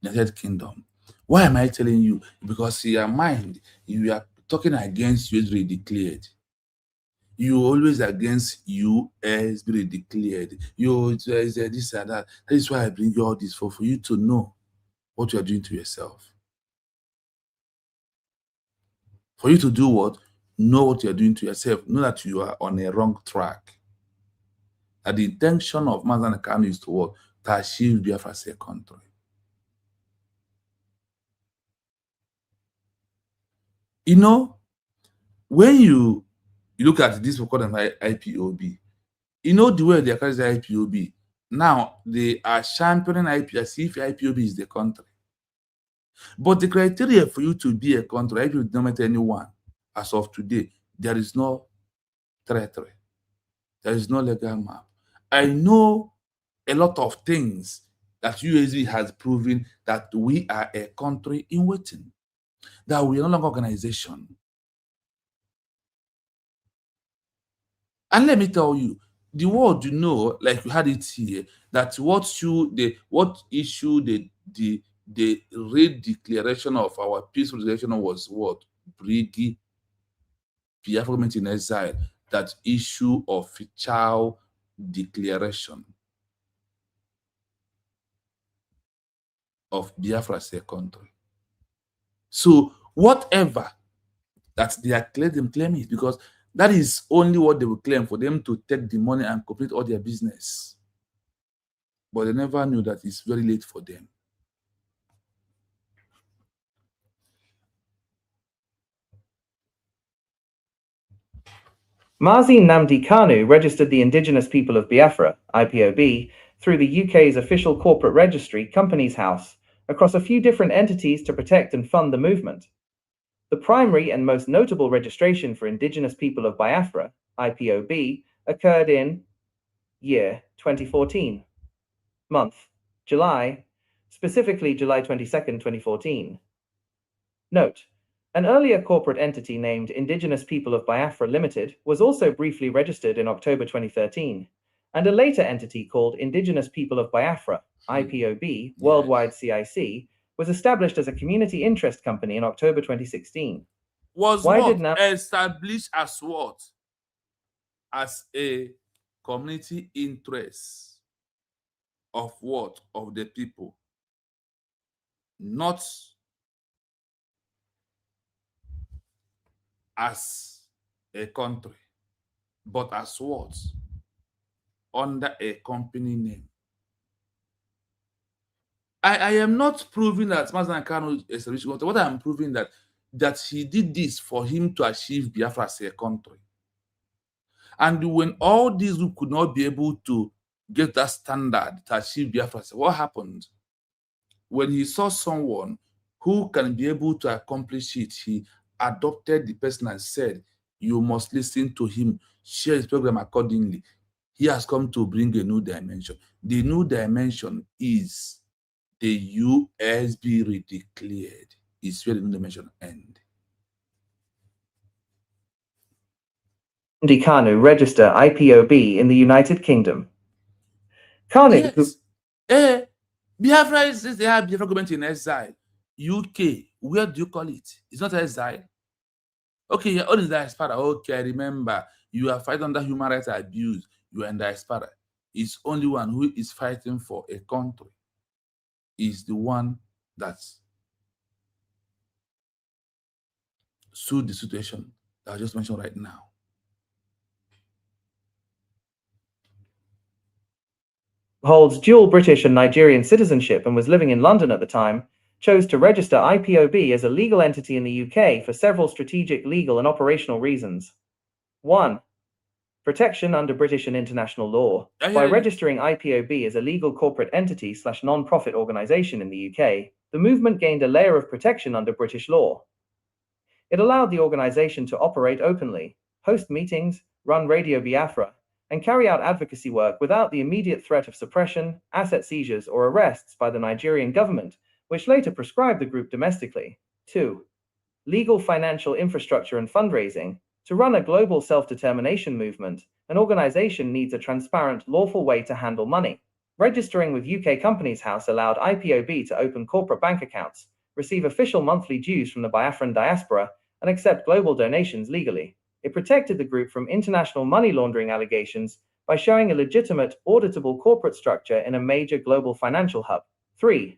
in the United Kingdom. Why am I telling you? Because in your mind, you are talking against US being declared. You always against US being declared. You this and that. That is why I bring you all this for you to know what you are doing to yourself. For you to do what? Know what you are doing to yourself. Know that you are on a wrong track. And the intention of MAZI and KANU is to what? To achieve Biafra as a country. You know, when you look at this called an IPOB, you know the way they are calling the IPOB. Now they are championing IPOB as if IPOB is the country. But the criteria for you to be a country, IPOB does not matter anyone. As of today, there is no territory. There is no legal map. I know a lot of things that USV has proven that we are a country in waiting, that we are no longer an organization. And let me tell you, the world, you know, like we had it here, that what issue the re-declaration of our peaceful declaration was what? Brigi, Biafra government in exile, that issue of child declaration of Biafra as a country. So whatever that they are claiming it, because that is only what they will claim for them to take the money and complete all their business. But they never knew that it's very late for them. MAZI NNAMDI KANU registered the Indigenous People of Biafra, IPOB, through the UK's official corporate registry, Companies House, across a few different entities to protect and fund the movement. The primary and most notable registration for Indigenous People of Biafra, IPOB, occurred in year 2014. Month, July, specifically July 22nd, 2014. Note, an earlier corporate entity named Indigenous People of Biafra Limited was also briefly registered in October 2013, and a later entity called Indigenous People of Biafra, IPOB, Worldwide CIC, was established as a community interest company in October 2016. Was established as what? As a community interest of what? Of the people. Not as a country, but as what? Under a company name. I am not proving that MAZI KANU is a rich country. What I am proving that he did this for him to achieve Biafra as a country. And when all these groups could not be able to get that standard to achieve Biafra, what happened? When he saw someone who can be able to accomplish it, he adopted the person and said, you must listen to him, share his program accordingly. He has come to bring a new dimension. The new dimension is the USB redeclared. Is where the new dimension ends. KANU register IPOB in the United Kingdom. KANU. Yes. Biafra is they have Biafra government in exile. UK, where do you call it? It's not exile. Okay, you're all in diaspora. Okay, I remember. You are fighting under human rights abuse. You are in diaspora. It's only one who is fighting for a country. Is the one that sued the situation that I just mentioned right now. Holds dual British and Nigerian citizenship and was living in London at the time, chose to register IPOB as a legal entity in the UK for several strategic, legal, and operational reasons. 1. Protection under British and international law. By registering IPOB as a legal corporate entity / non-profit organization in the UK, the movement gained a layer of protection under British law. It allowed the organization to operate openly, host meetings, run Radio Biafra, and carry out advocacy work without the immediate threat of suppression, asset seizures, or arrests by the Nigerian government, which later prescribed the group domestically. 2. Legal financial infrastructure and fundraising. To run a global self-determination movement, an organization needs a transparent, lawful way to handle money. Registering with UK Companies House allowed IPOB to open corporate bank accounts, receive official monthly dues from the Biafran diaspora, and accept global donations legally. It protected the group from international money laundering allegations by showing a legitimate, auditable corporate structure in a major global financial hub. 3.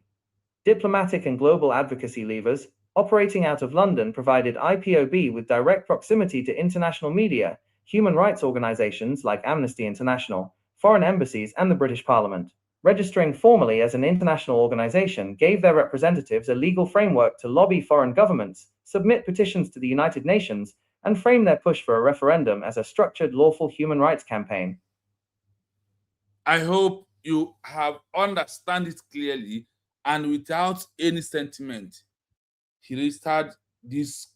Diplomatic and global advocacy levers. Operating out of London provided IPOB with direct proximity to international media, human rights organizations like Amnesty International, foreign embassies, and the British Parliament. Registering formally as an international organization gave their representatives a legal framework to lobby foreign governments, submit petitions to the United Nations, and frame their push for a referendum as a structured, lawful human rights campaign. I hope you have understand it clearly and without any sentiment. He registered this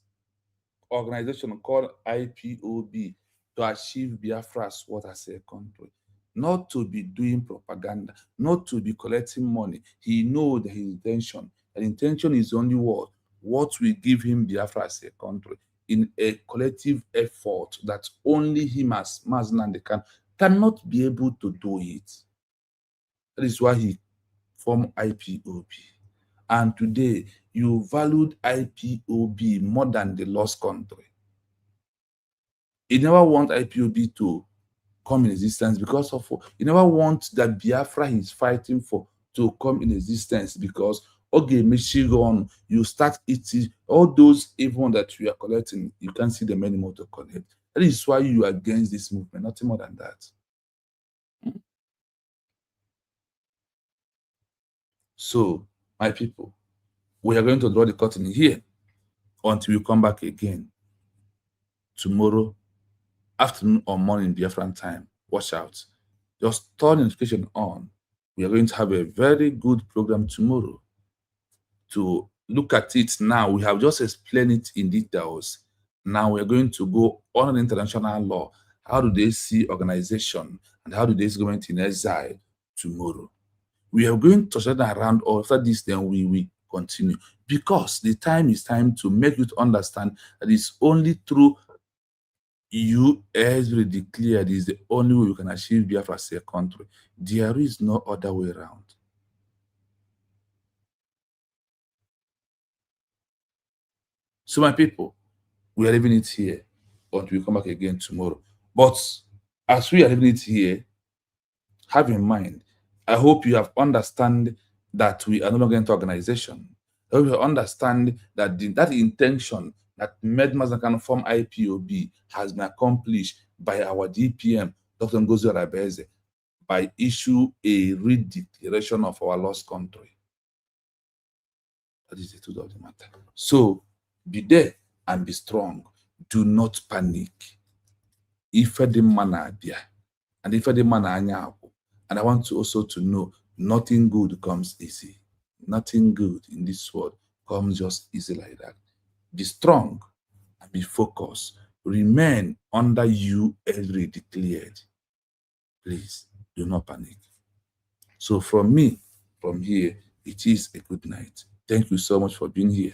organization called IPOB to achieve Biafra as what as a country, not to be doing propaganda, not to be collecting money. He knows his intention. And intention is only what will give him Biafra as a country in a collective effort that only him as MAZI KANU cannot be able to do it. That is why he formed IPOB. And today, you valued IPOB more than the lost country. You never want IPOB to come in existence because of, you never want that Biafra is fighting for to come in existence because, okay, Michigan, you start eating, all those even that you are collecting, you can't see them anymore to collect. That is why you are against this movement, nothing more than that. So, my people, we are going to draw the curtain here until we come back again tomorrow afternoon or morning Biafran time. Watch out. Just turn the notification on We are going to have a very good program tomorrow to look at it now. We have just explained it in details. Now we're going to go on international law. How do they see organization and how do they see government in exile tomorrow? We are going to turn around, or after this, then we will continue, because the time is time to make you to understand that it's only through you as we declared is the only way we can achieve Biafra as a country. There is no other way around. So my people, we are leaving it here until we come back again tomorrow. But as we are leaving it here, have in mind, I hope you have understand that we are no longer into organization. I hope you understand that that intention that made MAZI can form IPOB has been accomplished by our DPM, Dr. Ngozi Arabeze, by issue a redeclaration of our lost country. That is the truth of the matter. So be there and be strong. Do not panic. If the man there, and if the man and I want you also to know, nothing good comes easy. Nothing good in this world comes just easy like that. Be strong and be focused. Remain under you every declared. Please do not panic. So from me, from here, it is a good night. Thank you so much for being here.